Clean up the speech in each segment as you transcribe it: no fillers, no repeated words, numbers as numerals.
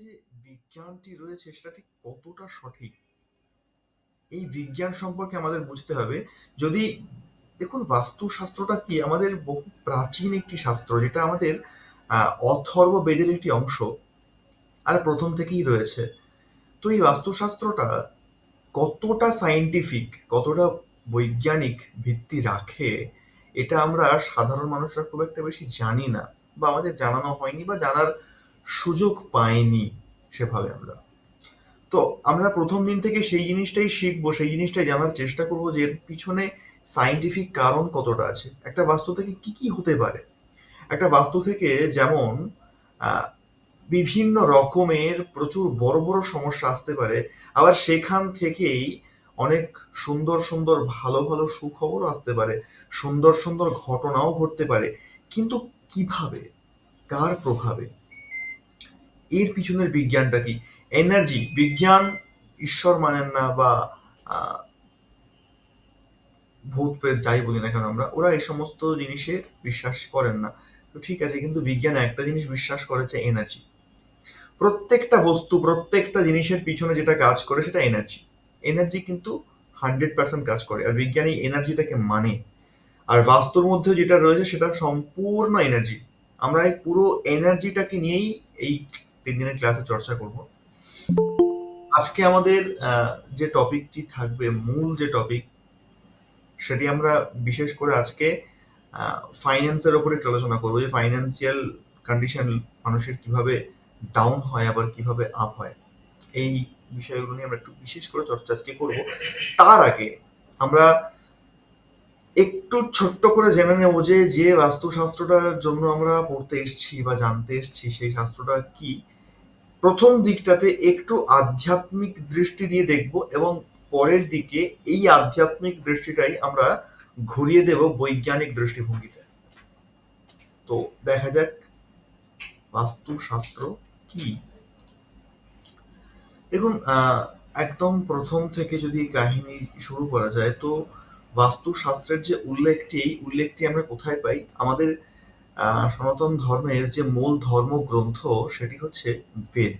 যে বিজ্ঞানটি রয়েছে সেটা ঠিক কতটা সঠিক, এই বিজ্ঞান সম্পর্কে আমাদের বুঝতে হবে। যদি দেখুন, বাস্তুশাস্ত্রটা কি আমাদের বহু প্রাচীন একটি শাস্ত্র, যেটা আমাদের অথর্ব বেদের একটি অংশ, আর প্রথম থেকেই রয়েছে। তো এই বাস্তুশাস্ত্রটা কতটা সায়েন্টিফিক, কতটা বৈজ্ঞানিক ভিত্তি রাখে, এটা আমরা সাধারণ মানুষরা খুব একটা বেশি জানি না, বা আমাদের জানানো হয়নি, বা জানার সুযোগ পাইনি সেভাবে আমরা। তো আমরা প্রথম দিন থেকে সেই জিনিসটাই শিখবো, সেই জিনিসটাই জানার চেষ্টা করবো যে এর পিছনে সায়েন্টিফিক কারণ কতটা আছে, একটা বাস্তু থেকে কি কি হতে পারে। একটা বাস্তু থেকে যেমন আহ, বিভিন্ন রকমের প্রচুর বড় বড় সমস্যা আসতে পারে, আবার সেখান থেকেই অনেক সুন্দর সুন্দর ভালো ভালো সুখবরও আসতে পারে, সুন্দর সুন্দর ঘটনাও ঘটতে পারে। কিন্তু কিভাবে, কার প্রভাবে, এর পিছনের বিজ্ঞানটা কি? এনার্জি বিজ্ঞান ঈশ্বর মানেন না, বা আহ, ভূত প্রেত যাই বলি না কেন আমরা, ওরা এই সমস্ত জিনিসে বিশ্বাস করেন না। তো ঠিক আছে, কিন্তু বিজ্ঞান একটা জিনিস বিশ্বাস করেছে, এনার্জি। প্রত্যেকটা বস্তু, প্রত্যেকটা জিনিসের পিছনে যেটা কাজ করে সেটা এনার্জি। এনার্জি কিন্তু 100% কাজ করে, আর বিজ্ঞান এই এনার্জিটাকে মানে। আর বাস্তুর মধ্যে যেটা রয়েছে সেটা সম্পূর্ণ এনার্জি। আমরা এই পুরো এনার্জিটাকে নিয়েই এই 3 দিনের ক্লাসে চর্চা করব। আজকে আমাদের যে টপিকটি থাকবে, মূল যে টপিক, সেটি আমরা বিশেষ করে আজকে ফাইন্যান্সের ওপরে একটু আলোচনা করবো, যে ফাইন্যান্সিয়াল কন্ডিশন মানুষের কিভাবে ডাউন হয়, আবার কিভাবে আপ হয়। এই বিষয়গুলো নিয়ে আমরা একটু বিশেষ করে চর্চা আজকে করবো। তার আগে আমরা একটু ছোট্ট করে জেনে নেব যে যে বাস্তুশাস্ত্রটার জন্য আমরা পড়তে এসেছি বা জানতে এসেছি, সেই শাস্ত্রটা কি। প্রথম দিকটাতে একটু আধ্যাত্মিক দৃষ্টি দিয়ে দেখব, এবং পরের দিকে এই আধ্যাত্মিক দৃষ্টিটাই আমরা ঘুরিয়ে দেব বৈজ্ঞানিক দৃষ্টিভঙ্গিতে। তো দেখা যাক বাস্তুশাস্ত্র কি। দেখুন, একদম প্রথম থেকে যদি কাহিনী শুরু করা যায়, তো বাস্তুশাস্ত্রের যে উল্লেখটি, এই উল্লেখটি আমরা কোথায় পাই? আমাদের সনাতন ধর্মের যে মূল ধর্মগ্রন্থ, সেটি হচ্ছে বেদ।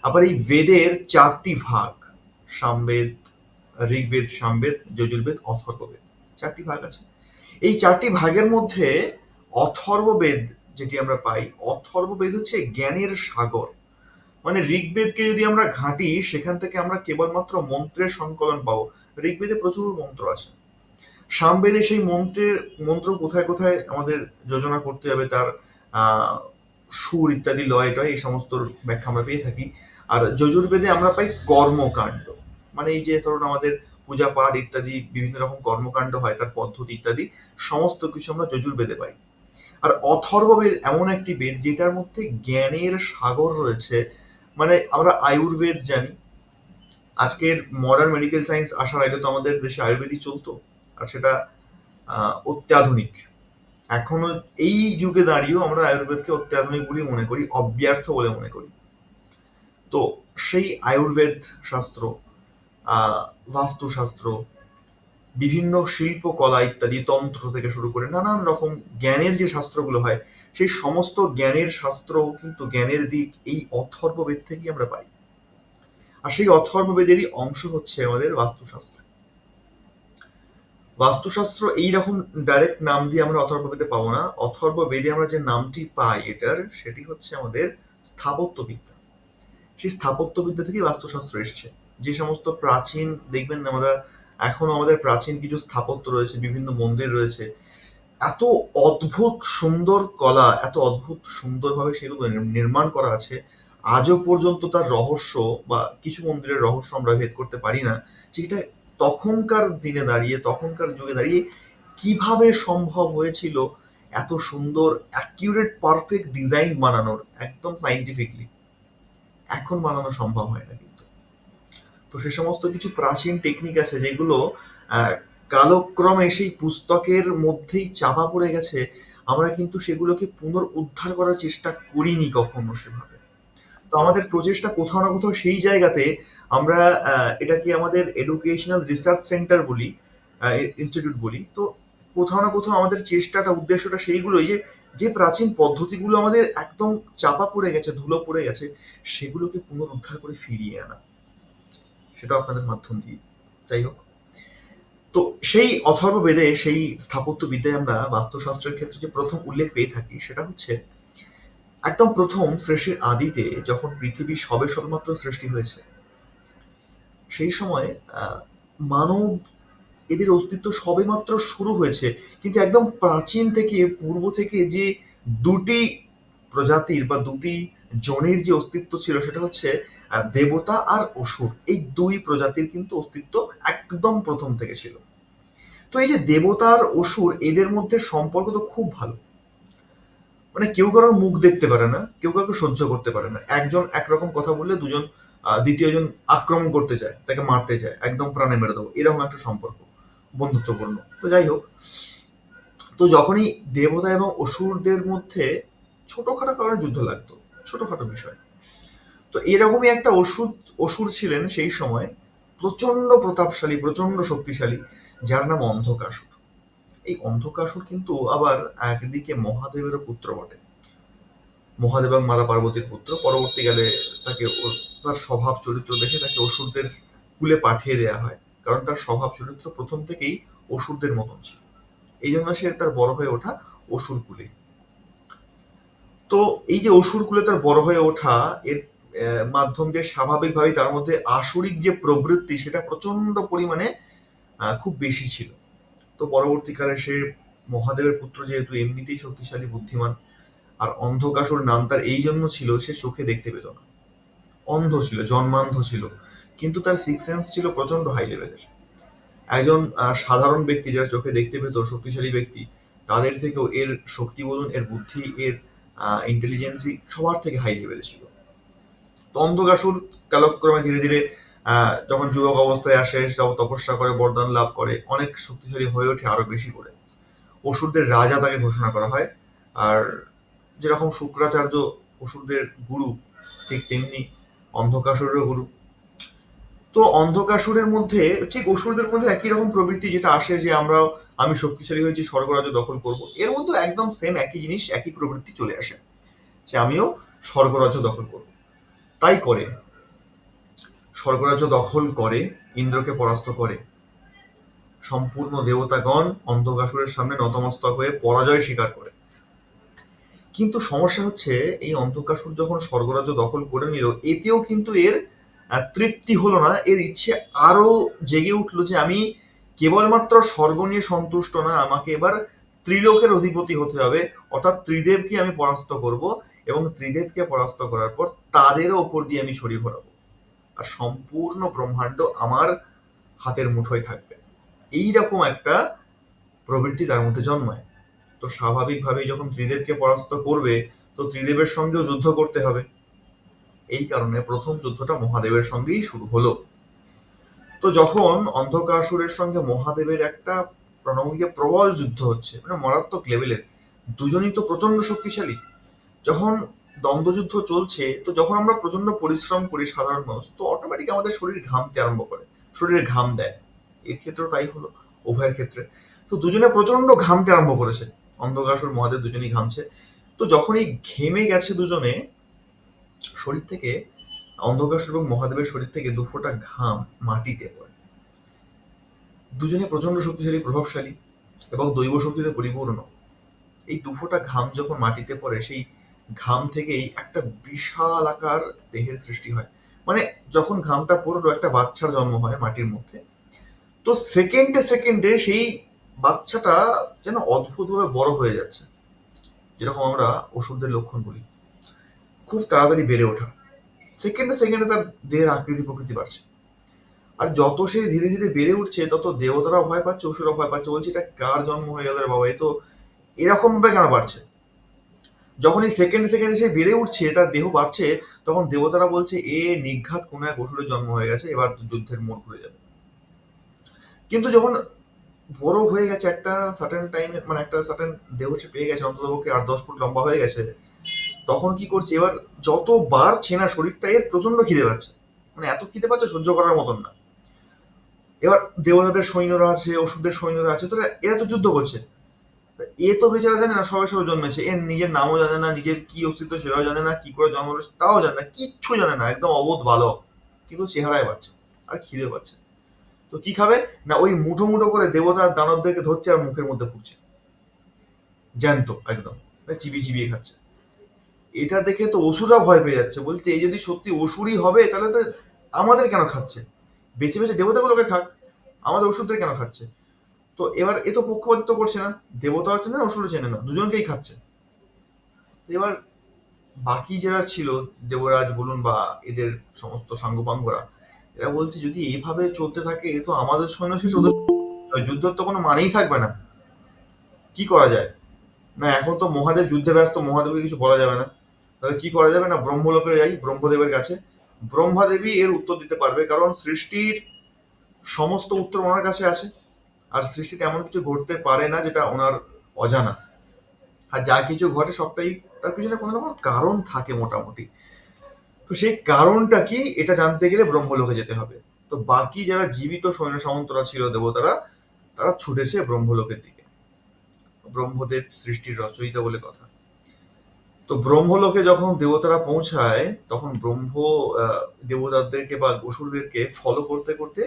আবার এই বেদের 4টি ভাগ: সামবেদ, ঋগ্বেদ, সামবেদ, যজুর্বেদ, অথর্ববেদ। 4টি ভাগ আছে। এই 4টি ভাগের মধ্যে অথর্ববেদ যেটি আমরা পাই, অথর্ববেদ হচ্ছে জ্ঞানের সাগর। মানে ঋগ্বেদকে যদি আমরা ঘাঁটি, সেখান থেকে আমরা কেবলমাত্র মন্ত্রের সংকলন পাবো। ঋগ্বেদে প্রচুর মন্ত্র আছে। সামবেদে সেই মন্ত্র কোথায় কোথায় আমাদের যোজনা করতে হবে, তার আহ সুর ইত্যাদি, লয় টয়, এই সমস্ত ব্যাখ্যা আমরা পেয়ে থাকি। আর যজুর্বেদে আমরা পাই কর্মকাণ্ড, মানে এই যে ধরুন আমাদের পূজা পাঠ ইত্যাদি বিভিন্ন রকম কর্মকাণ্ড হয়, তার পদ্ধতি ইত্যাদি সমস্ত কিছু আমরা যজুর্বেদে পাই। আর অথর্ববেদ এমন একটি বেদ যেটার মধ্যে জ্ঞানের সাগর রয়েছে। মানে আমরা আয়ুর্বেদ জানি, আজকের মডার্ন মেডিকেল সায়েন্স আসার আগে তো আমাদের দেশে আয়ুর্বেদই চলতো, আর সেটা অত্যাধুনিক। এখনো এই যুগে দাঁড়িয়েও আমরা আয়ুর্বেদকে অত্যাধুনিক বলে মনে করি, অব্যর্থ বলে মনে করি। তো সেই আয়ুর্বেদ শাস্ত্র, আহ বাস্তুশাস্ত্র, বিভিন্ন শিল্পকলা ইত্যাদি, তন্ত্র থেকে শুরু করে নানান রকম জ্ঞানের যে শাস্ত্রগুলো হয়, সেই সমস্ত জ্ঞানের শাস্ত্র, কিন্তু জ্ঞানের দিক এই অথর্ববেদ থেকেই আমরা পাই। আর সেই অথর্ববেদেরই অংশ হচ্ছে আমাদের বাস্তুশাস্ত্র। বাস্তুশাস্ত্র এইরকম ডাইরেক্ট নাম দিয়ে আমরা অথর্ববেদে পাবো না। অথর্ববেদে আমরা যে নামটি পাই এটার, সেটি হচ্ছে আমাদের স্থাপত্যবিদ্যা। সেই স্থাপত্যবিদ্যা থেকেই বাস্তুশাস্ত্র এসছে। যে সমস্ত প্রাচীন, দেখবেন আমরা এখনো আমাদের প্রাচীন কিছু স্থাপত্য রয়েছে, বিভিন্ন মন্দির রয়েছে, এত অদ্ভুত সুন্দর কলা, এত অদ্ভুত সুন্দরভাবে সেগুলো নির্মাণ করা আছে। আজও পর্যন্ত তার রহস্য, বা কিছু মন্দিরের রহস্য আমরা ভেদ করতে পারি না, যেটা তখনকার দিনে দাঁড়িয়ে, তখনকার যুগে দাঁড়িয়ে কিভাবে সম্ভব হয়েছিল এত সুন্দর অ্যাকিউরেট পারফেক্ট ডিজাইন বানানোর, একদম সাইন্টিফিকলি। এখন বানানো সম্ভব হয় না কিন্তু। তো সে সমস্ত কিছু প্রাচীন টেকনিক আছে যেগুলো আহ, কালক্রমে সেই পুস্তকের মধ্যেই চাপা পড়ে গেছে। আমরা কিন্তু সেগুলোকে পুনরুদ্ধার করার চেষ্টা করিনি কখনো সেভাবে। তো আমাদের প্রচেষ্টা কোথাও না কোথাও সেই জায়গাতে, আমরা এটাকে আমাদের এডুকেশনাল রিসার্চ সেন্টার বলি, ইনস্টিটিউট বলি। তো কোথাও না কোথাও আমাদের চেষ্টাটা, উদ্দেশ্যটা সেইগুলোই, যে যে প্রাচীন পদ্ধতিগুলো আমাদের একদম চাপা পড়ে গেছে, ধুলো পড়ে গেছে, সেগুলোকে পুনরুদ্ধার করে ফিরিয়ে আনা, সেটা আপনাদের মাধ্যম দিয়ে। যাই হোক, তো সেই অথর্ববেদে, সেই স্থাপত্য বিদ্যায় আমরা বাস্তুশাস্ত্রের ক্ষেত্রে যে প্রথম উল্লেখ পেয়ে থাকি সেটা হচ্ছে একদম প্রথম সৃষ্টির আদিতে, যখন পৃথিবী সবে সবেমাত্র সৃষ্টি হয়েছে, সেই সময় মানব, এদের অস্তিত্ব সবেমাত্র শুরু হয়েছে, কিন্তু একদম প্রাচীন থেকে, পূর্ব থেকে যে দুটি প্রজাতির বা দুটি জনের যে অস্তিত্ব ছিল সেটা হচ্ছে দেবতা আর অসুর। এই দুই প্রজাতির কিন্তু অস্তিত্ব একদম প্রথম থেকে ছিল। তো এই যে দেবতার অসুর, এদের মধ্যে সম্পর্ক তো খুব ভালো, মানে কেউ কারোর মুখ দেখতে পারে না, কেউ কাউকে সহ্য করতে পারে না। একজন একরকম কথা বললে দুজন দ্বিতীয়জন আক্রমণ করতে চায়, তাকে মারতে চায়, একদম প্রাণে মেরে দেবো, এরকম একটা সম্পর্ক, বন্ধুত্বপূর্ণ। তো যাই হোক, তো যখনই দেবতা এবং অসুরদের মধ্যে ছোটখাটো কারণে যুদ্ধ লাগতো, ছোটখাটো বিষয়, তো এরকমই একটা অসুর ছিলেন সেই সময়, প্রচন্ড প্রতাপশালী, প্রচন্ড শক্তিশালী, যার নাম অন্ধকাসুর। এই অন্ধকাসুর কিন্তু আবার একদিকে মহাদেবেরও পুত্র বটে, মহাদেব এবং মাতা পার্বতীর পুত্র। পরবর্তীকালে তাকে তার স্বভাব চরিত্র দেখে তাকে অসুরদের কুলে পাঠিয়ে দেওয়া হয়, কারণ তার স্বভাব চরিত্র প্রথম থেকেই অসুরদের মতন ছিল। এই জন্য সে তার বড় হয়ে ওঠা অসুর কুলে। তো এই যে অসুর কুলে তার বড় হয়ে ওঠা, এর মাধ্যম দিয়ে স্বাভাবিকভাবেই তার মধ্যে আসরিক যে প্রবৃত্তি, সেটা প্রচন্ড পরিমাণে খুব বেশি ছিল। তো পরবর্তীকালে সে মহাদেবের পুত্র যেহেতু, এমনিতেই শক্তিশালী, বুদ্ধিমান, আর অন্ধকাসুর নাম তার এই জন্য ছিল, সে চোখে দেখতে পেত না, অন্ধ ছিল, জন্মান্ধ ছিল, কিন্তু তার সিক্স সেন্স ছিল প্রচন্ড হাই লেভেলের। একজন সাধারণ ব্যক্তি যারা চোখে দেখতে পেত, শক্তিশালী ব্যক্তি, তাদের থেকেও এর শক্তি বলুন, এর বুদ্ধি, এর ইন্টেলিজেন্সি সবার থেকে হাই লেভেল ছিল। তো অন্ধকাসুর কালক্রমে ধীরে ধীরে যখন যুবক অবস্থায় আসে, তপস্যা করে, বরদান লাভ করে, অনেক শক্তিশালী হয়ে ওঠে আরো বেশি করে। অসুরদের রাজা তাকে ঘোষণা করা হয়। আর যেরকম শুক্রাচার্য অসুরদের গুরু, ঠিক তেমনি অন্ধকাসুরেরও গুরু। তো অন্ধকাসুরের মধ্যে, ঠিক অসুরদের মধ্যে একই রকম প্রবৃত্তি যেটা আসে, যে আমি শক্তিশালী হয়েছি, স্বর্গরাজ্য দখল করব, এর মধ্যে একদম সেম একই জিনিস, একই প্রবৃত্তি চলে আসে, যে আমিও স্বর্গরাজ্য দখল করব। তাই করে, স্বর্গরাজ্য দখল করে, ইন্দ্রকে পরাস্ত করে, সম্পূর্ণ দেবতাগণ অন্ধকাসুরের সামনে নতমস্তক হয়ে পরাজয় স্বীকার করে। কিন্তু সমস্যা হচ্ছে, এই অন্ধকাসুর যখন স্বর্গরাজ্য দখল করে নিল, এতেও কিন্তু এর তৃপ্তি হলো না। এর ইচ্ছে আরো জেগে উঠলো, যে আমি কেবলমাত্র স্বর্গ নিয়ে সন্তুষ্ট না, আমাকে এবার ত্রিলোকের অধিপতি হতে হবে, অর্থাৎ ত্রিদেবকে আমি পরাস্ত করব, এবং ত্রিদেবকে পরাস্ত করার পর তাদেরও ওপর দিয়ে আমি ছড়ি ঘোরাবো, আর সম্পূর্ণ ব্রহ্মাণ্ড আমার হাতের মুঠোয় থাকবে। এইরকম একটা প্রবৃত্তি তার মধ্যে জন্মায়। তো স্বাভাবিকভাবেই যখন ত্রিদেবকে পরাস্ত করবে, তো ত্রিদেবের সঙ্গেও যুদ্ধ করতে হবে। এই কারণে প্রথম যুদ্ধটা মহাদেবের সঙ্গেই শুরু হলো। তো যখন অন্ধকাসুরের সঙ্গে মহাদেবের একটা প্রণবীয় প্রবল যুদ্ধ হচ্ছে, মানে মারাত্মক লেভেলের, দুজনই তো প্রচন্ড শক্তিশালী, যখন দ্বন্দ্বযুদ্ধ চলছে, তো যখন আমরা প্রচন্ড পরিশ্রম করি সাধারণ মানুষ, তো অটোমেটিক আমাদের শরীর ঘামতে আরম্ভ করে, শরীরে ঘাম দেয়। এর ক্ষেত্রেও তাই হলো, উভয়ের ক্ষেত্রে। তো দুজনে প্রচন্ড ঘামতে আরম্ভ করেছে, অন্ধকাসুর মহাদেব দুজনেই ঘামছে। তো যখনই ঘেমে গেছে দুজনে, শরীর থেকে, অন্ধকাসুর এবং মহাদেবের শরীর থেকে দুফোঁটা ঘাম মাটিতে পড়ে। দুজনে প্রচন্ড শক্তিশালী, প্রভাবশালী এবং দৈব শক্তিতে পরিপূর্ণ। এই দুফোঁটা ঘাম যখন মাটিতে পড়ে, সেই ঘাম থেকেই একটা বিশাল আকার দেহের সৃষ্টি হয়। মানে যখন ঘামটা পড়লো, একটা বাচ্চার জন্ম হয় মাটির মধ্যে। তো সেকেন্ডে সেকেন্ডে সেই বাচ্চাটা যেন অদ্ভুতভাবে বড় হয়ে যাচ্ছে, যেরকম আমরা অসুরদের লক্ষণ বলি, খুব তাড়াতাড়ি বেড়ে ওঠা। সেকেন্ডে সেকেন্ডে তার দেহের আকৃতি প্রকৃতি বাড়ছে। আর যত সে ধীরে ধীরে বেড়ে উঠছে, তত দেবতারাও ভয় পাচ্ছে, অসুরও ভয় পাচ্ছে, বলছে এটা কার জন্ম হয়ে গেল রে বাবা, এ তো এরকম ভাবে কেন বাড়ছে। যখন এই সেকেন্ডে সেকেন্ডে সে বেড়ে উঠছে, তার দেহ বাড়ছে, তখন দেবতারা বলছে এ নিঘাত কোনো এক অসুরের জন্ম হয়ে গেছে, এবার যুদ্ধের মোড় ঘুরে যাবে। কিন্তু যখন বড় হয়ে গেছে, একটা সার্টেন টাইমে, মানে একটা সার্টেন দেহ সে পেয়ে গেছে, অন্ততপক্ষে 8-10 ফুট লম্বা হয়ে গেছে, তখন কি করছে, এবার যত বাড়ছে না শরীরটা, এর প্রচন্ড খিদে পাচ্ছে, মানে এত খিদে পাচ্ছে সহ্য করার মতন না। এবার দেবতাদের সৈন্যরা আছে, অসুরদের সৈন্যরা আছে, তো এরা তো যুদ্ধ করছে। এ তো বেচারা জানে না, সবে সবে জন্মেছে, এর নিজের নামও জানে না, নিজের কি অস্তিত্ব সেটাও জানে না, কি করে জন্ম হলো তাও জানে না, কিচ্ছু জানে না, একদম অবোধ বালক। কিন্তু চেহারায় বাড়ছে আর খিদে পাচ্ছে। তো কি খাবে না, ওই মুঠো মুঠো করে দেবতা আর দানবদেরকে ধরছে আর মুখের মধ্যে পুড়ছে, জ্যান্ত একদম, চিবিয়ে চিবিয়ে খাচ্ছে। এটা দেখে তো অসুররা ভয় পেয়ে যাচ্ছে, বলছে এই যদি সত্যি অসুরই হবে তাহলে তো আমাদের কেন খাচ্ছে, বেঁচে বেঁচে দেবতাগুলোকে খাক, আমাদের অসুরদের কেন খাচ্ছে। তো এবার এ তো পক্ষপাতিত্ব করছে না, দেবতা চেনে না অসুর চেনে না, দুজনকেই খাচ্ছে। তো এবার বাকি যারা ছিল, দেবরাজ বলুন বা এদের সমস্ত সাঙ্গপাঙ্গরা, এরা বলছে যদি এইভাবে চলতে থাকে এ তো আমাদের সৈন্য শেষ, ওদের যুদ্ধের তো কোনো মানেই থাকবে না, কি করা যায়। না এখন তো মহাদেব যুদ্ধে ব্যস্ত, মহাদেবকে কিছু বলা যাবে না, তাহলে কি করা যাবে না, ব্রহ্মলোকে যাই ব্রহ্মদেবের কাছে। ব্রহ্মাদেবী এর উত্তর দিতে পারবে, কারণ সৃষ্টির সমস্ত উত্তর ওনার কাছে আছে, আর সৃষ্টিতে এমন কিছু ঘটতে পারে না যেটা ওনার অজানা, আর যা কিছু ঘটে সবটাই তার পিছনে কোনো না কোনো কারণ থাকে মোটামুটি। তো সেই কারণটা কি এটা জানতে গেলে ব্রহ্মলোকে যেতে হবে। তো বাকি যারা জীবিত সৈন্য সামন্তরা ছিল দেবতারা, তারা ছুটেছে ব্রহ্মলোকের দিকে। ব্রহ্মদেব সৃষ্টির রচয়িতা বলে কথা। তো ব্রহ্মলোকে যখন দেবতারা পৌঁছায় তখন ব্রহ্ম দেবতাদেরকে বা অসুরদেরকে ফলো করতে করতে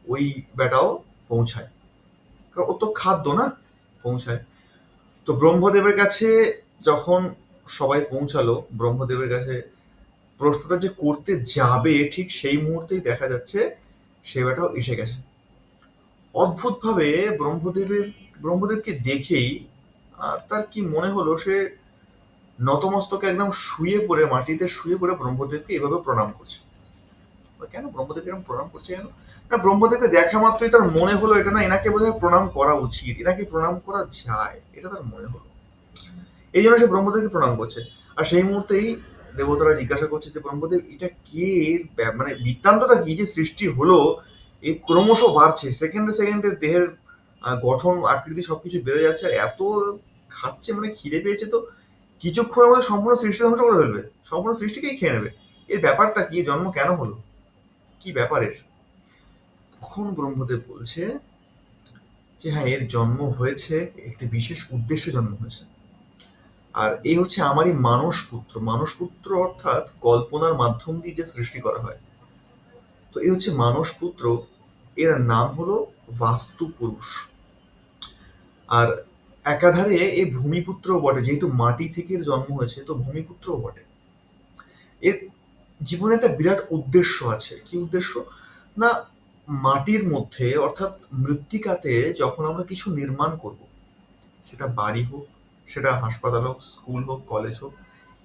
ওই বেটাও পৌঁছায়, কারণ ও তো খাদ্য না, পৌঁছায়। তো ব্রহ্মদেবের কাছে যখন সবাই পৌঁছালো, ব্রহ্মদেবের কাছে প্রশ্নটা যে করতে যাবে ঠিক সেই মুহূর্তেই দেখা যাচ্ছে সে বেটাও এসে গেছে। অদ্ভুতভাবে ব্রহ্মদেবকে দেখেই আর তার কি মনে হলো, সে নতমস্তকে একদম শুয়ে পড়ে, মাটিতে শুয়ে পড়ে ব্রহ্মদেবকে এভাবে প্রণাম করছে। কেন ব্রহ্মদেব এরকম প্রণাম করছে কেন? না, ব্রহ্মদেবকে দেখা মাত্রই তার মনে হলো এটা না, এনাকে বোধহয় প্রণাম করা উচিত, এনাকে প্রণাম করা যায়, এটা তার মনে হলো। এই জন্য সে ব্রহ্মদেবকে প্রণাম করছে। আর সেই মুহূর্তেই দেবতারা জিজ্ঞাসা করছে যে ব্রহ্মদেব এটা কে, এর মানে বৃত্তান্তটা কি, যে সৃষ্টি হলো এই ক্রমশ বাড়ছে, সেকেন্ডে সেকেন্ডে দেহের গঠন আকৃতি সবকিছু বেড়ে যাচ্ছে, আর এত খাচ্ছে, মানে খিদে পেয়েছে তো কিছুক্ষণের মধ্যে সম্পূর্ণ সৃষ্টি ধ্বংস করে ফেলবে, সম্পূর্ণ সৃষ্টিকেই খেয়ে নেবে। এর ব্যাপারটা কি, জন্ম কেন হলো, কি ব্যাপারের। তখন ব্রহ্মদেব বলছে যে হ্যাঁ, এর জন্ম হয়েছে একটি বিশেষ উদ্দেশ্যে জন্ম হয়েছে। আর এই হচ্ছে আমারই মানস পুত্র। মানস পুত্র অর্থাৎ কল্পনার মাধ্যম দিয়ে যে সৃষ্টি করা হয়। তো এই হচ্ছে মানস পুত্র, এর নাম হলো বাস্তু পুরুষ। আর একাধারে এ ভূমিপুত্রও বটে, যেহেতু মাটি থেকে এর জন্ম হয়েছে তো ভূমিপুত্রও বটে। এর জীবনে একটা বিরাট উদ্দেশ্য আছে। কি উদ্দেশ্য না, মাটির মধ্যে অর্থাৎ মৃত্তিকাতে যখন আমরা কিছু নির্মাণ করব, সেটা বাড়ি হোক, সেটা হাসপাতাল হোক, স্কুল হোক, কলেজ হোক,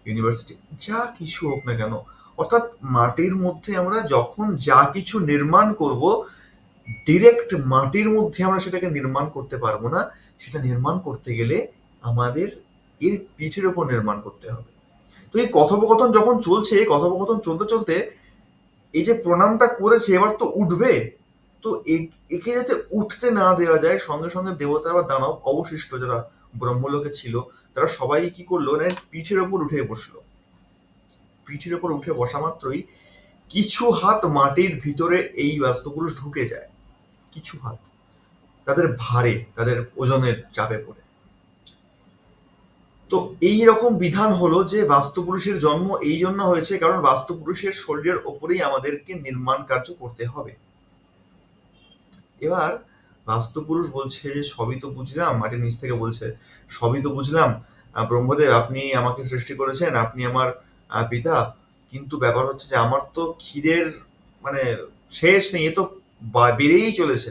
ইউনিভার্সিটি, যা কিছু হোক না কেন, অর্থাৎ মাটির মধ্যে আমরা যখন যা কিছু নির্মাণ করব, ডিরেক্ট মাটির মধ্যে আমরা সেটাকে নির্মাণ করতে পারবো না। সেটা নির্মাণ করতে গেলে আমাদের এর পিঠের ওপর নির্মাণ করতে হবে। তো এই কথোপকথন যখন চলছে, কথোপকথন চলতে চলতে এই যে প্রণামটা করেছে এবার তো উঠবে, তো একে যাতে উঠতে না দেওয়া যায়, সঙ্গে সঙ্গে দেবতা বা দানব অবশিষ্ট যারা ব্রহ্মলোকে ছিল তারা সবাই কি করলো না, পিঠের ওপর উঠে বসলো। পিঠের ওপর উঠে বসা মাত্রই কিছু হাত মাটির ভিতরে এই বাস্তুপুরুষ ঢুকে যায়, কিছু হাত, তাদের ভারে, তাদের ওজনের চাপে পড়ে। তো এই রকম বিধান হলো যে বাস্তুপুরুষের জন্ম এই জন্য হয়েছে কারণ বাস্তুপুরুষের শরীরের ওপরেই আমাদেরকে নির্মাণ কার্য করতে হবে। এবার বাস্তুপুরুষ বলছে সবই তো বুঝলাম, মাটির নিচ থেকে বলছে সবই তো বুঝলাম ব্রহ্মদেব, আপনি আমাকে সৃষ্টি করেছেন, আপনি আমার পিতা, কিন্তু ব্যাপার হচ্ছে যে আমার তো খিদের মানে শেষ নেই, এ তো বেড়েই চলেছে।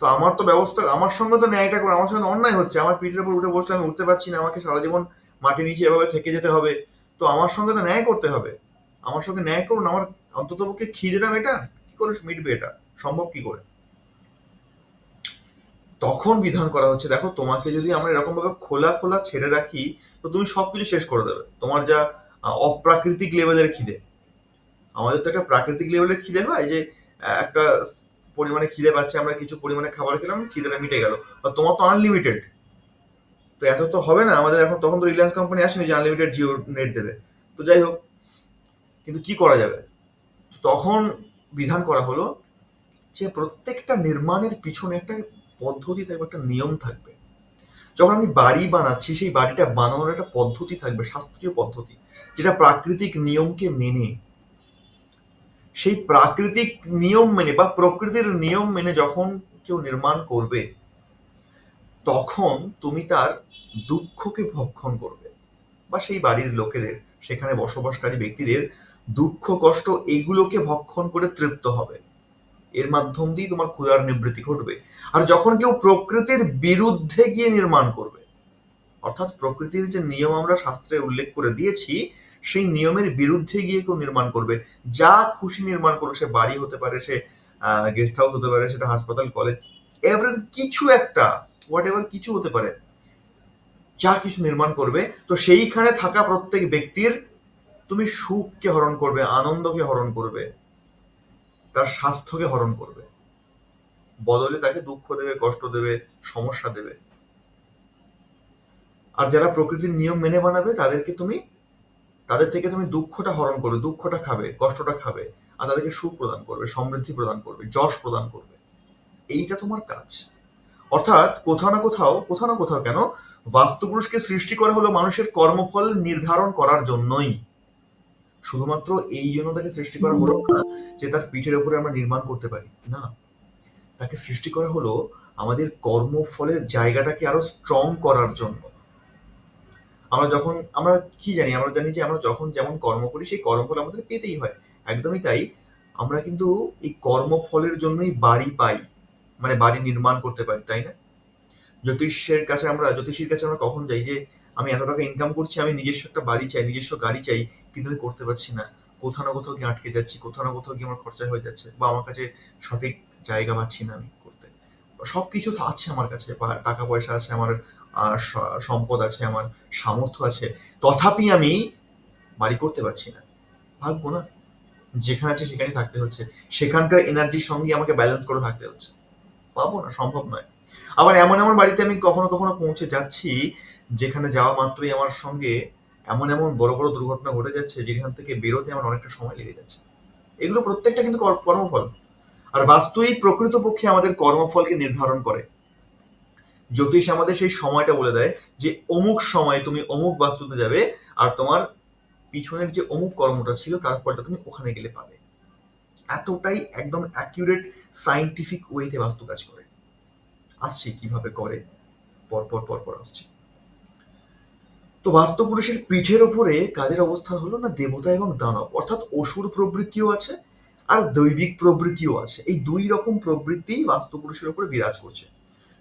তো আমার তো ব্যবস্থা, আমার সঙ্গে তো ন্যায়টা করে, আমার সঙ্গে তো অন্যায় হচ্ছে, আমার পিঠের উপর উঠে বসলে আমি উঠতে পারছি না, আমাকে সারা জীবন মাটির নিচে এভাবে থেকে যেতে হবে। তো আমার সঙ্গে তো ন্যায় করতে হবে, আমার সঙ্গে ন্যায় করুন, আমার অন্তত পক্ষে খিদেটা মেটান, কি করে মিটবে, এটা সম্ভব কি করে। তখন বিধান করা হচ্ছে দেখো, তোমাকে যদি আমরা এরকম ভাবে খোলা খোলা ছেড়ে রাখি তো তুমি সবকিছু শেষ করে দেবে, তোমার যা অপ্রাকৃতিক লেভেলের খিদে। আমাদের তো একটা প্রাকৃতিক লেভেলের খিদে হয় যে একটা পরিমাণে খিদে পাচ্ছে, আমরা কিছু পরিমাণে খাবার খেলাম, খিদেটা মিটে গেল। আর তোমার তো আনলিমিটেড, তো এত তো হবে না আমাদের এখন, তখন তো রিলায়েন্স কোম্পানি আসেনি যে আনলিমিটেড জিও নেট দেবে। তো যাই হোক, কিন্তু কি করা যাবে, তখন বিধান করা হলো যে প্রত্যেকটা নির্মাণের পিছনে একটা পদ্ধতি থাকবে, একটা নিয়ম থাকবে। যখন আমি বাড়ি বানাচ্ছি, সেই বাড়িটা বানানোর একটা পদ্ধতি থাকবে, শাস্ত্রীয় পদ্ধতি, যেটা প্রাকৃতিক নিয়মকে মেনে, সেই প্রাকৃতিক নিয়ম মেনে বা প্রকৃতির নিয়ম মেনে যখন কেউ নির্মাণ করবে, তখন তুমি তার দুঃখকে ভক্ষণ করবে, বা সেই বাড়ির লোকেদের, সেখানে বসবাসকারী ব্যক্তিদের দুঃখ কষ্ট এগুলোকে ভক্ষণ করে তৃপ্ত হবে। এর মাধ্যম দিয়ে তোমার ক্ষুধার নিবৃত্তি ঘটবে। আর যখন কেউ প্রকৃতির বিরুদ্ধে গিয়ে নির্মাণ করবে, অর্থাৎ প্রকৃতির যে নিয়ম আমরা শাস্ত্রে উল্লেখ করে দিয়েছি, সেই নিয়মের বিরুদ্ধে গিয়ে কেউ নির্মাণ করবে, যা খুশি নির্মাণ করবে, সে বাড়ি হতে পারে, সে গেস্ট হাউস হতে পারে, সেটা হাসপাতাল, কলেজ, এভরিথিং, কিছু একটা, হোয়াট এভার, কিছু হতে পারে, যা কিছু নির্মাণ করবে, তো সেইখানে থাকা প্রত্যেক ব্যক্তির তুমি সুখকে হরণ করবে, আনন্দকে হরণ করবে, তার স্বাস্থ্যকে হরণ করবে, বদলে তাকে দুঃখ দেবে, কষ্ট দেবে, সমস্যা দেবে। আর যারা প্রকৃতির নিয়ম মেনে বানাবে, তাদের থেকে তুমি দুঃখটা হরণ করবে, দুঃখটা খাবে, কষ্টটা খাবে, আর তাদেরকে সুখ প্রদান করবে, সমৃদ্ধি প্রদান করবে, যশ প্রদান করবে। এইটা তোমার কাজ। অর্থাৎ কোথাও না কোথাও কেন, বাস্তুপুরুষকে সৃষ্টি করা হলো মানুষের কর্মফল নির্ধারণ করার জন্যই। শুধুমাত্র এই জন্য তাকে সৃষ্টি করা হলো না যে তার পিঠের উপরে আমরা নির্মাণ করতে পারি, না। তাকে সৃষ্টি করা হলো আমাদের কর্মফলের জায়গাটাকে আরো স্ট্রং করার জন্য। আমরা কি জানি, আমরা জানি যে আমরা যখন যেমন কর্ম করি, সেই কর্মফল আমাদের পেতেই হয়। একদমই তাই। আমরা কিন্তু এই কর্মফলের জন্যই বাড়ি পাই, মানে বাড়ি নির্মাণ করতে পারি, তাই না? জ্যোতিষীর কাছে আমরা কখন যাই যে আমি এত টাকা ইনকাম করছি, আমি নিজস্ব একটা বাড়ি চাই, নিজস্ব গাড়ি চাই, কিন্তু আমি করতে পারছি না, কোথাও না কোথাও গিয়ে আটকে যাচ্ছি, কোথাও না কোথাও গিয়ে আমার খরচা হয়ে যাচ্ছে, বা আমার কাছে সঠিক জায়গা পাচ্ছি না আমি করতে। সবকিছু তো আছে আমার কাছে, টাকা পয়সা আছে আমার, সম্পদ আছে আমার, সামর্থ্য আছে, তথাপি আমি বাড়ি করতে পারছি না। ভাগ্য না, যেখানে আছে সেখানেই থাকতে হচ্ছে, সেখানকার এনার্জির সঙ্গে আমাকে ব্যালেন্স করে থাকতে হচ্ছে। পাবো না, সম্ভব নয়। আবার এমন এমন বাড়িতে আমি কখনো কখনো পৌঁছে যাচ্ছি, যেখানে যাওয়া মাত্রই আমার সঙ্গে এমন এমন বড় বড় দুর্ঘটনা ঘটে যাচ্ছে, যেখান থেকে বেরোতে আমার অনেকটা সময় লেগে যাচ্ছে। এগুলো প্রত্যেকটা কিন্তু কর্মফল। আর বাস্তুই প্রকৃতপক্ষে আমাদের কর্মফলকে নির্ধারণ করে। জ্যোতিষ আমাদের সেই সময়টা বলে দেয় যে অমুক সময় তুমি অমুক বাস্তুতে যাবে, আর তোমার পিছনের যে অমুক কর্মটা ছিল তার ফলটা তুমি ওখানে গেলে পাবে। এতটাই একদম অ্যাকিউরেট সায়েন্টিফিক ওয়েতে বাস্তু কাজ করে। আসছে কিভাবে করে, পরপর পরপর আসছে। তো বাস্তু পুরুষের পিঠের ওপরে কাদের অবস্থান হলো না, দেবতা এবং দানব, অর্থাৎ অসুর প্রবৃত্তিও আছে আর দৈবিক প্রবৃত্তিও আছে। এই দুই রকম প্রবৃত্তি বাস্তু পুরুষের উপরে বিরাজ করছে।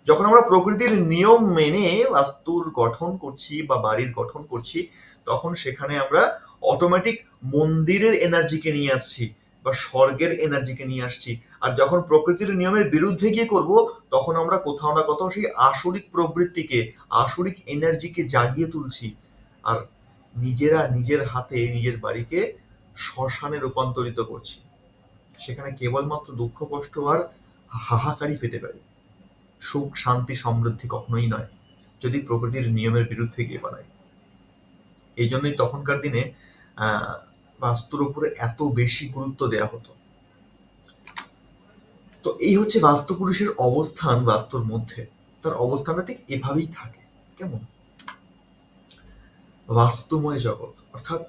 যখন আমরা প্রকৃতির নিয়ম মেনে বাস্তুর গঠন করছি বা বাড়ির গঠন করছি, তখন সেখানে আমরা অটোমেটিক মন্দিরের এনার্জিকে নিয়ে আসছি বা স্বর্গের এনার্জিকে নিয়ে আসছি। আর যখন প্রকৃতির নিয়মের বিরুদ্ধে গিয়ে করব, তখন আমরা কোথাও না কোথাও সেই আসরিক প্রবৃত্তিকে, আসরিক এনার্জিকে জাগিয়ে তুলছি। আর নিজেরা নিজের হাতে নিজের বাড়িকে শ্মশানে রূপান্তরিত করছি। সেখানে কেবলমাত্র দুঃখ কষ্ট আর হাহাকারই পেতে পারি, সুখ শান্তি সমৃদ্ধি কখনোই নয়, যদি প্রকৃতির নিয়মের বিরুদ্ধে গিয়ে বানাই। এই জন্যই তখনকার দিনে আহ বাস্তুর উপরে এত বেশি গুরুত্ব দেয়া হতো। তো এই হচ্ছে বাস্তু পুরুষের অবস্থান বাস্তুর মধ্যে। তার অবস্থানটা ঠিক এভাবেই থাকে। কেমন? বাস্তুময় জগৎ, অর্থাৎ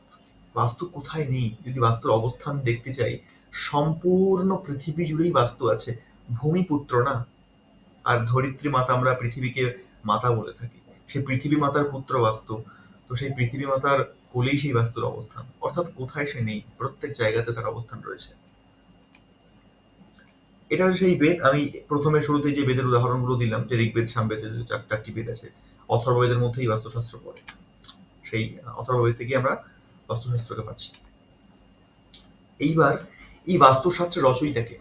বাস্তু কোথায় নেই, যদি বাস্তুর অবস্থান দেখতে চাই, সম্পূর্ণ পৃথিবী জুড়েই বাস্তু আছে। ভূমিপুত্র না, আর ধরিত্রী মাতা, আমরা পৃথিবীকে মাতা বলে থাকি, সেই পৃথিবী মাতার পুত্র বাস্তু। তো সেই পৃথিবী মাতার কোলেই সেই বাস্তুর অবস্থান, অর্থাৎ কোথায় সে নেই, প্রত্যেক জায়গাতে তার অবস্থান রয়েছে। এটা হচ্ছে সেই বেদ। আমি প্রথমে শুরুতে যে বেদের উদাহরণগুলো দিলাম, যে ঋগ্বেদ, সামবেদ, চারটি বেদ আছে, অথর্ববেদের মধ্যেই বাস্তুশাস্ত্র পড়ে। সেই অথর্ববেদ থেকে আমরা বাস্তুশাস্ত্রকে পাচ্ছি। এইবার এই বাস্তুশাস্ত্রের রচয়িতাকে,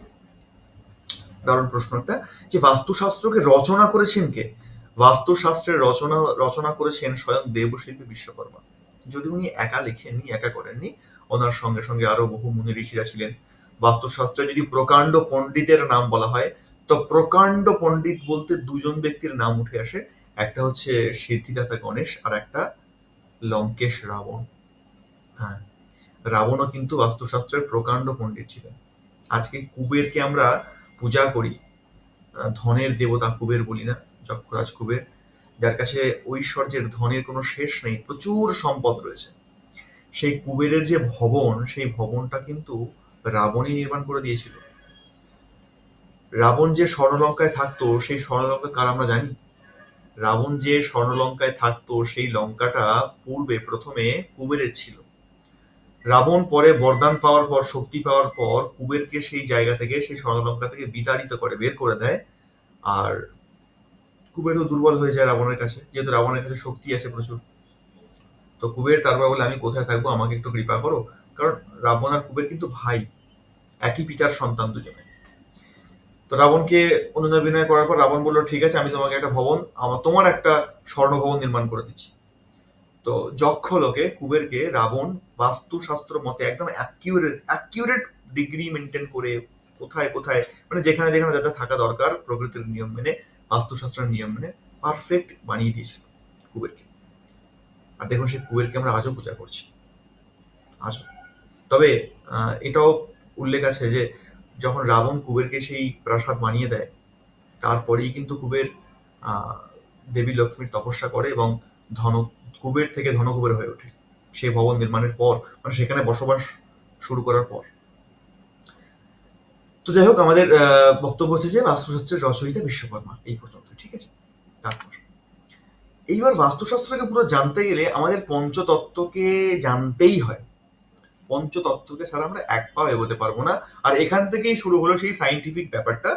দারুণ প্রশ্ন একটা, যে বাস্তুশাস্ত্রকে রচনা করেছেন কে? বাস্তুশাস্ত্রের রচনা করেছেন স্বয়ং দেবশিল্পী বিশ্বকর্মা। যদি উনি একা লেখেননি, একা করেননি, ওনার সঙ্গে সঙ্গে আরো বহু মুনি ঋষিরা ছিলেন। বাস্তুশাস্ত্রে যদি প্রকাণ্ড পণ্ডিতের নাম বলা হয়, তো প্রকাণ্ড পণ্ডিত বলতে দুজন ব্যক্তির নাম উঠে আসে। একটা হচ্ছে সিদ্ধিদাতা গণেশ, আর একটা লঙ্কেশ রাবণ। হ্যাঁ, রাবণও কিন্তু বাস্তুশাস্ত্রের প্রকাণ্ড পণ্ডিত ছিলেন। আজকে কুবেরকে আমরা পূজা করি, ধনের দেবতা কুবের বলি না, যক্ষরাজ কুবের, যার কাছে ঐশ্বর্যের ধনের কোনো শেষ নেই, প্রচুর সম্পদ রয়েছে, সেই কুবেরের যে ভবন, সেই ভবনটা কিন্তু রাবণই নির্মাণ করে দিয়েছিল। রাবণ যে স্বর্ণলঙ্কায় থাকতো, সেই স্বর্ণলঙ্কা কার আমরা জানি? রাবণ যে স্বর্ণলঙ্কায় থাকতো, সেই লঙ্কাটা পূর্বে প্রথমে কুবেরের ছিল। রাবণ পরে বরদান পাওয়ার পর, শক্তি পাওয়ার পর, কুবেরকে সেই জায়গা থেকে, সেই স্বর্ণলঙ্কা থেকে বিতাড়িত করে, বের করে দেয়। আর কুবের তো দুর্বল হয়ে যায় রাবণের কাছে, যেহেতু রাবণের কাছে শক্তি আছে প্রচুর। তো কুবের তারপর বলে, আমি কোথায় থাকবো, আমাকে একটু কৃপা করো। কারণ রাবণ আর কুবের কিন্তু ভাই, একই পিতার সন্তান দুজনে। তো রাবণকে অনুনয় বিনয় করার পর রাবণ বললো, ঠিক আছে, আমি তোমাকে একটা ভবন, তোমার একটা স্বর্ণ ভবন নির্মাণ করে দিচ্ছি। তো যক্ষ লোকে কুবেরকে রাবণ বাস্তুশাস্ত্র মতে একদম অ্যাকিউরেট ডিগ্রি মেনটেন করে, কোথায় কোথায়, মানে যেখানে যেখানে যা যা থাকা দরকার প্রকৃতির নিয়ম মেনে, বাস্তুশাস্ত্রের নিয়ম মেনে পারফেক্ট বানিয়ে দিয়েছিল কুবেরকে। আর দেখুন, সেই কুবেরকে আমরা আজও পূজা করছি, আজও। তবে এটাও উল্লেখ আছে যে যখন রাবণ কুবেরকে সেই প্রাসাদ বানিয়ে দেয়, তারপরেই কিন্তু কুবের আহ, দেবী লক্ষ্মীর তপস্যা করে এবং ধন কুবের থেকে ধনকুবের হয়ে ওঠে সেই ভবন নির্মাণের পর, মানে সেখানে বসবাস শুরু করার পর। তো যাই হোক, আমাদের বক্তব্য হচ্ছে যে বাস্তুশাস্ত্রের রচয়িতা বিশ্বকর্মা, এই পর্যন্ত, ঠিক আছে। তারপর এইবার বাস্তুশাস্ত্রকে পুরো জানতে গেলে আমাদের পঞ্চতত্ত্বকে জানতেই হয়। পঞ্চতত্ত্বকে ছাড়া আমরা এক পাও এগোতে পারবো না। আর এখান থেকেই শুরু হলো সেই সাইন্টিফিক ব্যাপারটা,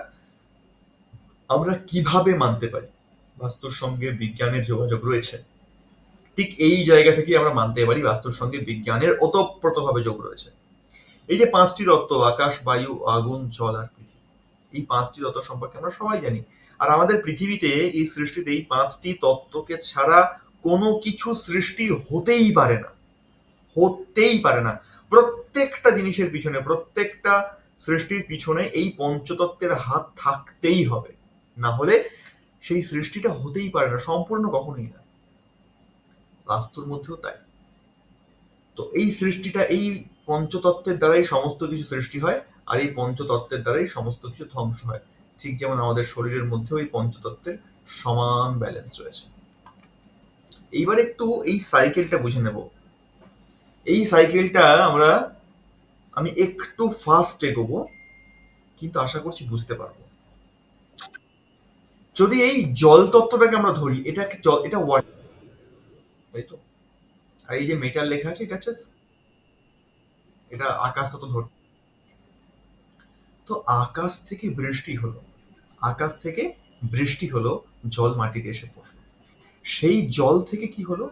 আমরা কিভাবে মানতে পারি বাস্তুর সঙ্গে বিজ্ঞানের যোগাযোগ রয়েছে। ঠিক এই জায়গা থেকে আমরা মানতে পারি বাস্তুর সঙ্গে বিজ্ঞানের ওতপ্রোতভাবে যোগ রয়েছে। এই যে পাঁচটি তত্ত্ব, আকাশ, বায়ু, আগুন, জল আর পৃথিবী, এই পাঁচটি তত্ত্ব সম্পর্কে আমরা সবাই জানি। আর আমাদের পৃথিবীতে, এই সৃষ্টিতে এই পাঁচটি তত্ত্বকে ছাড়া কোনো কিছু সৃষ্টি হতেই পারে না, হতেই পারে না। প্রত্যেকটা জিনিসের পিছনে, প্রত্যেকটা সৃষ্টির পিছনে এই পঞ্চতত্ত্বের হাত থাকতেই হবে, না হলে সেই সৃষ্টিটা হতেই পারে না, সম্পূর্ণ কখনোই না। বাস্তুর মধ্যেও তাই। তো এই সৃষ্টিটা, এই পঞ্চতত্ত্বের দ্বারাই সমস্ত কিছু সৃষ্টি হয়, আর এই পঞ্চতত্ত্বের দ্বারাই সমস্ত কিছু ধ্বংস হয়। ঠিক যেমন আমাদের শরীরের মধ্যেও এই পঞ্চতত্ত্বের সমান ব্যালেন্স রয়েছে। এইবার একটু এই সাইকেলটা বুঝে নেব। এই সাইকেলটা আমি একটু ফাস্ট এগোবো, কিন্তু আশা করছি বুঝতে পারবো। যদি এই জল তত্ত্বটাকে আমরা ধরি, এটা ওয়াটার, তাই তো। আর এই যে মেটাল লেখা আছে, এটা আকাশ তত্ত্ব ধর। তো আকাশ থেকে বৃষ্টি হলো, আকাশ থেকে বৃষ্টি হলো, জল মাটিতে এসে পড়লো। সেই জল থেকে কি হলো?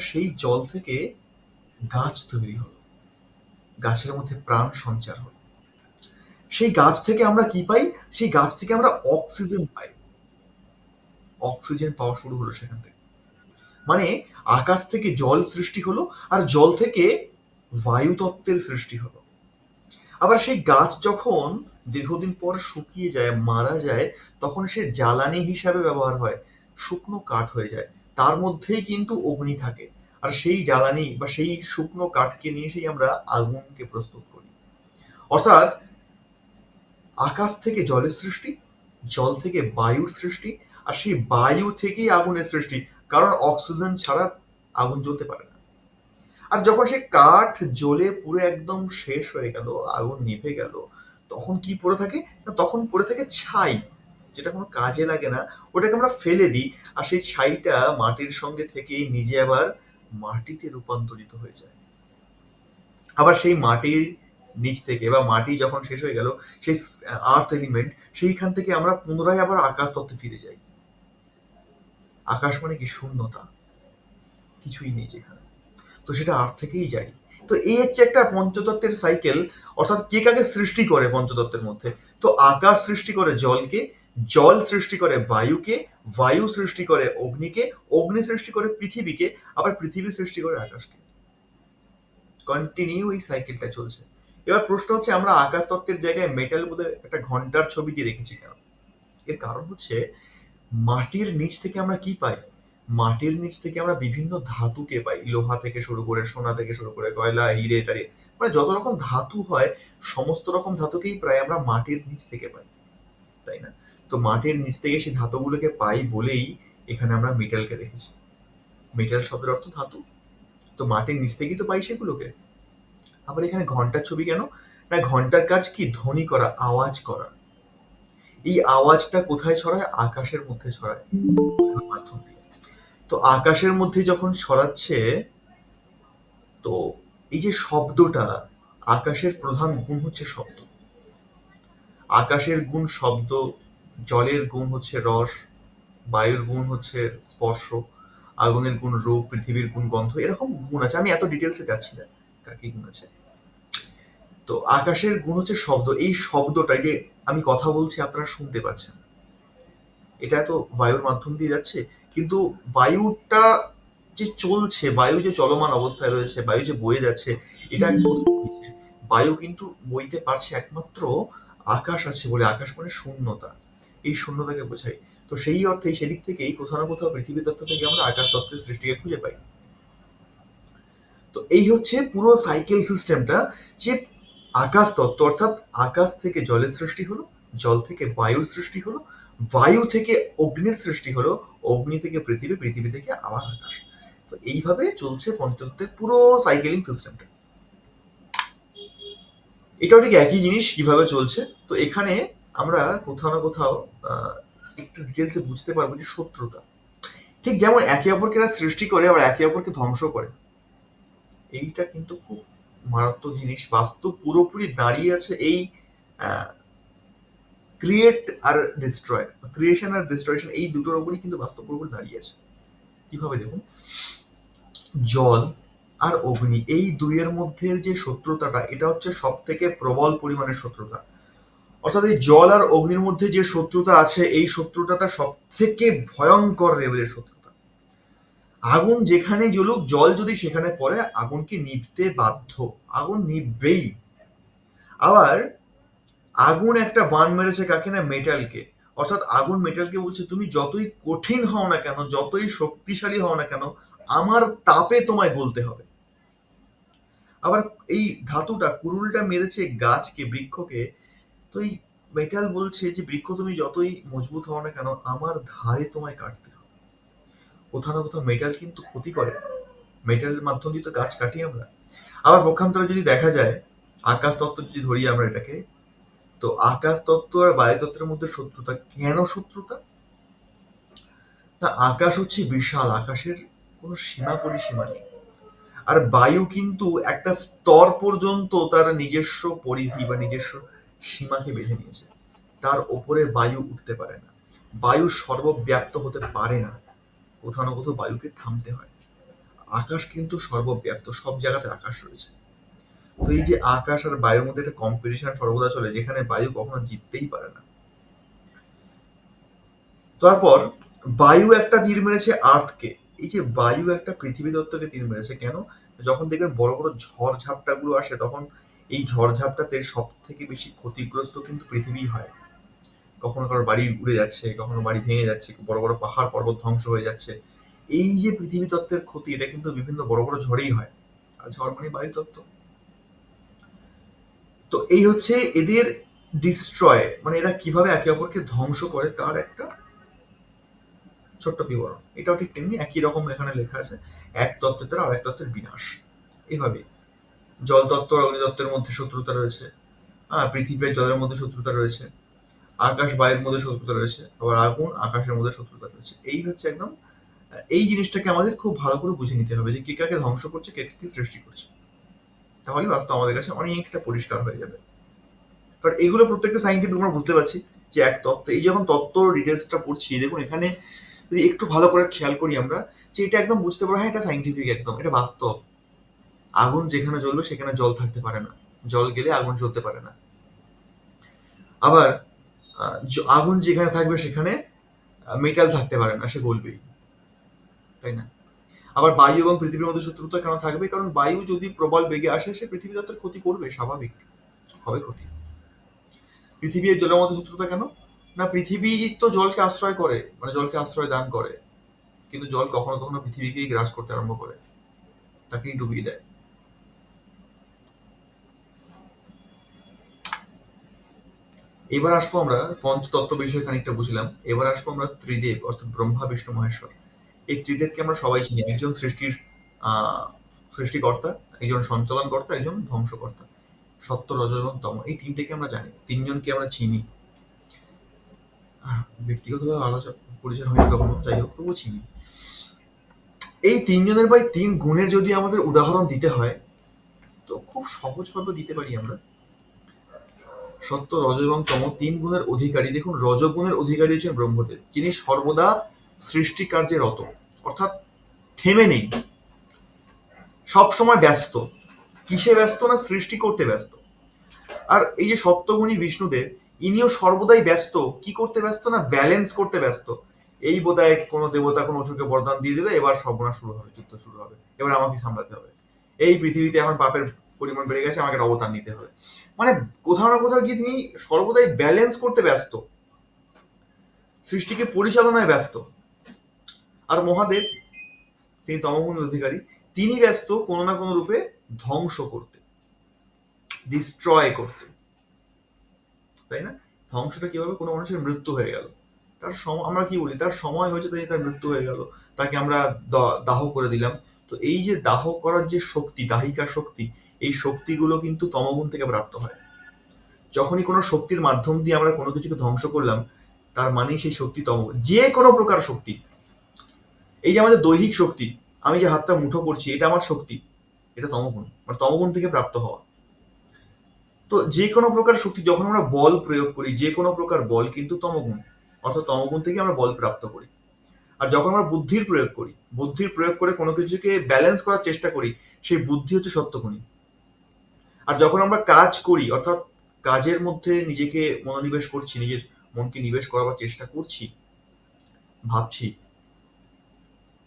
সেই জল থেকে গাছ তৈরি হলো, গাছের মধ্যে প্রাণ সঞ্চার হলো। সেই গাছ থেকে আমরা কি পাই? সেই গাছ থেকে আমরা অক্সিজেন পাই। অক্সিজেন পাওয়া শুরু হলো সেখান থেকে। মানে আকাশ থেকে জল সৃষ্টি হলো, আর জল থেকে বায়ু তত্ত্বের সৃষ্টি হলো। আবার সেই গাছ যখন দীর্ঘদিন পর শুকিয়ে যায়, মারা যায়, তখন সে জ্বালানি হিসাবে ব্যবহার হয়, শুকনো কাঠ হয়ে যায়। তার মধ্যেই কিন্তু অগ্নি থাকে। আর সেই জ্বালানি বা সেই শুকনো কাঠকে নিয়ে সেই আমরা আগুনকে প্রস্তুত করি। অর্থাৎ আকাশ থেকে জলের সৃষ্টি, জল থেকে বায়ুর সৃষ্টি, আর সেই বায়ু থেকেই আগুনের সৃষ্টি। কারণ অক্সিজেন ছাড়া আগুন জ্বলতে পারে না। আর যখন সে কাঠ জ্বলে পুরো একদম শেষ হয়ে গেল, আগুন নিভে গেল, তখন কি পড়ে থাকে? না, তখন পড়ে থাকে ছাই, যেটা কোনো কাজে লাগে না। ওটাকে আমরা ফেলে দিই, আর সেই ছাইটা মাটির সঙ্গে থেকে নিজে আবার মাটিতে রূপান্তরিত হয়ে যায়। আবার সেই মাটির নিচ থেকে, বা মাটি যখন শেষ হয়ে গেল, সেই আর্থ এলিমেন্ট, সেইখান থেকে আমরা পুনরায় আবার আকাশ তত্ত্বে ফিরে যাই। আকাশ মানে কি? শূন্যতা, কিছুই নেই যেখানে। তো সেটা আর্থ থেকেই যায়। তো এই হচ্ছে একটা পঞ্চতত্ত্বের সাইকেল। অর্থাৎ কে কাকে সৃষ্টি করে পঞ্চতত্ত্বের মধ্যে? তো আকাশ সৃষ্টি করে জলকে, জল সৃষ্টি করে বায়ুকে, বায়ু সৃষ্টি করে অগ্নিকে, অগ্নি সৃষ্টি করে পৃথিবীকে, আবার পৃথিবী সৃষ্টি করে আকাশকে। কন্টিনিউ এই সাইকেলটা চলছে। এবার প্রশ্ন হচ্ছে, আমরা আকাশ তত্ত্বের জায়গায় মেটাল বোধহয় একটা ঘন্টার ছবি দিয়ে রেখেছি কেন? এর কারণ হচ্ছে, মাটির নিচ থেকে আমরা কি পাই? মাটির নিচ থেকে আমরা বিভিন্ন ধাতুকে পাই, লোহা থেকে শুরু করে, সোনা থেকে শুরু করে, কয়লা, হিরে, টারে, মানে যত রকম ধাতু হয়, সমস্ত রকম ধাতুকেই প্রায় আমরা মাটির নিচ থেকে পাই, তাই না? তো মাটির নিচ থেকে সেই ধাতুগুলোকে পাই বলেই এখানে আমরা মেটালকে রেখেছি। মেটাল শব্দের অর্থ ধাতু। তো মাটির নিচ থেকেই তো পাই সেগুলোকে। আবার এখানে ঘন্টার ছবি কেন? না, ঘন্টার কাজ কি? ধ্বনি করা, আওয়াজ করা। এই আওয়াজটা কোথায় ছড়ায়? আকাশের মধ্যে ছড়ায় মাধ্যম দিয়ে। তো আকাশের মধ্যে যখন ছড়াচ্ছে, তো এই যে শব্দটা, আকাশের প্রধান গুণ হচ্ছে শব্দ। আকাশের গুণ শব্দ, জলের গুণ হচ্ছে রস, বায়ুর গুণ হচ্ছে স্পর্শ, আগুনের গুণ রূপ, পৃথিবীর গুণ গন্ধ, এরকম গুণ আছে। আমি এত ডিটেলসে যাচ্ছি না কার কি গুণ আছে। তো আকাশের গুণ হচ্ছে শব্দ। এই শব্দটা যে আমি কথা বলছি আপনারা শুনতে পাচ্ছেন, এটা তো বায়ুর মাধ্যম দিয়ে যাচ্ছে, কিন্তু বায়ুটা যে চলছে, বায়ু যে চলমান অবস্থায় রয়েছে, বায়ু যে বয়ে যাচ্ছে, এটা কোথায় বইছে? বায়ু কিন্তু বইতে পারছে একমাত্র আকাশ আছে বলে। আকাশ মানে শূন্যতা, এই শূন্যতাকে বোঝায়। তো সেই অর্থে সেদিক থেকেই কোথাও না কোথাও পৃথিবী তত্ত্ব থেকে আমরা আকাশ তত্ত্বের সৃষ্টিকে খুঁজে পাই। তো এই হচ্ছে পুরো সাইকেল সিস্টেমটা, যে আকাশ তত্ত্ব অর্থাৎ আকাশ থেকে জলের সৃষ্টি হলো, জল থেকে বায়ুর সৃষ্টি হলো, বায়ু থেকে অগ্নির সৃষ্টি হলো, অগ্নি থেকে পৃথিবী, পৃথিবী থেকে আবার আকাশ। তো এইভাবে চলছে পঞ্চতত্ত্বের পুরো সাইকেলিং সিস্টেমটা। এটাও ঠিক একই জিনিস কিভাবে চলছে। তো এখানে আমরা কোথাও না কোথাও আহ, একটু ডিটেলসে বুঝতে পারবো যে শত্রুতা ঠিক যেমন একে অপরকে এরা সৃষ্টি করে আবার একে অপরকে ধ্বংস করে। এইটা কিন্তু খুব মারাত্মক জিনিস। বাস্তব পুরোপুরি দাঁড়িয়ে আছে এই ক্রিয়েট আর ডিস্ট্রয়, ক্রিয়েশন আর ডিস্ট্রয়শন, এই দুটোর উপরই কিন্তু বাস্তব পুরোপুরি দাঁড়িয়ে আছে। কিভাবে দেখুন, জল আর অগ্নি এই দুইয়ের মধ্যে যে শত্রুতাটা, এটা হচ্ছে সব থেকে প্রবল পরিমাণের শত্রুতা। অর্থাৎ এই জল আর অগ্নির মধ্যে যে শত্রুতা আছে, এই শত্রুতাটা সব থেকে ভয়ঙ্কর লেভেলের শত্রুতা। আগুন যেখানে জ্বলুক, জল যদি সেখানে পড়ে, আগুনকে নিভতে বাধ্য, আগুন নিভবেই। আবার আগুন একটা বান মেরেছে কাকে? না, মেটালকে। অর্থাৎ আগুন মেটালকে বলছে তুমি যতই কঠিন হও না কেন, যতই শক্তিশালী হও না কেন, আমার তাপে তোমায় গলতে হবে। আবার এই ধাতুটা, কুরুলটা মেরেছে গাছকে, বৃক্ষকে। তো এই মেটাল বলছে যে বৃক্ষ তুমি যতই মজবুত হও না কেন, আমার ধারে তোমায় কাটতে হবে। কোথাও না কোথাও মেটাল কিন্তু ক্ষতি করে। মেটালের মাধ্যম দিয়ে তো গাছ কাটি আমরা। আবার পক্ষান্তরে যদি দেখা যায়, আকাশ তত্ত্ব যদি ধরি আমরা এটাকে, তো আকাশ তত্ত্ব আর বায়ু তত্ত্বের মধ্যে শত্রুতা কেন? শত্রুতা না, আকাশ হচ্ছে বিশাল, আকাশের কোনো সীমা পরিসীমা নেই। আর বায়ু কিন্তু একটা স্তর পর্যন্ত তার নিজস্ব পরিধি বা নিজস্ব সীমাকে বেঁধে নিয়েছে। তার ওপরে বায়ু উঠতে পারে না, বায়ু সর্বব্যাপ্ত হতে পারে না। কোথাও না কোথাও বায়ুকে থামতে হয়। আকাশ কিন্তু সর্বব্যাপ্ত, সব জায়গাতে আকাশ রয়েছে। তো এই যে আকাশ আর বায়ুর মধ্যে একটা কম্পিটিশন সর্বদা চলে, যেখানে বায়ু কখনো জিততেই পারে না। তারপর বায়ু একটা তীর মেরেছে আর্থকে। এই যে বায়ু একটা পৃথিবী তত্ত্বকে তীর মেরেছে কেন? যখন দেখবেন বড় বড় ঝড় ঝাপটাগুলো আসে, তখন এই ঝড় ঝাপটাতে সব থেকে বেশি ক্ষতিগ্রস্ত কিন্তু পৃথিবী হয়। কখনো কারোর বাড়ি উড়ে যাচ্ছে, কখনো বাড়ি ভেঙে যাচ্ছে, বড় বড় পাহাড় পর্বত ধ্বংস হয়ে যাচ্ছে। এই যে পৃথিবী তত্ত্বের ক্ষতি, এটা কিন্তু বিভিন্ন বড় বড় ঝড়েই হয়। আর ঝড় মানে বায়ু তত্ত্ব। তো এই হচ্ছে এদের ডিস্ট্রয়, মানে এরা কিভাবে একে অপরকে ধ্বংস করে তার একটা ছোট্ট বিবরণ। এটাও ঠিক তেমনি একই রকম এখানে লেখা আছে, এক তত্ত্বের দ্বারা আরেক তত্ত্বের বিনাশ। এভাবে জল তত্ত্ব আর অগ্নি তত্ত্বের মধ্যে শত্রুতা রয়েছে, পৃথিবী আর জলের মধ্যে শত্রুতা রয়েছে, আকাশ বায়ুর মধ্যে শত্রুতা রয়েছে, আবার আগুন আকাশের মধ্যে শত্রুতা রয়েছে। এই হচ্ছে একদম, এই জিনিসটাকে আমাদের খুব ভালো করে বুঝে নিতে হবে যে কে কাকে ধ্বংস করছে, কে কাকে সৃষ্টি করছে। তাহলে বাস্তব আমাদের কাছে অনেকটা পরিষ্কার হয়ে যাবে। কারণ এগুলো প্রত্যেকটা সাইন্টিফিক আমরা বুঝতে পারছি যে এক তত্ত্ব। এই যখন তত্ত্ব ডিটেলসটা পড়ছি, দেখুন এখানে যদি একটু ভালো করে খেয়াল করি আমরা, যে এটা একদম বুঝতে পারবো, হ্যাঁ এটা সাইন্টিফিক, একদম এটা বাস্তব। আগুন যেখানে জ্বলবে সেখানে জল থাকতে পারে না, জল গেলে আগুন জ্বলতে পারে না। আবার আগুন যেখানে থাকবে সেখানে মেটাল থাকতে পারে না, সে গলবেই, তাই না? আবার বায়ু এবং পৃথিবীর মধ্যে শত্রুতা কেন থাকবে? কারণ বায়ু যদি প্রবল বেগে আসে, সে পৃথিবী তত্ত্বের ক্ষতি করবে, স্বাভাবিক, হবে ক্ষতি। পৃথিবী আর জলের মধ্যে শত্রুতা কেন? না, পৃথিবী তো জলকে আশ্রয় করে, মানে জলকে আশ্রয় দান করে, কিন্তু জল কখনো কখনো পৃথিবীকেই গ্রাস করতে আরম্ভ করে, তাকেই ডুবিয়ে দেয়। এবার আসবো আমরা পঞ্চতত্ত্ব বিষয়ে খানিকটা বুঝলাম, এবার আসবো আমরা ত্রিদেব অর্থাৎ ব্রহ্মা বিষ্ণু মহেশ্বর। এই ত্রিদেবকে আমরা সবাই চিনি, একজন সৃষ্টির আহ সৃষ্টিকর্তা, একজন সঞ্চালনকর্তা, একজন ধ্বংসকর্তা। সত্য, রজ এবং তম, এই তিনটেকে আমরা জানি, তিনজনকে আমরা চিনি। ব্যক্তিগতভাবে আলোচনা পরিচয় হয়নি কখনো, যাই হোক তবুও চিনি। এই তিনজনের বা এই তিন গুণের যদি আমাদের উদাহরণ দিতে হয় তো খুব সহজভাবে দিতে পারি আমরা। সত্য, রজ এবং তম তিন গুণের অধিকারী। দেখুন, রজগুণের অধিকারী হচ্ছেন ব্রহ্মদেব, যিনি সর্বদা সৃষ্টি কার্যে রত, অর্থাৎ থেমে নেই, সব সময় ব্যস্ত। কিসে ব্যস্ত? না সৃষ্টি করতে ব্যস্ত। আর এই যে সত্যগুণী বিষ্ণুদেব, ইনিও সর্বদাই ব্যস্ত। কি করতে ব্যস্ত? না ব্যালেন্স করতে ব্যস্ত। এই বোধহয় কোনো দেবতা কোনো অসুরকে বরদান দিয়ে দিলে এবার সর্বনাশ শুরু হবে, যুদ্ধ শুরু হবে, এবার আমাকে সামলাতে হবে, এই পৃথিবীতে আমার পাপের পরিমাণ বেড়ে গেছে, আমাকে একটা অবতার নিতে হবে। মানে কোথাও না কোথাও গিয়ে তিনি সর্বদাই ব্যালেন্স করতে ব্যস্ত, সৃষ্টিকে পরিচালনায় ব্যস্ত। আর মহাদেব, তিনি তমগুণের অধিকারী, তিনি ব্যস্ত কোনো না কোনো রূপে ধ্বংস করতে, ডিস্ট্রয় করতে, তাই না? ধ্বংসটা কিভাবে? কোনো মানুষের মৃত্যু হয়ে গেল, তার আমরা কি বলি, তার সময় হয়েছে, তাই তার মৃত্যু হয়ে গেল, তাকে আমরা দাহ করে দিলাম। তো এই যে দাহ করার যে শক্তি, দাহিকার শক্তি, এই শক্তিগুলো কিন্তু তমগুণ থেকে প্রাপ্ত হয়। যখনই কোনো শক্তির মাধ্যম দিয়ে আমরা কোনো কিছুকে ধ্বংস করলাম, তার মানেই সেই শক্তি তমগুণ। যে কোনো প্রকার শক্তি, এই যে আমাদের দৈহিক শক্তি, আমি যে হাতটা মুঠো করছি, এটা আমার শক্তি, এটা তমগুণ, মানে তমগুণ থেকে প্রাপ্ত হওয়া। তো যে কোনো প্রকার শক্তি, যখন আমরা বল প্রয়োগ করি, যে কোনো প্রকার বল কিন্তু তমগুণ, অর্থাৎ তমগুণ থেকে আমরা বল প্রাপ্ত করি। আর যখন আমরা বুদ্ধির প্রয়োগ করি, বুদ্ধির প্রয়োগ করে কোনো কিছুকে ব্যালেন্স করার চেষ্টা করি, সেই বুদ্ধি হচ্ছে সত্যগুণী। আর যখন আমরা কাজ করি, অর্থাৎ কাজের মধ্যে নিজেকে মনোনিবেশ করছি, নিজের মনকে নিবেশ করার চেষ্টা করছি, ভাবছি,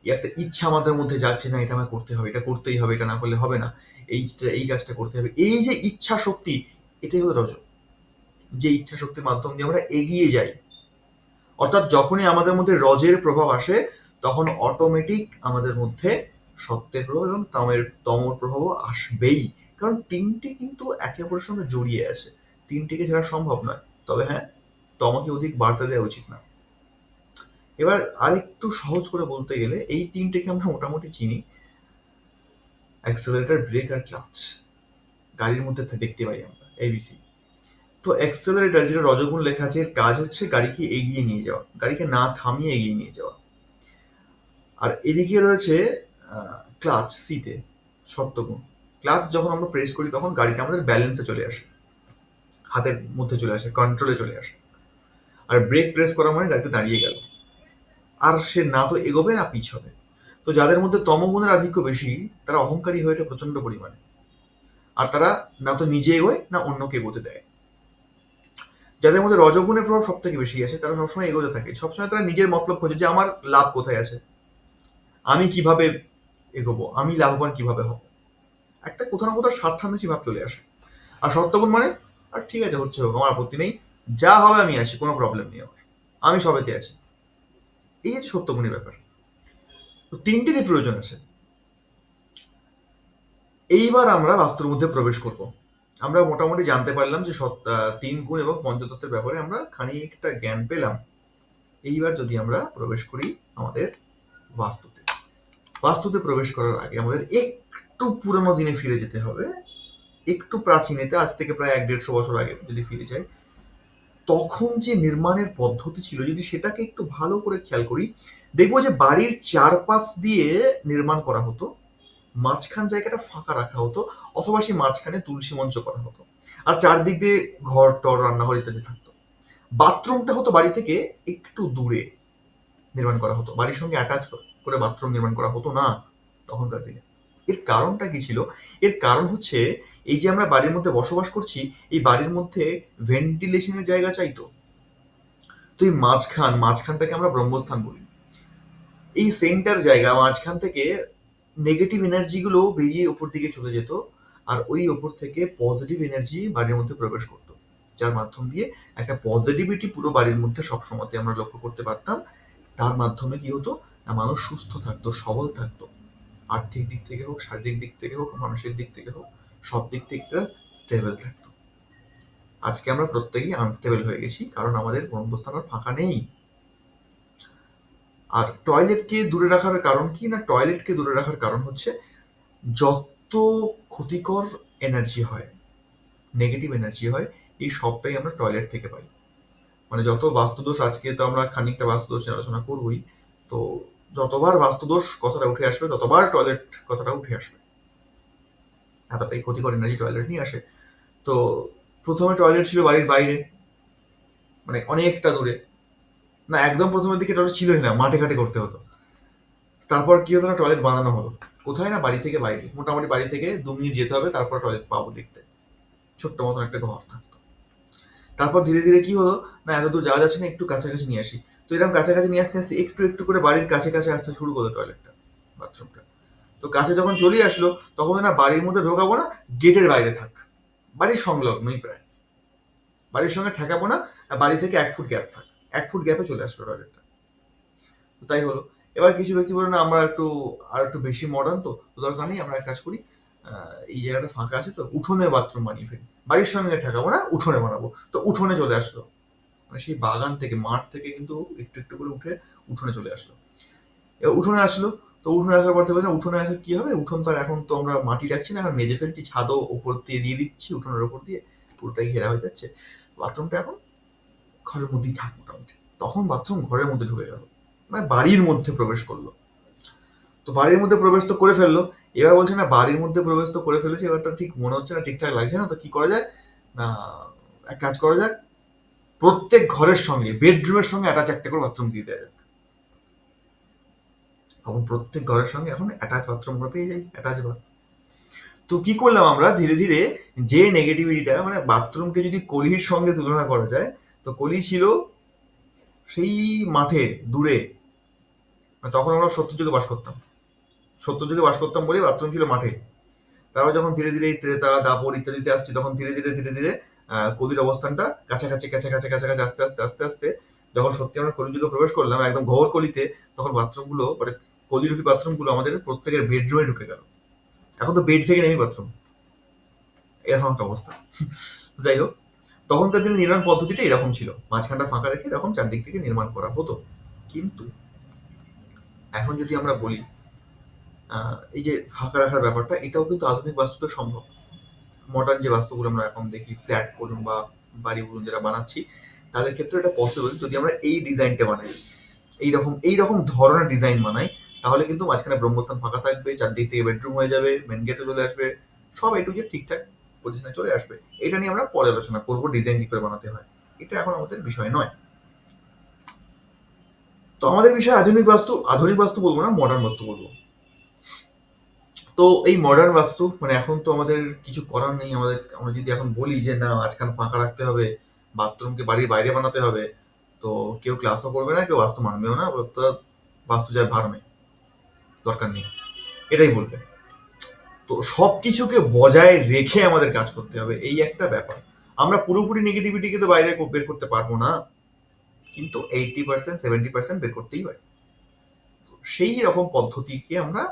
একটা ইচ্ছা আমাদের মধ্যে যাচ্ছে, না এটা আমার করতে হবে, এটা করতেই হবে, এটা না করলে হবে না, এই কাজটা করতে হবে, এই যে ইচ্ছা শক্তি, এটাই হলো রজ। যে ইচ্ছা শক্তির মাধ্যম দিয়ে আমরা এগিয়ে যাই, অর্থাৎ যখনই আমাদের মধ্যে রজের প্রভাব আসে, তখন অটোমেটিক আমাদের মধ্যে সত্যের প্রভাব এবং তমর প্রভাবও আসবেই। কারণ তিনটি কিন্তু একে অপরের সঙ্গে জড়িয়ে আছে, তিনটিকে ছাড়া সম্ভব নয়। তবে হ্যাঁ, তমকে অধিক বার্তা দেওয়া উচিত না। এবার আরেকটু সহজ করে বলতে গেলে, এই তিনটেকে আমরা মোটামুটি চিনি, অ্যাক্সেলারেটর, ব্রেক আর ক্লাচ, গাড়ির মধ্যে দেখতে পাই আমরা, এবিসি। তো অ্যাক্সেলারেটর, যেটা রজগুণ লেখা আছে, এর কাজ হচ্ছে গাড়িকে এগিয়ে নিয়ে যাওয়া, গাড়িকে না থামিয়ে এগিয়ে নিয়ে যাওয়া। আর এদিকে রয়েছে ক্লাচ, সিতে, সত্যগুণ। ক্লাচ যখন আমরা প্রেস করি, তখন গাড়িটা আমাদের ব্যালেন্সে চলে আসে, হাতের মধ্যে চলে আসে, কন্ট্রোলে চলে আসে। আর ব্রেক প্রেস করা মানে গাড়িটা দাঁড়িয়ে গেল, আর সে না তো এগোবে না পিছ হবে। তো যাদের মধ্যে তমগুণের আধিক্য বেশি, তারা অহংকারী হয়ে ওঠে প্রচন্ড পরিমাণে, আর তারা না তো নিজে এগোয়, না অন্যকে এগোতে দেয়। যাদের মধ্যে রজগুণের প্রভাব সব থেকে বেশি আছে, তারা সবসময় এগোতে থাকে, সবসময় তারা নিজের মতলব খোঁজে, যে আমার লাভ কোথায় আছে, আমি কিভাবে এগোবো, আমি লাভবান কিভাবে হব, একটা কোথাও না কোথাও স্বার্থান্বেষী ভাব চলে আসে। আর সত্যগুণ মানে, আর ঠিক আছে, হচ্ছে হোক, আমার আপত্তি নেই, যা হবে আমি আছি, কোনো প্রবলেম নেই আমার, আমি সবেতে আছি। এই হচ্ছে সত্যগুণের ব্যাপার। তো তিনটিরই প্রয়োজন আছে। এইবার আমরা বাস্তুর মধ্যে প্রবেশ করব। আমরা মোটামুটি জানতে পারলাম যে তিন গুণ এবং পঞ্চতত্ত্বের ব্যাপারে আমরা খানিকটা জ্ঞান পেলাম। এইবার যদি আমরা প্রবেশ করি আমাদের বাস্তুতে, বাস্তুতে প্রবেশ করার আগে আমাদের একটু পুরনো দিনে ফিরে যেতে হবে, একটু প্রাচীনেতে, আজ থেকে প্রায় 100-150 বছর আগে যদি ফিরে যাই, তখন যে নির্মাণের পদ্ধতি ছিল, যদি সেটাকে একটু ভালো করে খেয়াল করি, দেখবো যে বাড়ির চারপাশ দিয়ে নির্মাণ করা হতো, মাঝখান জায়গাটা ফাঁকা রাখা হতো, অথবা সেই মাঝখানে তুলসী মঞ্চ করা হতো, আর চারদিক দিয়ে ঘর টর, রান্নাঘর ইত্যাদি থাকতো। বাথরুমটা হতো বাড়ি থেকে একটু দূরে নির্মাণ করা হতো, বাড়ির সঙ্গে অ্যাটাচ করে বাথরুম নির্মাণ করা হতো না তখনকার দিনে। এর কারণটা কি ছিল? এর কারণ হচ্ছে, এই যে আমরা বাড়ির মধ্যে বসবাস করছি, এই বাড়ির মধ্যে ভেন্টিলেশনের জায়গা চাইতো। তো এই মাঝখানটাকে আমরা ব্রহ্মস্থান বলি। এই সেন্টার জায়গা, মাঝখান থেকে নেগেটিভ এনার্জি গুলো বেরিয়ে উপর দিকে চলে যেত, আর ওই ওপর থেকে পজিটিভ এনার্জি বাড়ির মধ্যে প্রবেশ করতো, যার মাধ্যম দিয়ে একটা পজিটিভিটি পুরো বাড়ির মধ্যে সবসময় আমরা লক্ষ্য করতে পারতাম। তার মাধ্যমে কি হতো না, মানুষ সুস্থ থাকতো, সবল থাকতো, আর্থিক দিক থেকে হোক, শারীরিক দিক থেকে হোক, মানসিক দিক থেকে হোক, সব দিক থেকে তারা স্টেবল থাকতো। আজকে আমরা প্রত্যেকেই আনস্টেবল হয়ে গেছি, কারণ আমাদের গন্তব্যস্থান আর ফাঁকা নেই। আর টয়লেটকে দূরে রাখার কারণ কি না, টয়লেটকে দূরে রাখার কারণ হচ্ছে যত ক্ষতিকর এনার্জি হয়, নেগেটিভ এনার্জি হয়, এই সবটাই আমরা টয়লেট থেকে পাই। মানে যত বাস্তুদোষ, আজকে তো আমরা খানিকটা বাস্তুদোষ নিয়ে আলোচনা করবোই, তো যতবার বাস্তুদোষ কথাটা উঠে আসবে ততবার টয়লেট কথাটা উঠে আসবে। এতটাই ক্ষতিকর এনার্জি টয়লেট নিয়ে আসে। তো প্রথমে টয়লেট ছিল বাড়ির বাইরে, মানে অনেকটা দূরে, না একদম প্রথমের দিকে টয়লেট ছিলই না, মাঠে ঘাটে করতে হতো। তারপর কি হতো না, টয়লেট বানানো হলো কোথায় না, বাড়ি থেকে বাইরে, মোটামুটি বাড়ি থেকে 2 মিনিট যেতে হবে, তারপর টয়লেট পাবো দেখতে, ছোট্ট মতন একটা ঘর থাকতো। তারপর ধীরে ধীরে কি হলো না, এত দূর যাওয়া যাচ্ছে না, একটু কাছাকাছি নিয়ে আসি। তো এরকম কাছাকাছি নিয়ে আসতে আসতে একটু একটু করে বাড়ির কাছে কাছে আসতে শুরু করলো টয়লেটটা, বাথরুমটা। তো কাছে যখন চলে আসলো, তখন না বাড়ির মধ্যে ঢোকাবো না, গেটের বাইরে থাক, বাড়ির সংলগ্নই প্রায়, বাড়ির সঙ্গে ঠেকাবো না, বাড়ি থেকে 1 ফুট গ্যাপ থাক, 1 ফুট গ্যাপে চলে আসলো টয়লেটটা। তো তাই হলো। এবার কিছু ব্যক্তি বলে না আমরা একটু বেশি মডার্ন, তো দরকার নেই, আমরা এক কাজ করি, এই জায়গাটা ফাঁকা আছে তো উঠোনে বাথরুম বানিয়ে ফেলি, বাড়ির সঙ্গে ঠেকাবো না, উঠোনে বানাবো। তো উঠোনে চলে আসলো, মানে সেই বাগান থেকে, মাঠ থেকে কিন্তু একটু একটু করে উঠে উঠোনে চলে আসলো। এবার উঠোনে আসলো, তো উঠোনে আসার পর থেকে উঠোনে আসলে কি হবে, উঠোন তো আর এখন তো আমরা মাটি রাখছি না, এখন মেজে ফেলছি, ছাদও উপর দিয়ে দিয়ে দিচ্ছি, উঠোনের উপর দিয়ে পুরোটাই ঘেরা হয়ে যাচ্ছে। বাথরুমটা এখন ঘরের মধ্যেই থাক মোটামুটি। তখন বাথরুম ঘরের মধ্যে ঢুকে গেল, মানে বাড়ির মধ্যে প্রবেশ করলো। তো বাড়ির মধ্যে প্রবেশ তো করে ফেললো, এবার বলছে না বাড়ির মধ্যে প্রবেশ তো করে ফেলেছে, এবার তো ঠিক মনে হচ্ছে না, ঠিকঠাক লাগছে না, তো কি করা যায় না, এক কাজ করা যাক, প্রত্যেক ঘরের সঙ্গে বেডরুমের সঙ্গে অ্যাটাচ একটা করে বাথরুম দিয়ে দেওয়া যাক। এখন প্রত্যেক ঘরের সঙ্গে এখন অ্যাটাচ বাথরুম আমরা পেয়ে যাই, অ্যাটাচ বাথ। তো কি করলাম আমরা ধীরে ধীরে, যে নেগেটিভিটিটা, মানে বাথরুমকে যদি কলির সঙ্গে তুলনা করা যায়, তো কলি ছিল সেই মাঠে দূরে, মানে তখন আমরা সত্য যুগে বাস করতাম, সত্য যুগে বাস করতাম বলে বাথরুম ছিল মাঠে। তারপর যখন ধীরে ধীরে এই ত্রেতা দাপর ইত্যাদিতে আসছি, তখন ধীরে ধীরে ধীরে ধীরে কলির অবস্থানটা কাছাকাছি কাছাকাছি কাছাকাছি আস্তে আস্তে আস্তে আস্তে যখন সত্যি আমরা কলিযুগে প্রবেশ করলাম একদম ঘোর কলিতে, তখন বাথরুমগুলো মানে কলিরূপী বাথরুমগুলো আমাদের প্রত্যেকের বেডরুমে ঢুকে গেল। এখন তো বেড থেকে নেমে বাথরুম, এরকম একটা অবস্থা। যাই হোক, তখনকার দিনে নির্মাণ পদ্ধতিটা এরকম ছিল, মাঝখানটা ফাঁকা রেখে এরকম চারদিক থেকে নির্মাণ করা হতো। কিন্তু এখন যদি আমরা বলি, এই যে ফাঁকা রাখার ব্যাপারটা, এটাও কিন্তু আধুনিক বাস্তুতে সম্ভব। মডার্ন যে বাস্তুগুলো আমরা এখন দেখি, ফ্ল্যাট বলুন বা বাড়ি বলুন যেটা বানাচ্ছি, তাদের ক্ষেত্রে এটা পসিবল যদি আমরা এই ডিজাইনটা বানাই, এইরকম ধরনের ডিজাইন বানাই, তাহলে কিন্তু মাঝখানে ব্রহ্মস্থান ফাঁকা থাকবে, চারদিক থেকে বেডরুম হয়ে যাবে, মেন গেটে চলে আসবে, সব এটু যে ঠিকঠাক পজিশনে চলে আসবে। এটা নিয়ে আমরা পরে আলোচনা করবো, ডিজাইন কি করে বানাতে হয়, এটা এখন আমাদের বিষয় নয়। তো আমাদের বিষয় আধুনিক বাস্তু বলবো না, মডার্ন বাস্তু বলবো। তো এই মডার্ন বাস্তু মানে এখন তো আমাদের কিছু করার নেই, আমরা যদি এখন বলি যে না আজকাল ফাঁকা রাখতে হবে, বাথরুমকে বাড়ির বাইরে বানাতে হবে, তো কেউ ক্লাসও করবে না, কেউ বাস্তু মানবেও না, তো বাস্তু যায় ভারমে, দরকার নেই, এটাই বলবে। তো সবকিছুকে বজায় রেখে আমাদের কাজ করতে হবে, এই একটা ব্যাপার। আমরা পুরোপুরি নেগেটিভিটিকে তো বাইরে বের করতে পারবো না, কিন্তু 80% 70% বের করতেই পারি। সেই রকম পদ্ধতিকে আমরা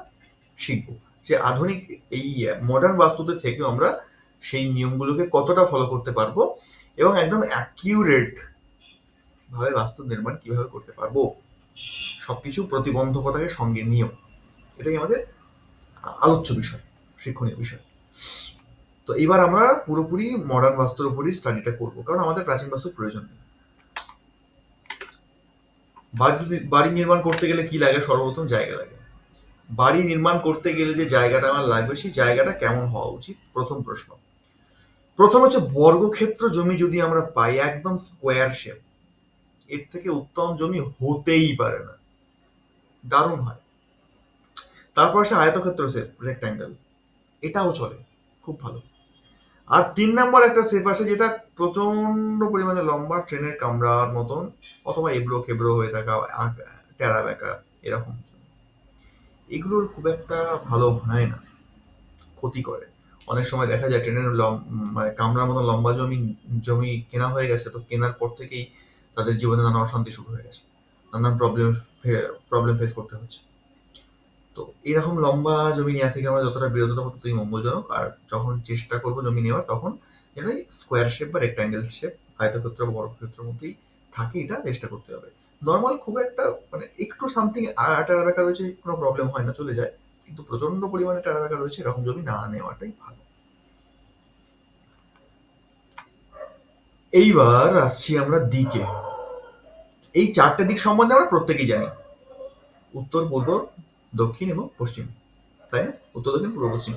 শিখবো, যে আধুনিক এই মডার্ন বাস্তুতে থেকেও আমরা সেই নিয়মগুলোকে কতটা ফলো করতে পারবো, এবং একদম অ্যাকিউরেট ভাবে বাস্তু নির্মাণ কিভাবে করতে পারবো, সবকিছু প্রতিবন্ধকতাকে সঙ্গে নিয়েও। এটাই আমাদের আলোচ্য বিষয়, শিক্ষণীয় বিষয়। তো এবার আমরা পুরোপুরি মডার্ন বাস্তুর উপরই স্টাডিটা করবো, কারণ আমাদের প্রাচীন বাস্তুর প্রয়োজন নেই। বাড়ি নির্মাণ করতে গেলে কি লাগে, সর্বপ্রথম জায়গা লাগে। বাড়ি নির্মাণ করতে গেলে যে জায়গাটা আমার লাগবে, সেই জায়গাটা কেমন হওয়া উচিত, প্রথম প্রশ্ন। প্রথম হচ্ছে বর্গক্ষেত্র জমি যদি আমরা পাই, একদম স্কোয়ার শেপ, এর থেকে উত্তম জমি হতেই পারে না, দারুণ হয়। তারপর আসে আয়তক্ষেত্র শেপ, রেক্ট্যাঙ্গেল, এটাও চলে, খুব ভালো। আর 3 নম্বর একটা শেপ আসে যেটা প্রচন্ড পরিমাণে লম্বা, ট্রেনের কামরার মতন, অথবা এবড়ো খেবড়ো হয়ে থাকা, টেরা বেঁকা, এরকম। এগুলোর খুব একটা ভালো হয় না, ক্ষতি করে। অনেক সময় দেখা যায় ট্রেনের মানে কামরার মতো লম্বা জমি জমি কেনা হয়ে গেছে, তো কেনার পর থেকেই তাদের জীবনে নানা অশান্তি শুরু হয়ে গেছে, নানান প্রবলেম ফেস করতে হচ্ছে। তো এরকম লম্বা জমি নেওয়া থেকে আমরা যতটা বিরত থাকবো ততই মঙ্গলজনক। আর যখন চেষ্টা করবো জমি নেওয়ার, তখন যেন স্কোয়ার শেপ বা রেক্ট্যাঙ্গেল শেপ, আয়তক্ষেত্র বা বর্গক্ষেত্রের মধ্যেই থাকে, এটা চেষ্টা করতে হবে। নর্মাল খুব একটা মানে একটু সামথিং টেরা বেঁকা রয়েছে, কোনো প্রবলেম হয় না, চলে যায়। কিন্তু প্রচন্ড পরিমাণে টেরা বেঁকা রয়েছে এরকম জমি না নেওয়াটাই ভালো। এইবার আসছি আমরা দিকে। এই চারটে দিক সম্বন্ধে আমরা প্রত্যেকেই জানি, উত্তর, পূর্ব, দক্ষিণ এবং পশ্চিম, তাই না? উত্তর, দক্ষিণ, পূর্ব, পশ্চিম।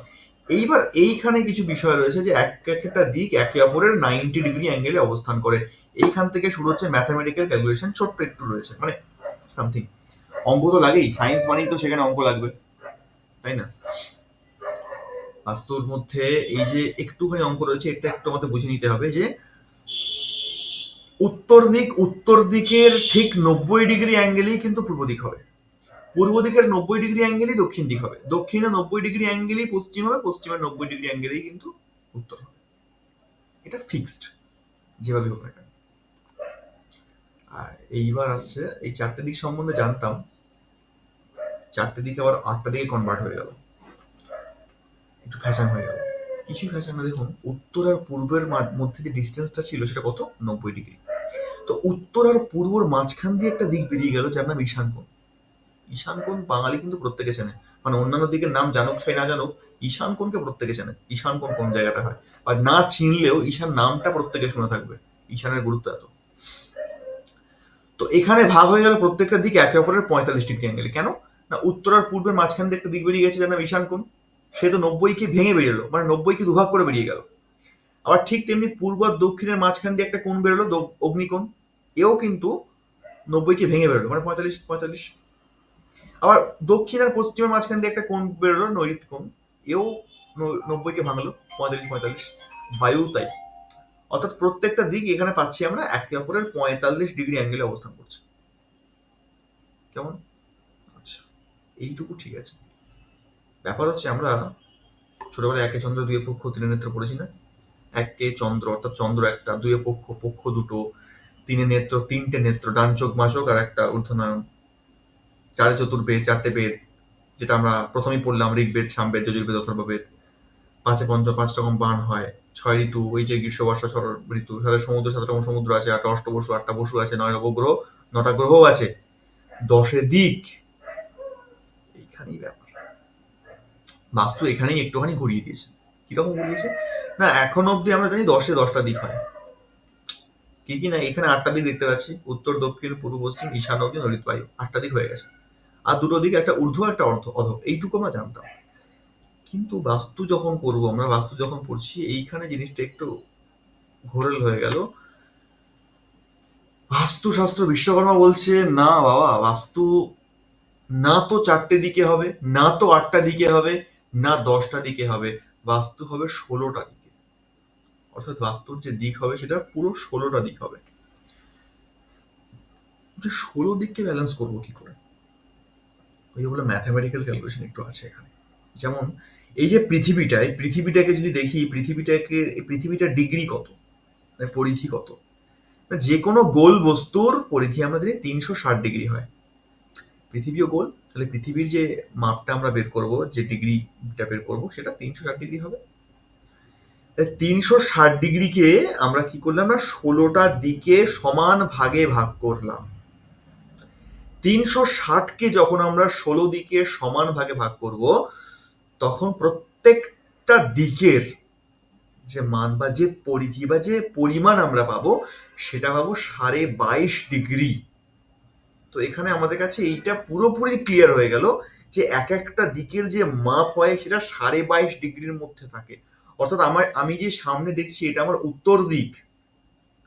এইবার এইখানে কিছু বিষয় রয়েছে যে এক একটা দিক একে অপরের 90 ডিগ্রি অ্যাঙ্গেলে অবস্থান করে। এইখান থেকে শুরু হচ্ছে ম্যাথামেটিক্যাল ক্যালকুলেশন, ছোট্ট একটু রয়েছে, মানে সামথিং। অঙ্ক তো লাগেই, সায়েন্স মানেই তো সেখানে অঙ্ক লাগবে, তাই না? বাস্তুর মধ্যে এই যে একটুখানি অঙ্ক রয়েছে, এটা একটু আমাদের বুঝে নিতে হবে যে উত্তর দিকের ঠিক 90 ডিগ্রি অ্যাঙ্গেলেই কিন্তু পূর্ব দিক হবে, পূর্ব দিকের 90 ডিগ্রি অ্যাঙ্গেলই দক্ষিণ দিক হবে, দক্ষিণে 90 ডিগ্রি অ্যাঙ্গেলই পশ্চিম হবে, পশ্চিমের 90 ডিগ্রি অ্যাঙ্গেলেই কিন্তু উত্তর হবে। এটা ফিক্সড, যেভাবে হোক না কেন। আর এইবার আসছে, এই চারটে দিক সম্বন্ধে জানতাম, চারটে দিকে আবার 8টা দিকে কনভার্ট হয়ে গেল, একটু ফ্যাশন হয়ে গেল। কিছুই ফ্যাশন না, দেখুন উত্তর আর পূর্বের মধ্যে যে ডিস্টেন্সটা ছিল সেটা কত, 90 ডিগ্রি। তো উত্তর আর পূর্বর মাঝখান দিয়ে একটা দিক বেরিয়ে গেল যার নাম ঈশান কোণ। ঈশান কোণ বাঙালি কিন্তু প্রত্যেকে চেনে, মানে অন্যান্য দিকের নাম জানুক চাই না জানুক, ঈশান কোণকে প্রত্যেকে চেনে। ঈশান কোণ কোন জায়গাটা হয়, আর না চিনলেও ঈশান নামটা প্রত্যেকে শুনে থাকবে, ঈশানের গুরুত্ব এত। তো এখানে ভাগ হয়ে গেল প্রত্যেকটা দিক একে অপরের 45 ডিগ্রি অ্যাঙ্গেলে। কেন না, উত্তর আর পূর্বের মাঝখান দিয়ে একটা দিক বেরিয়ে গেছে যার নাম ঈশান কোণ, সে তো 90কে ভেঙে বেরিয়ে এলো, মানে 90কে দুভাগ করে বেরিয়ে গেল। আবার ঠিক তেমনি পূর্ব আর দক্ষিণের মাঝখান দিয়ে একটা কোণ বেরোলো, অগ্নিকোণ, এও কিন্তু 90কে ভেঙে বেরোলো, মানে 45 45। আবার দক্ষিণ আর পশ্চিমের মাঝখান দিয়ে একটা কোণ বেরোলো, নৈরিত কোণ, এও 90কে ভাঙলো, 45 45। বায়ু তাই, অর্থাৎ প্রত্যেকটা দিক এখানে পাচ্ছি আমরা একে অপরের 45 ডিগ্রি অ্যাঙ্গেলে অবস্থান করছে। কেমন? আচ্ছা, এইটুকু ঠিক আছে। ব্যাপার হচ্ছে আমরা ছোটবেলায় একে চন্দ্র দুয়ে পক্ষ তিনে নেত্র পড়েছি না? একে চন্দ্র অর্থাৎ চন্দ্র একটা, দুয়ে পক্ষ পক্ষ দুটো, তিনে নেত্র তিনটে নেত্র, ডান চোখ বাঁ আর একটা ঊর্ধ্বনয়ন, চারে চতুর্বেদ চারটে বেদ, যেটা আমরা প্রথমেই পড়লাম, ঋগ্বেদ, সামবেদ, যজুর্বেদ, অথর্ববেদ। পাঁচে পঞ্চ, 5 রকম বান হয়, 6 ঋতু, ওই যে গ্রীষ্ম বর্ষা শরৎ ঋতু, 7 সমুদ্র, 7 রকম সমুদ্র আছে, 8 অষ্টবসু, 8টা বসু আছে, 9 নবগ্রহ, 9টা গ্রহ আছে, 10 দিক। এইখানেই ব্যাপার, বাস্তু এখানেই একটুখানি ঘুরিয়ে দিয়েছে। কিরকম ঘুরিয়েছে না, এখন অব্দি আমরা জানি 10টা দিক হয়, কি কি না, এখানে 8টা দিক দেখতে পাচ্ছি, উত্তর, দক্ষিণ, পূর্ব, পশ্চিম, ঈশান, অগ্নি, নৈঋত, বায়ু, 8টা দিক হয়ে গেছে। আর দুটো দিক, একটা ঊর্ধ্ব একটা অধ, এইটুকু আমরা জানতাম। কিন্তু বাস্তু যখন করবো আমরা, বাস্তু যখন পড়ছি, এইখানে জিনিসটা একটু ঘোরেল হয়ে গেল। বাস্তুশাস্ত্র বিশ্বকর্মা বলছে না বাবা, বাস্তু না তো 4টে দিকে হবে, না তো 8টা দিকে হবে, না 10টা দিকে হবে, বাস্তু হবে 16টা দিকে। অর্থাৎ বাস্তুর যে দিক হবে সেটা পুরো 16টা দিক হবে। 16 দিককে ব্যালেন্স করবো কি করে? ওই যেগুলো ম্যাথামেটিক্যাল ক্যালকুলেশন একটু আছে এখানে। যেমন এই যে পৃথিবীটাকে যদি দেখি, পৃথিবীটার ডিগ্রি কত, মানে পরিধি কত? যে কোনো গোল বস্তুর পরিধি আমরা জানি 360 ডিগ্রি হয়। পৃথিবীও গোল, তাহলে পৃথিবীর যে মাপটা আমরা বের করব, যে ডিগ্রিটা বের করব, সেটা 360 ডিগ্রি হবে। 360 ডিগ্রিকে আমরা কি করলাম না, 16টা দিকে সমান ভাগে ভাগ করলাম। 360কে যখন আমরা 16 দিকে সমান ভাগে ভাগ করব, তখন প্রত্যেকটা দিকের যে মান বা যে পরিধি বা যে পরিমাণ আমরা পাবো, সেটা পাবো 22.5 ডিগ্রি। তো এখানে আমাদের কাছে এইটা পুরোপুরি ক্লিয়ার হয়ে গেল যে এক একটা দিকের যে মাপ হয় সেটা 22.5 ডিগ্রির মধ্যে থাকে। অর্থাৎ আমি যে সামনে দেখছি এটা আমার উত্তর দিক,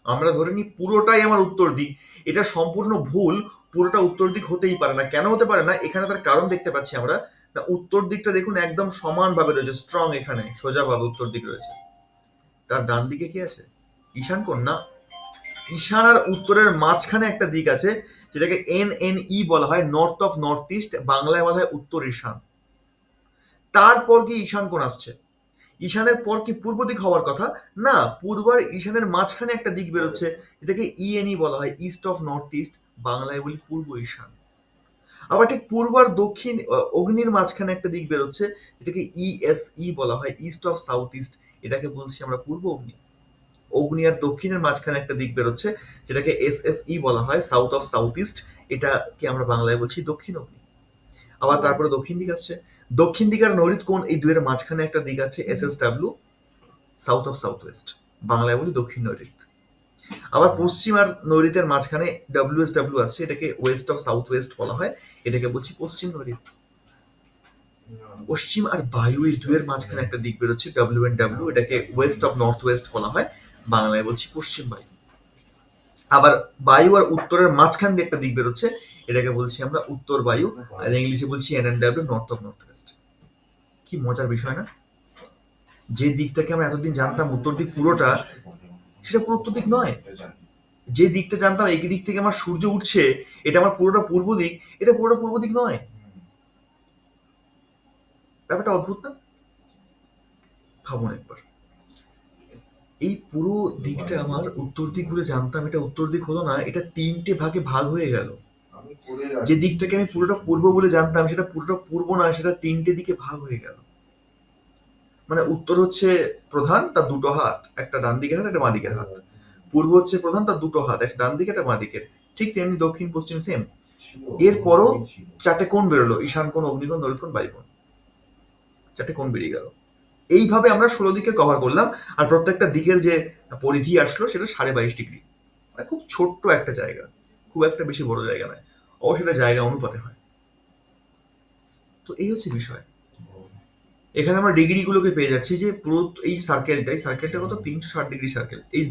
আমরা ধরে নিই পুরোটাই আমার উত্তর দিক, এটা সম্পূর্ণ ভুল। পুরোটা উত্তর দিক হতেই পারে না। কেন হতে পারে না? এখানে তার কারণ দেখতে পাচ্ছি আমরা। না, উত্তর দিকটা দেখুন একদম সমান ভাবে রয়েছে, স্ট্রং, এখানে সোজা ভাবে উত্তর দিক রয়েছে। তার ডান দিকে কি আছে? ঈশান কোণ না, ঈশান আর উত্তরের মাঝখানে একটা দিক আছে যেটাকে NNE বলা হয়, নর্থ অফ নর্থ ইস্ট, বাংলায় বলা হয় উত্তর ঈশান। তারপর কি ঈশান কোণ আসছে? ঈশানের পর কি পূর্ব দিক হওয়ার কথা? না, পূর্ব আর ঈশানের মাঝখানে একটা দিক বেরোচ্ছে, যেটাকে ENE বলা হয়, ইস্ট অফ নর্থ ইস্ট, বাংলায় বলি পূর্ব ঈশান। আবার ঠিক পূর্ব আর দক্ষিণ অগ্নির মাঝখানে একটা দিক বেরোচ্ছে, যেটাকে ESE বলা হয়, ইস্ট অফ সাউথ ইস্ট, এটাকে বলছি আমরা পূর্ব অগ্নি। অগ্নি আর দক্ষিণের মাঝখানে একটা দিক বেরোচ্ছে, যেটাকে SSE বলা হয়, সাউথ অফ সাউথ ইস্ট। এটাকে আমরা বাংলায় বলছি দক্ষিণ অগ্নি। আবার তারপরে দক্ষিণ দিক আসছে, দক্ষিণ দিক আর নৈঋত কোণ, এই দুয়ের মাঝখানে একটা দিক আছে SSW, south of south West, বাংলায় বলি দক্ষিণ নৈঋত। আবার পশ্চিম আর নৈঋতের মাঝখানে WSW আসছে, এটাকে ওয়েস্ট অফ সাউথ ওয়েস্ট বলা হয়, এটাকে বলছি পশ্চিম নৈঋত। পশ্চিম আর বায়ু, এই দুয়ের মাঝখানে একটা দিক বেরোচ্ছে WNW, এটাকে ওয়েস্ট অফ নর্থ ওয়েস্ট বলা হয়, বাংলায় বলছি পশ্চিম বায়ু। আবার বায়ু আর উত্তরের মাঝখান দিয়ে একটা দিক বেরোচ্ছে, এটাকে বলছি আমরা উত্তর বায়ু, আর ইংলিশে বলছি NNW, north of north West. কি মজার বিষয় না? যে দিকটাকে আমরা এতদিন জানতাম উত্তর দিক পুরোটা, সেটা পুরো উত্তর দিক নয়। যে দিকটা জানতাম এই দিক থেকে আমার সূর্য উঠছে, এটা আমার পুরোটা পূর্ব দিক, এটা পুরোটা পূর্ব দিক নয়। ব্যাপারটা অদ্ভুত না? ভাবুন একবার, এই পুরো দিকটা আমার উত্তর দিক বলে জানতাম, এটা উত্তর দিক হলো না, এটা তিনটে ভাগে ভাগ হয়ে গেল। যে দিকটাকে আমি পুরোটা পূর্ব বলে জানতাম, সেটা পুরোটা পূর্ব নয়, সেটা তিনটে দিকে ভাগ হয়ে গেল। মানে উত্তর হচ্ছে প্রধান, তার দুটো হাত, একটা ডান দিকের হাত, একটা বাঁ দিকের হাত। পূর্ব হচ্ছে প্রধান, তার দুটো হাত, একটা ডান দিকে, একটা বাঁ দিকের। ঠিক তেমনি দক্ষিণ পশ্চিম সেম। এরপরও চারটে কোণ বেরোলো, ঈশান কোণ, অগ্নিকোণ, নৈঋত কোণ, বায়ুকোণ, চারটে কোণ বেরিয়ে গেল। এইভাবে আমরা 16 দিকে কভার করলাম, আর প্রত্যেকটা দিকের যে পরিধি আসলো সেটা 22.5 ডিগ্রি। মানে খুব ছোট্ট একটা জায়গা, খুব একটা বেশি বড় জায়গা নয়, অবশ্যই এটা জায়গা অনুপাতে হয়। তো এই হচ্ছে বিষয়। এখানে আমরা ডিগ্রি গুলোকে পেয়ে যাচ্ছি, যে পুরো এই সার্কেলটা কত, 360 ডিগ্রি সার্কেল। এই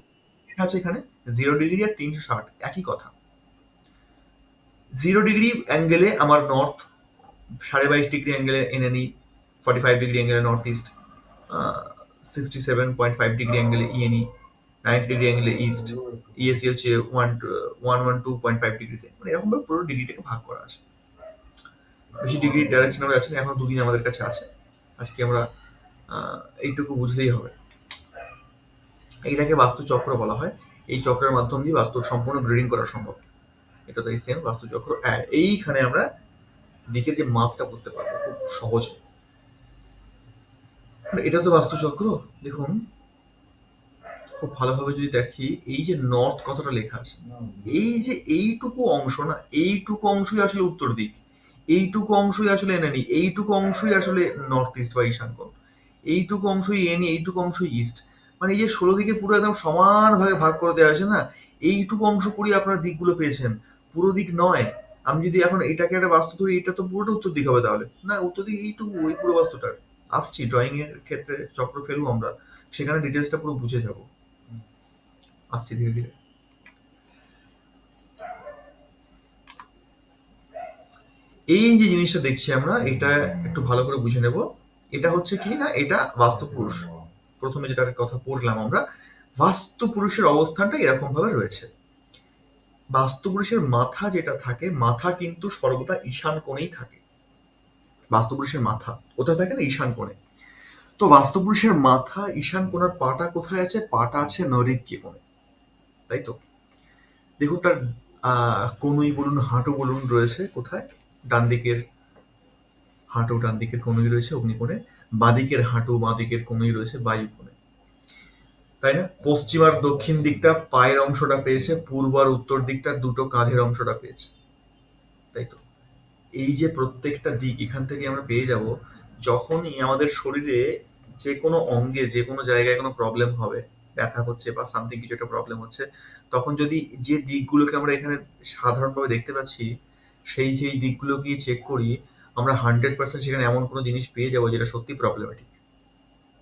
আছে এখানে 0 ডিগ্রি আর 360 একই কথা। 0 ডিগ্রি অ্যাঙ্গেলে আমার নর্থ, 22.5 ডিগ্রি অ্যাঙ্গেলে এনএনই, 45 ডিগ্রি অ্যাঙ্গেলে নর্থ ইস্ট, 67.5 ডিগ্রি অ্যাঙ্গেলে ইএনই, 90 ডিগ্রি অ্যাঙ্গেলে ইস্ট, ইএসি হচ্ছে 112.5 ডিগ্রিতে। মানে এরকম ভাবে পুরো ডিগ্রিটাকে ভাগ করা আছে। বেশি ডিগ্রি ডাইরেকশন আমরা যাচ্ছি না, এখনো দুদিন আমাদের কাছে আছে। আজকে আমরা এইটুকু বুঝলেই হবে। এইটাকে বাস্তু চক্র বলা হয়। এই চক্রের মাধ্যম দিয়ে বাস্তুর সম্পূর্ণ গ্রিডিং করা সম্ভব। এটা তো এই সেম বাস্তু চক্র। এইখানে আমরা দিকে যে মাপটা বুঝতে পারবো খুব সহজে। এটা তো বাস্তু চক্র। দেখুন খুব ভালোভাবে যদি দেখি, এই যে নর্থ কথাটা লেখা আছে, এই যে এইটুকু অংশ না, এইটুকু অংশই আসলে উত্তর দিক, এইটুকু অংশই আসলে এনএনি, এইটুকু অংশই আসলে নর্থ ইস্ট বা ঈশান কোণ, এইটুকু অংশই এনি, এইটুকু অংশই ইস্ট। মানে এই যে 16 দিকে পুরো একদম সমান ভাবে ভাগ করে দেওয়া হয়েছে না, এইটুকু অংশ পুরোই আপনারা দিকগুলো পেয়েছেন, পুরো দিক নয়। আমি যদি এখন এটাকে একটা বাস্তু ধরি, এটা তো পুরোটা উত্তর দিক হবে তাহলে না, উত্তর দিক এইটুকু, ওই পুরো বাস্তুটার। আসছি ড্রয়িং এর ক্ষেত্রে চক্র ফেলবো আমরা, সেখানে ডিটেলসটা পুরো বুঝে যাবো। আসছি ধীরে ধীরে। এই যে জিনিসটা দেখছি আমরা, এটা একটু ভালো করে বুঝে নেব। এটা হচ্ছে কি না, এটা বাস্তু পুরুষ। প্রথমে যেটার কথা পড়লাম আমরা, বাস্তু পুরুষের অবস্থানটা এরকম ভাবে রয়েছে। বাস্তু পুরুষের মাথা যেটা থাকে, মাথা কিন্তু সর্বদা ঈশান কোণেই থাকে। বাস্তু পুরুষের মাথা কোথায় থাকে না, ঈশান কোণে। তো বাস্তু পুরুষের মাথা ঈশান কোণের, পাটা কোথায় আছে, পাটা আছে নৈಋত্য কোণে, তাই তো? দেখুন তার কনুই বলুন, হাঁটু বলুন রয়েছে কোথায়, ডান দিকের হাঁটু ডান দিকের কনুই রয়েছে অগ্নিকোণে, বাঁদিকের হাঁটু বাঁদিকের কনুই রয়েছে বায়ুকোণে, তাই না? পশ্চিম আর দক্ষিণ দিকটা পায়ের অংশটা পেয়েছে, পূর্ব আর উত্তর দিকটা দুটো কাঁধের অংশটা পেয়েছে, তাই তো? এই যে প্রত্যেকটা দিক এখান থেকে আমরা পেয়ে যাব, যখনই আমাদের শরীরে যে কোনো অঙ্গে যে কোনো জায়গায় কোনো প্রবলেম হবে, ব্যথা হচ্ছে বা সামথিং কিছু একটা প্রবলেম হচ্ছে, তখন যদি যে দিকগুলোকে আমরা এখানে সাধারণভাবে দেখতে পাচ্ছি, সেই দিকগুলোকে চেক করি, আমরা 100% সেখানে এমন কোনো জিনিস পেয়ে যাবো যেটা সত্যি প্রবলেমেটিক,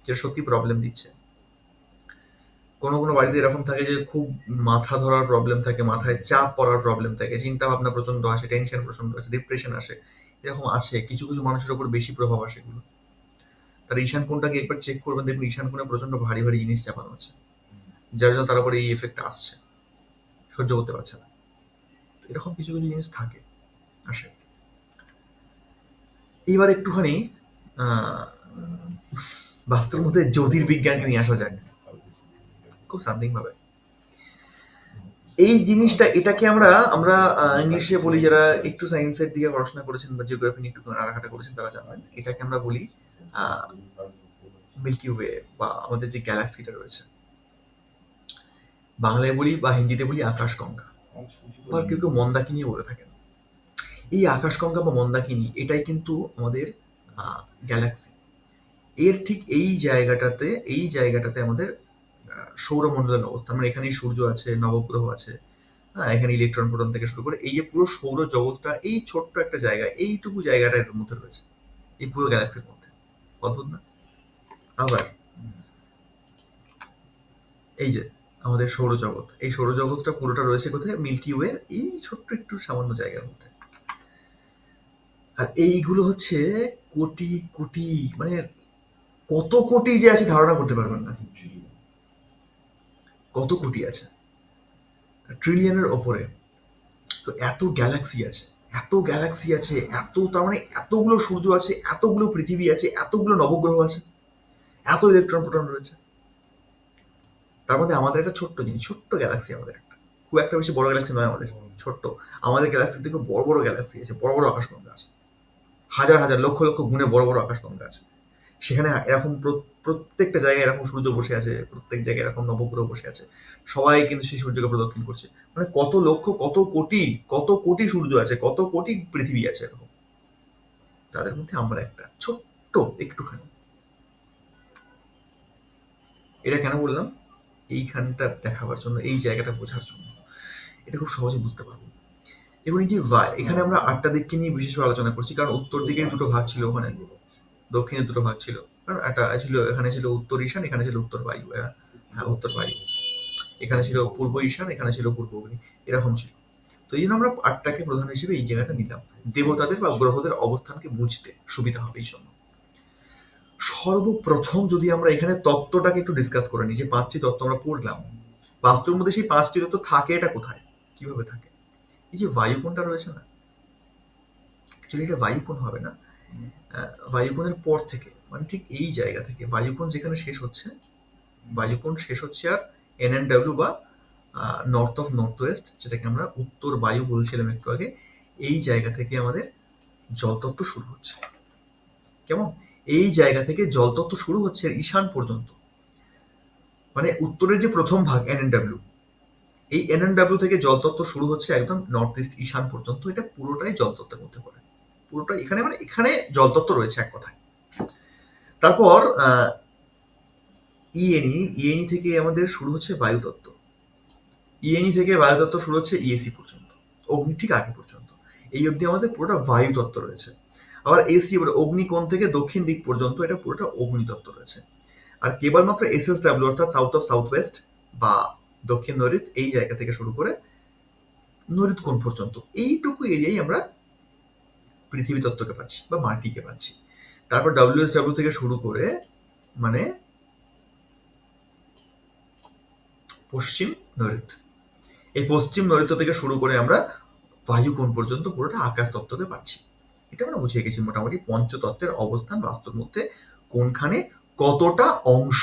যেটা সত্যি প্রবলেম দিচ্ছে। কোনো কোনো বাড়িতে এরকম থাকে যে খুব মাথা ধরার প্রবলেম থাকে, মাথায় চাপ পড়ার প্রবলেম থাকে, চিন্তা ভাবনা প্রচন্ড আসে, টেনশন প্রচন্ড আসে, ডিপ্রেশন আসে, এরকম আছে। কিছু কিছু মানুষের উপর বেশি প্রভাব আসে এগুলো। তার ঈশান কোণটাকে একবার চেক করবেন, দেখবেন ঈশান কোণে প্রচন্ড ভারী ভারী জিনিস চাপানো আছে, যার জন্য তার উপরে এই এফেক্ট আসছে, সহ্য করতে পারছে না। এরকম কিছু কিছু জিনিস থাকে, আসে। এইবার একটুখানি আহ বাস্তুর মধ্যে জ্যোতির্বিজ্ঞানকে নিয়ে আসা যায় খুব সামথিং ভাবে। এই জিনিসটা, এটাকে আমরা আমরা ইংলিশে বলি, যারা একটু সায়েন্সের দিকে পড়াশোনা করেছেন বা জিওগ্রাফি নিয়ে একটু আগাটা করেছেন তারা জানেন, এটাকে আমরা বলি মিল্কি ওয়ে বা আমাদের যে গ্যালাক্সিটা রয়েছে। বাংলায় বলি বা হিন্দিতে বলি আকাশগঙ্গা, বা কেউ কেউ মন্দাকিনী বলে থাকেন। এই আকাশগঙ্গা বা মন্দাকিনী এটাই কিন্তু আমাদের গ্যালাক্সি। এর ঠিক এই জায়গাটাতে আমাদের সৌরমণ্ডলের অবস্থান, মানে এখানেই সূর্য আছে, নবগ্রহ আছে, হ্যাঁ, এখানে ইলেকট্রন প্রোটন থেকে শুরু করে এই যে পুরো সৌরজগৎটা এই ছোট্ট একটা জায়গা, এইটুকু জায়গাটা এর মধ্যে রয়েছে, এই পুরো গ্যালাক্সির মধ্যে। অদ্ভুত না? আবার এই যে আমাদের সৌরজগৎ, এই সৌরজগৎটা পুরোটা রয়েছে কোথায়? মিল্কি ওয়ের এই ছোট্ট একটু সামান্য জায়গার মধ্যে। আর এইগুলো হচ্ছে কোটি কোটি, মানে কত কোটি যে আছে ধারণা করতে পারবেন না, কত কোটি আছে, ট্রিলিয়নের ওপরে। তো এত গ্যালাক্সি আছে, এত গ্যালাক্সি আছে, এত, তার মানে এতগুলো সূর্য আছে, এতগুলো পৃথিবী আছে, এতগুলো নবগ্রহ আছে, এত ইলেকট্রন প্রোটন রয়েছে। তার মধ্যে আমাদের একটা ছোট্ট জিনিস, ছোট্ট গ্যালাক্সি আমাদের একটা, খুব একটা বেশি বড় গ্যালাক্সি নয় আমাদের, ছোট্ট। আমাদের গ্যালাক্সি থেকে বড় বড় গ্যালাক্সি আছে, বড় বড় আকাশগঙ্গা আছে, হাজার হাজার লক্ষ লক্ষ গুণে বড় বড় আকাশগঙ্গা আছে। সেখানে এরকম প্রত্যেকটা জায়গায় এরকম সূর্য বসে আছে, প্রত্যেক জায়গায় এরকম নবগ্রহ বসে আছে, সবাই কিন্তু সেই সূর্যকে প্রদক্ষিণ করছে। মানে কত লক্ষ, কত কোটি সূর্য আছে, কত কোটি পৃথিবী আছে এরকম। তাদের মধ্যে আমরা একটা ছোট্ট একটুখানি। এটা কেন বললাম? এইখানটা দেখাবার জন্য, এই জায়গাটা বোঝার জন্য। এটা খুব সহজে বুঝতে পারবো। এবং এই যে এখানে আমরা 8টা দিককে নিয়ে বিশেষভাবে আলোচনা করছি, কারণ উত্তর দিকের দুটো ভাগ ছিল, ওখানে দক্ষিণের দুটো ভাগ ছিল। কারণ একটা ছিল, এখানে ছিল উত্তর ঈশান, এখানে ছিল উত্তর বায়ু। হ্যাঁ, উত্তর বায়ু। এখানে ছিল পূর্ব ঈশান, এখানে ছিল পূর্ব অগ্নি, এরকম ছিল। তো এই জন্য আমরা 8টাকে প্রধান হিসেবে এই জায়গাটা নিলাম, দেবতাদের বা গ্রহদের অবস্থানকে বুঝতে সুবিধা হবে এই জন্য। সর্বপ্রথম যদি আমরা এখানে তত্ত্বটাকে একটু ডিসকাস করে নিই, যে 5টি তত্ত্ব আমরা পড়লাম, বাস্তুর মধ্যে সেই 5টি তত্ত্ব থাকে, এটা কোথায়, কিভাবে থাকে? এই যে বায়ুকোণটা রয়েছে না, অ্যাকচুয়ালি এটা বায়ুকোণ হবে না, বায়ুকোণের পর থেকে, মানে ঠিক এই জায়গা থেকে বায়ুকোণ যেখানে শেষ হচ্ছে, বায়ুকোণ শেষ হচ্ছে আর NNW বা নর্থ অফ নর্থ ওয়েস্ট, যেটাকে আমরা উত্তর বায়ু বলছিলাম একটু আগে, এই জায়গা থেকে আমাদের জলতত্ত্ব শুরু হচ্ছে। কেমন? এই জায়গা থেকে জলতত্ত্ব শুরু হচ্ছে ঈশান পর্যন্ত, মানে উত্তরের যে প্রথম ভাগ NNW, এই NNW থেকে জলতত্ত্ব শুরু হচ্ছে একদম নর্থ ইস্ট ঈশান পর্যন্ত। এটা পুরোটাই জলতত্ত্বের মধ্যে পড়ে, পুরোটাই এখানে, মানে এখানে জলতত্ত্ব রয়েছে এক কথায়। তারপর ইএনই থেকে আমাদের শুরু হচ্ছে বায়ুতত্ত্ব, ইএনই থেকে বায়ুতত্ত্ব শুরু হচ্ছে ইএসি পর্যন্ত, অগ্নি ঠিক আগে পর্যন্ত। এই অবধি আমাদের পুরোটা বায়ুতত্ত্ব রয়েছে। আবার এসি, অগ্নিকোণ থেকে দক্ষিণ দিক পর্যন্ত এটা পুরোটা অগ্নিতত্ত্ব রয়েছে। আর কেবলমাত্র SSW অর্থাৎ সাউথ অফ সাউথ ওয়েস্ট বা দক্ষিণ নৈঋত, এই জায়গা থেকে শুরু করে নৈঋত কোণ পর্যন্ত, এইটুকু এরিয়াই আমরা পৃথিবী তত্ত্বকে পাচ্ছি বা মাটিকে পাচ্ছি। তারপর WSW থেকে শুরু করে, মানে পশ্চিম নৈঋত, এই পশ্চিম নৈঋত্য থেকে শুরু করে আমরা বায়ুকোণ পর্যন্ত পুরোটা আকাশ তত্ত্বকে পাচ্ছি। এটা আমরা বুঝিয়ে গেছি মোটামুটি পঞ্চতত্ত্বের অবস্থান বাস্তুর মধ্যে কোনখানে কতটা অংশ।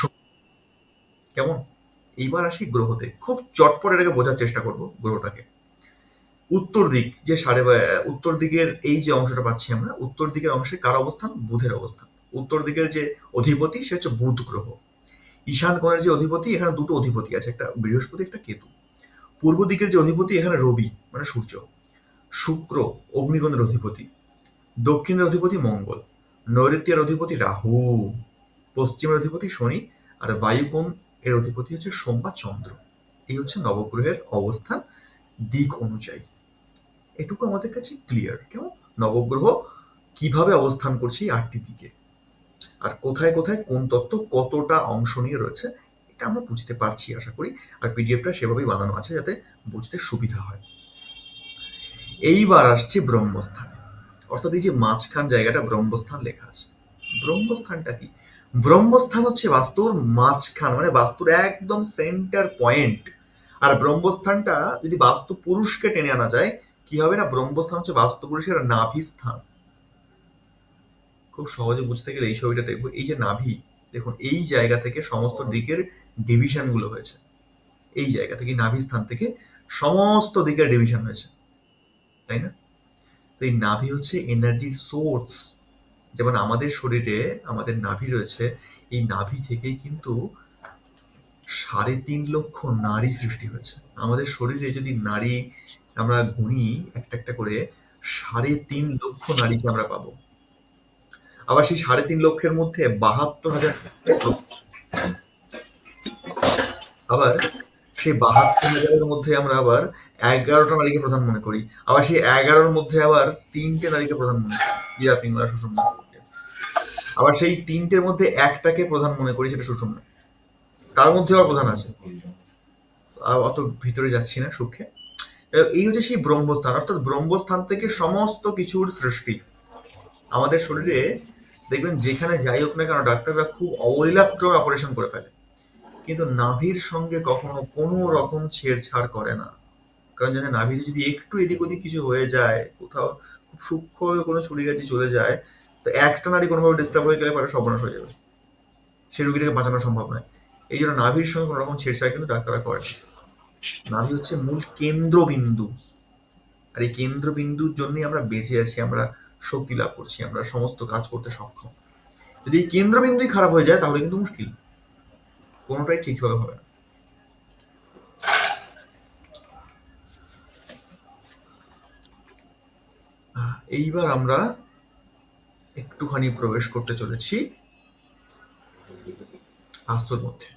কেমন? এইবার আসি গ্রহতে, খুব চটপট এটাকে বোঝার চেষ্টা করব গ্রহটাকে। উত্তর দিক যে উত্তর দিকের এই যে অংশটা পাচ্ছি আমরা, উত্তর দিকের অংশে কার অবস্থান? বুধের অবস্থান। উত্তর দিকের যে অধিপতি সে হচ্ছে বুধ গ্রহ। ঈশান কোণের যে অধিপতি, এখানে দুটো অধিপতি আছে, একটা বৃহস্পতি, একটা কেতু। পূর্ব দিকের যে অধিপতি, এখানে রবি মানে সূর্য। শুক্র অগ্নিকোণের অধিপতি। দক্ষিণের অধিপতি মঙ্গল। নৈಋত্যের অধিপতি রাহু। পশ্চিমের অধিপতি শনি। আর বায়ুকোণ এর অধিপতি হচ্ছে সোম বা চন্দ্র। এই হচ্ছে নবগ্রহের অবস্থান দিক অনুযায়ী। এটুকু আমাদের কাছে ক্লিয়ার। কেমন? নবগ্রহ কিভাবে অবস্থান করছে এই 8টি দিকে, আর কোথায় কোথায় কোন তত্ত্ব কতটা অংশ নিয়ে রয়েছে, এটা আমরা বুঝতে পারছি আশা করি। আর পিডিএফটা সেভাবেই বানানো আছে যাতে বুঝতে সুবিধা হয়। এইবার আসছে ব্রহ্মস্থান, অর্থাৎ এই যে মাঝখান জায়গাটা ব্রহ্মস্থান লেখা আছে। ব্রহ্মস্থানটা কি? ব্রহ্মস্থান হচ্ছে বাস্তুর মাঝখান, মানে বাস্তুর একদম সেন্টার পয়েন্ট। আর ব্রহ্মস্থানটা যদি বাস্তু পুরুষকে টেনে আনা যায়, কি হবে না, ব্রহ্মস্থান হচ্ছে বাস্তু পুরুষের নাভি স্থান। খুব সহজে বুঝতে গেলে এই ছবিটা দেখবো, এই যে নাভি, দেখুন এই জায়গা থেকে সমস্ত দিকের ডিভিশন গুলো হয়েছে, এই জায়গা থেকে নাভি স্থান থেকে সমস্ত দিকের ডিভিশন হয়েছে, তাই না? তো এই নাভি হচ্ছে এনার্জির সোর্স। যেমন আমাদের শরীরে আমাদের নাভি রয়েছে, এই নাভি থেকেই কিন্তু 3.5 লক্ষ নারী সৃষ্টি হয়েছে আমাদের শরীরে। যদি নারী আমরা গুনি একটা একটা করে, 3.5 লক্ষ নারীকে আমরা পাবো। আবার সেই 3.5 লক্ষের মধ্যে 72,000, আবার সেই 72,000-এর মধ্যে আমরা আবার 11টা নারীকে প্রধান মনে করি। আবার সেই 11-র মধ্যে আবার 3টে নারীকে প্রধান মনে করি, ইরা, পিঙ্গলা, সুষুম্না। আবার সেই 3টের মধ্যে একটাকে প্রধান মনে করি, সেটা সুষুম্না। তার মধ্যে আবার প্রধান আছে, অত ভিতরে যাচ্ছি না সূক্ষ্মে। এই হচ্ছে সেই ব্রহ্মস্থান, অর্থাৎ ব্রহ্মস্থান থেকে সমস্ত কিছুর সৃষ্টি। আমাদের শরীরে দেখবেন যেখানে যাই হোক না কেন, ডাক্তাররা খুব অবলীলাক্রমে অপারেশন করে ফেলে, কিন্তু নাভির সঙ্গে কখনো কোনো রকম ছেড়ছাড় করে না। কারণ জানে, নাভিতে যদি একটু এদিক ওদিক কিছু হয়ে যায়, কোথাও খুব সূক্ষ্ম কোনো ছুরি কাছি চলে যায়, তো একটা নারী কোনোভাবে ডিস্টার্ব হয়ে গেলে পরে সর্বনাশ হয়ে যাবে, সেই রুগীটাকে বাঁচানো সম্ভব নয়। এই জন্য নাভির সঙ্গে কোনো রকম ছেড়ছাড় কিন্তু ডাক্তাররা করে না। নাভি হচ্ছে মূল কেন্দ্রবিন্দু, আর এই কেন্দ্রবিন্দুর জন্যই আমরা বেঁচে আছি, আমরা শক্তি লাভ করছি, আমরা সমস্ত কাজ করতে সক্ষম। যদি এই কেন্দ্রবিন্দুই খারাপ হয়ে যায় তাহলে কিন্তু মুশকিল, কোনোটাই ঠিকভাবে হবে না। এইবার আমরা একটুখানি প্রবেশ করতে চলেছি আস্তুর মধ্যে।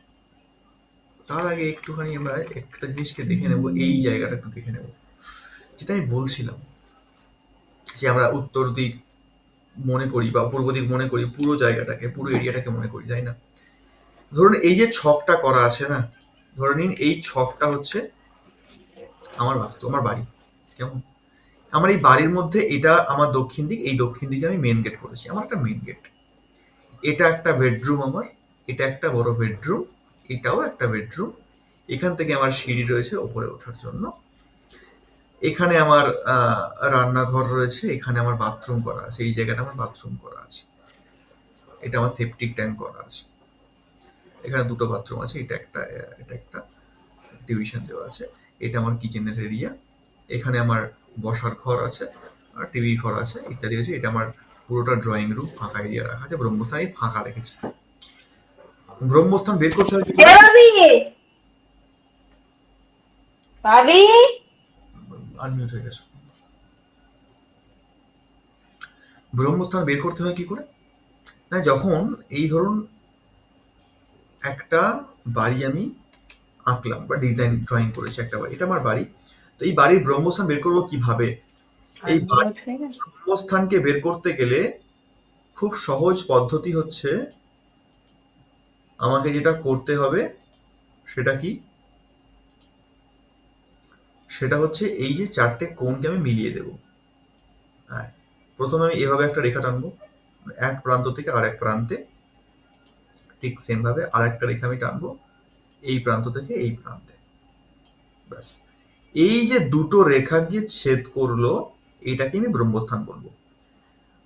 তার আগে একটুখানি আমরা একটা জিনিসকে দেখে নেব, এই জায়গাটা একটু দেখে নেব, যেটা আমি বলছিলাম যে আমরা উত্তর দিক মনে করি বা পূর্ব দিক মনে করি, পুরো জায়গাটাকে, পুরো এরিয়াটাকে মনে করি, তাই না? ধরুন এই যে ছকটা করা আছে না, ধরে নিন এই ছকটা হচ্ছে আমার বাস্তু, আমার বাড়ি। কেমন? আমার এই বাড়ির মধ্যে এটা আমার দক্ষিণ দিক, এই দক্ষিণ দিকে আমি মেন গেট করেছি, আমার একটা মেন গেট। এটা একটা বেডরুম আমার, এটা একটা বড় বেডরুম, এটাও একটা বেডরুম। এখান থেকে আমার সিঁড়ি রয়েছে ওপরে ওঠার জন্য। এখানে আমার রান্নাঘর রয়েছে, এখানে আমার বাথরুম করা আছে, এই জায়গাটা আমার বাথরুম করা আছে। এটা আমার সেপটিক ট্যাঙ্ক করা আছে। এখানে দুটো বাথরুম আছে, এটা একটা ডিভিশন দেওয়া আছে। এটা আমার কিচেনের এরিয়া। এখানে আমার বসার ঘর আছে, আর টিভি ঘর আছে, ইত্যাদি আছে। এটা আমার পুরোটা ড্রয়িং রুম, ফাঁকা এরিয়া রাখা আছে। ব্রহ্মস্থান আমি ফাঁকা রেখেছি। ব্রহ্মস্থান বের করতে হয় কি করে? আনমিউট হয়ে গেছে। ব্রহ্মস্থান বের করতে হয় কি করে? না, যখন এই ধরুন একটা বাড়ি আমি আঁকলাম বা ডিজাইন ড্রয়িং করেছি একটা বাড়ি, এটা আমার বাড়ি। তো এই বাড়ির ব্রহ্মস্থান বের করবো কিভাবে? এই বাড়ির ব্রহ্মস্থানকে বের করতে গেলে খুব সহজ পদ্ধতি হচ্ছে, আমাকে যেটা করতে হবে সেটা কি? সেটা হচ্ছে এই যে 4টে কোণকে আমি মিলিয়ে দেব। হ্যাঁ, প্রথমে আমি এভাবে একটা রেখা টানবো, এক প্রান্ত থেকে আর এক প্রান্তে। ঠিক সেম ভাবে আর একটা রেখা আমি টানবো, এই প্রান্ত থেকে এই প্রান্তে। ব্যাস, এই যে দুটো রেখা গিয়ে ছেদ করলো, এটাকে আমি ব্রহ্মস্থান বলবো।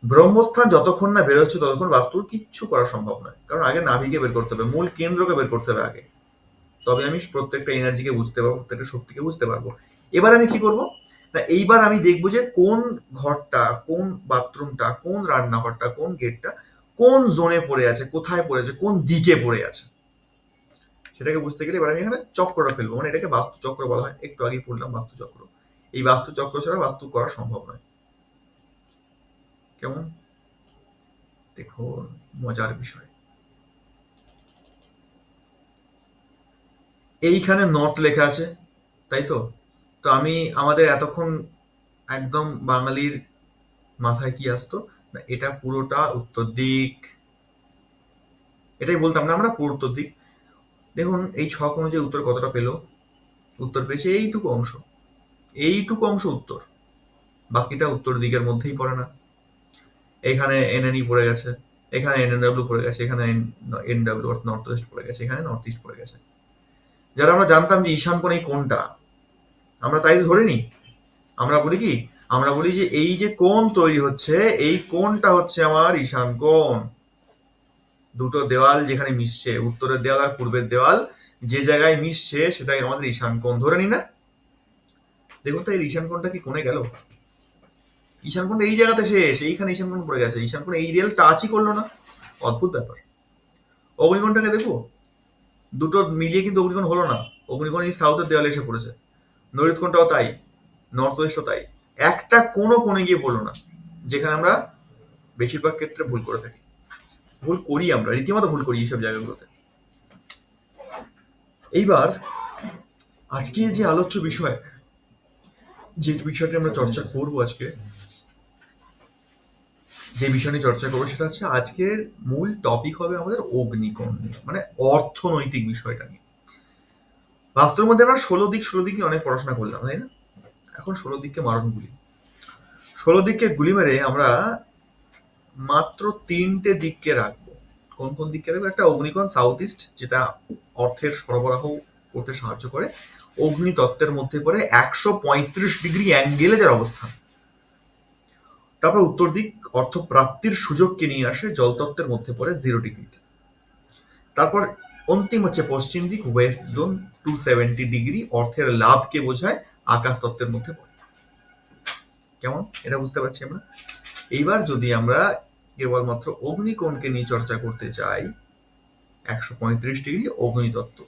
ব্রহ্মস্থান যতক্ষণ না বেরোচ্ছে ততক্ষণ বাস্তুর কিচ্ছু করা সম্ভব নয়। কারণ আগে নাভিকে বের করতে হবে, মূল কেন্দ্রকে বের করতে হবে আগে, তবে আমি প্রত্যেকটা এনার্জিকে বুঝতে পারবো, প্রত্যেকটা শক্তিকে বুঝতে পারবো। এবার আমি কি করব না, এইবার আমি দেখবো যে কোন ঘরটা, কোন বাথরুমটা, কোন রান্নাঘরটা, কোন গেটটা কোন জোনে পড়ে আছে, কোথায় পড়ে আছে, কোন দিকে পড়ে আছে, সেটাকে বুঝতে গেলে এবার আমি এখানে চক্রটা ফেলবো। মানে এটাকে বাস্তু চক্র বলা হয়, একটু আগে পড়লাম বাস্তু চক্র। এই বাস্তু চক্র ছাড়া বাস্তু করা সম্ভব নয়। কেমন? দেখুন, মজার বিষয়, এইখানে নর্থ লেখা আছে, তাই তো? তো আমি আমাদের এতক্ষণ একদম বাঙালির মাথায় কি আসতো না, এটা পুরোটা উত্তর দিক, এটাই বলতাম না আমরা, পুরো উত্তর দিক। দেখুন এই ছক অনুযায়ী উত্তর কতটা পেলো? উত্তর পেয়েছে এইটুকু অংশ, এইটুকু অংশ উত্তর, বাকিটা উত্তর দিকের মধ্যেই পড়ে না। এখানে এনএনই পড়ে গেছে, এখানে এনএনডব্লিউ পড়ে গেছে, এখানে এনডব্লিউ অর্থাৎ নর্থ ওয়েস্ট পড়ে গেছে, এখানে নর্থ ইস্ট পড়ে গেছে। যারা আমরা জানতাম যে ঈশান কোণ এই কোনটা, আমরা তাই ধরে নিই। আমরা বলি কি, আমরা বলি যে এই যে কোণ তৈরি হচ্ছে, এই কোণটা হচ্ছে আমার ঈশান কোণ। দুটো দেওয়াল যেখানে মিশছে, উত্তরের দেওয়াল আর পূর্বের দেওয়াল যে জায়গায় মিশছে, সেটাকে আমাদের ঈশান কোণ ধরে নিই না? দেখুন তো এই ঈশান কোণটা কি কোণে গেল? ঈশান কোণটা এই জায়গাতে শেষ, এইখানে ঈশান কোণ পড়ে গেছে। ঈশান কোণ এই দেয়াল টাচই করলো না, অদ্ভুত ব্যাপার। অগ্নিকোণটাকে দেখো, দুটো মিলিয়ে কিন্তু অগ্নিকোণ হলো না। অগ্নিকোণ এই সাউথের দেওয়ালে এসে পড়েছে, নৈরুৎকোণটাও তাই, নর্থ ওয়েস্টও তাই। একটা কোনো কোণে গিয়ে পড়লো না, যেখানে আমরা বেশিরভাগ ক্ষেত্রে ভুল করে থাকি। ভুল করি, আমরা রীতিমতো ভুল করি এইসব জায়গাগুলোতে। এইবার আজকে যে আলোচ্য বিষয়, যে বিষয়টি আমরা চর্চা করব আজকে, যে বিষয় নিয়ে চর্চা করবো সেটা হচ্ছে আজকের মূল টপিক হবে আমাদের অগ্নিকোণ নিয়ে, মানে অর্থনৈতিক বিষয়টা নিয়ে। বাস্তবের মধ্যে আমরা 16 দিক নিয়ে অনেক পড়াশোনা করলাম, তাই না? এখন 16 দিককে মারণ গুলি, 16 দিককে গুলি মেরে আমরা মাত্র 3টে দিককে রাখবো। কোন কোন দিককে রাখবো? একটা অগ্নিকোণ সাউথ ইস্ট, যেটা অর্থের সরবরাহ করতে সাহায্য করে। অগ্নিতত্ত্বের মধ্যে পড়ে 135 ডিগ্রি অ্যাঙ্গেলে যার অবস্থান। তারপর উত্তর দিক অর্থ প্রাপ্তির সুযোগকে নিয়ে আসে, জলতত্ত্বের মধ্যে পড়ে 0 ডিগ্রিতে। তারপর অন্তিম হচ্ছে পশ্চিম দিক, ওয়েস্ট জোন 270 ডিগ্রি, অর্থের লাভকে বোঝায়, আকাশ তত্ত্বের মধ্যে পড়ে। কেমন এটা বুঝতে পারছি আমরা? এইবার যদি আমরা কেবলমাত্র অগ্নিকোণকে নিয়ে চর্চা করতে চাই, 135 ডিগ্রি অগ্নিতত্ত্ব।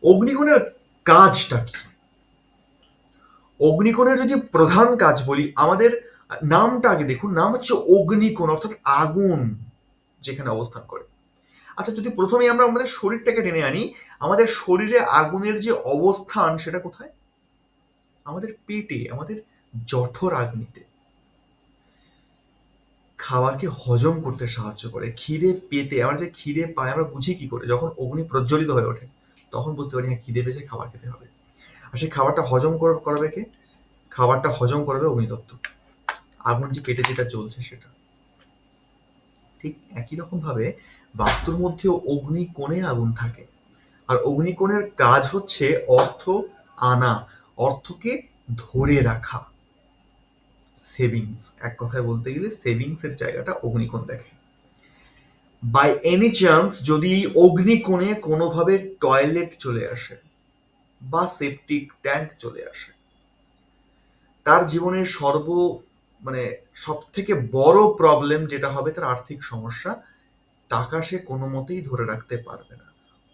অগ্নিকোণের কাজটা কি? অগ্নিকোণের যদি প্রধান কাজ বলি, আমাদের নামটা আগে দেখুন, নাম হচ্ছে অগ্নিকোণ, অর্থাৎ আগুন যেখানে অবস্থান করে। আচ্ছা, যদি প্রথমে আমরা আমাদের শরীরটাকে টেনে আনি, আমাদের শরীরে আগুনের যে অবস্থান সেটা কোথায়? আমাদের পেটে, আমাদের জঠর আগ্নিতে। খাবারকে হজম করতে সাহায্য করে। খিদে পেতে, আমরা যে খিদে পাই আমরা বুঝি কি করে? যখন অগ্নি প্রজ্বলিত হয়ে ওঠে তখন বুঝতে পারি হ্যাঁ খিদে পেয়েছে, খাবার খেতে হবে। আর সেই খাবারটা হজম করবে কে? খাবারটা হজম করবে অগ্নিতত্ত্ব, আগুন যে পেটে যেটা জ্বলছে সেটা। ঠিক একই রকম ভাবে বাস্তুর মধ্যেও অগ্নিকোণে আগুন থাকে, আর অগ্নিকোণের কাজ হচ্ছে অর্থ আনা, অর্থকে ধরে রাখা, সেভিংস। এক কথায় বলতে গেলে সেভিংস এর জায়গাটা অগ্নিকোণ দেখে। বাই এনি চান্স যদি অগ্নিকোণে কোনোভাবে টয়লেট চলে আসে বা সেপটিক ট্যাঙ্ক চলে আসে, তার জীবনের মানে সব থেকে বড় প্রবলেম যেটা হবে তার আর্থিক সমস্যা। টাকা সে কোনো মতেই ধরে রাখতে পারবে না,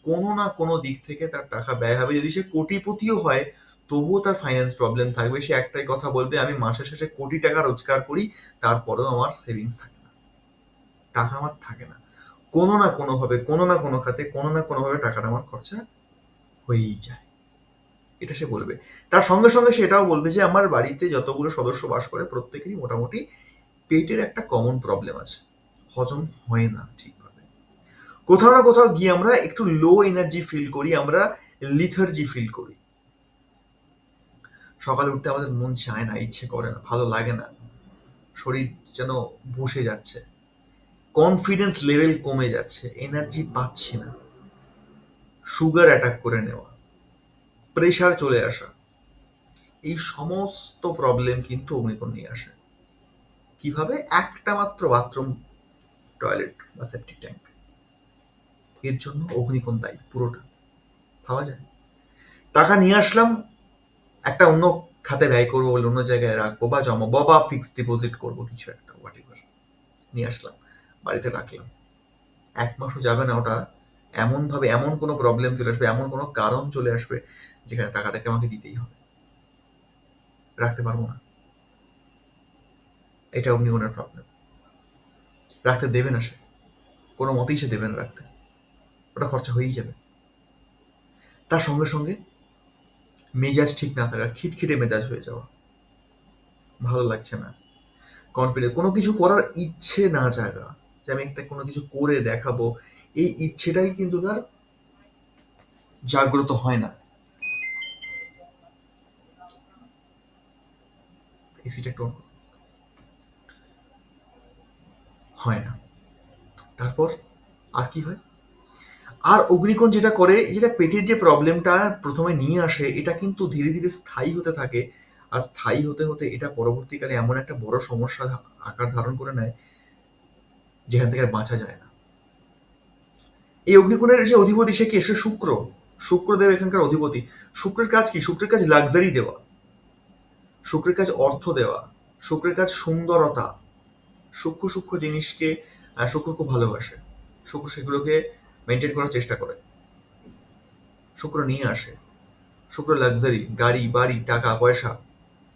কোনো না কোনো দিক থেকে তার টাকা ব্যয় হবে। যদি সে কোটিপতিও হয় তবুও তার ফাইন্যান্স প্রবলেম থাকবে। সে একটাই কথা বলবে, আমি মাসের শেষে কোটি টাকা রোজগার করি, তারপরেও আমার সেভিংস থাকে না, টাকা আমার থাকে না। কোনো না কোনো ভাবে, কোনো না কোনো খাতে, কোনো না কোনো ভাবে টাকাটা আমার খরচা হয়েই যায়, এটা সে বলবে। তার সঙ্গে সঙ্গে সে এটাও বলবে যে আমার বাড়িতে যতগুলো সদস্য বাস করে প্রত্যেকেরই মোটামুটি পেটের একটা কমন প্রবলেম আছে, হজম হয় না ঠিকভাবে। কোথাও না কোথাও গিয়ে আমরা একটু লো এনার্জি ফিল করি, আমরা লিথার্জি ফিল করি। সকালে উঠতে আমাদের মন চায় না, ইচ্ছে করে না, ভালো লাগে না, শরীর যেন বসে যাচ্ছে, কনফিডেন্স লেভেল কমে যাচ্ছে, এনার্জি পাচ্ছি না, সুগার অ্যাটাক করে নেওয়া, প্রেশার চলে আসা, এই সমস্ত প্রবলেম কিন্তু অগ্নিকোণ নিয়ে আসে। কিভাবে? একটা মাত্র বাথরুম, টয়লেট বা সেপটিক ট্যাঙ্ক, এর জন্য অগ্নিকোণ দায়ী পুরোটা। ভাবা যায়? টাকা নিয়ে আসলাম, একটা অন্য খাতে ব্যয় করবো বলে অন্য জায়গায় রাখবো বা জমাবো বা ফিক্সড ডিপোজিট করবো, কিছু একটা হোয়াট এভার, নিয়ে আসলাম, বাড়িতে রাখলাম, 1 মাসও যাবে না, ওটা এমন ভাবে এমন কোনো প্রবলেম চলে আসবে, এমন কোনো কারণ চলে আসবে যেখানে টাকাটাকে আমাকে দিতেই হবে, রাখতে পারবো না। এটা অগ্নিকোণের প্রবলেম। রাখতে দেবে না সে, কোনো মতেই সে দেবে না রাখতে, ওটা খরচা হয়েই যাবে। তার সঙ্গে সঙ্গে মেজাজ ঠিক না থাকা, খিটখিটে মেজাজ হয়ে যাওয়া, ভালো লাগছে না, কনফিডেন্স, কোনো কিছু করার ইচ্ছে না জাগা, যে আমি একটা কোনো কিছু করে দেখাবো, এই ইচ্ছেটাই কিন্তু তার জাগ্রত হয় না। এসিটা একটু হয় না। তারপর আর কি হয়? আর অগ্নিকোণ যেটা করে, যেটা পেটের যে প্রবলেমটা প্রথমে নিয়ে আসে, এটা কিন্তু ধীরে ধীরে স্থায়ী হতে থাকে। আর স্থায়ী হতে হতে এটা পরবর্তীকালে এমন একটা বড় সমস্যা আকার ধারণ করে নেয় যেখান থেকে আর বাঁচা যায় না। এই অগ্নিকোণের যে অধিপতি সে কে? সে শুক্র। শুক্রদেব এখানকার অধিপতি। শুক্রের কাজ কি? শুক্রের কাজ লাক্সারি দেওয়া, শুক্রের কাজ অর্থ দেওয়া, শুক্রের কাজ সুন্দরতা, সূক্ষ্ম সূক্ষ্ম জিনিসকে শুক্র খুব ভালোবাসে, শুক্র সেগুলোকে মেনটেন করার চেষ্টা করে। শুক্র নিয়ে আসে। শুক্র লাক্সারি, গাড়ি বাড়ি, টাকা পয়সা,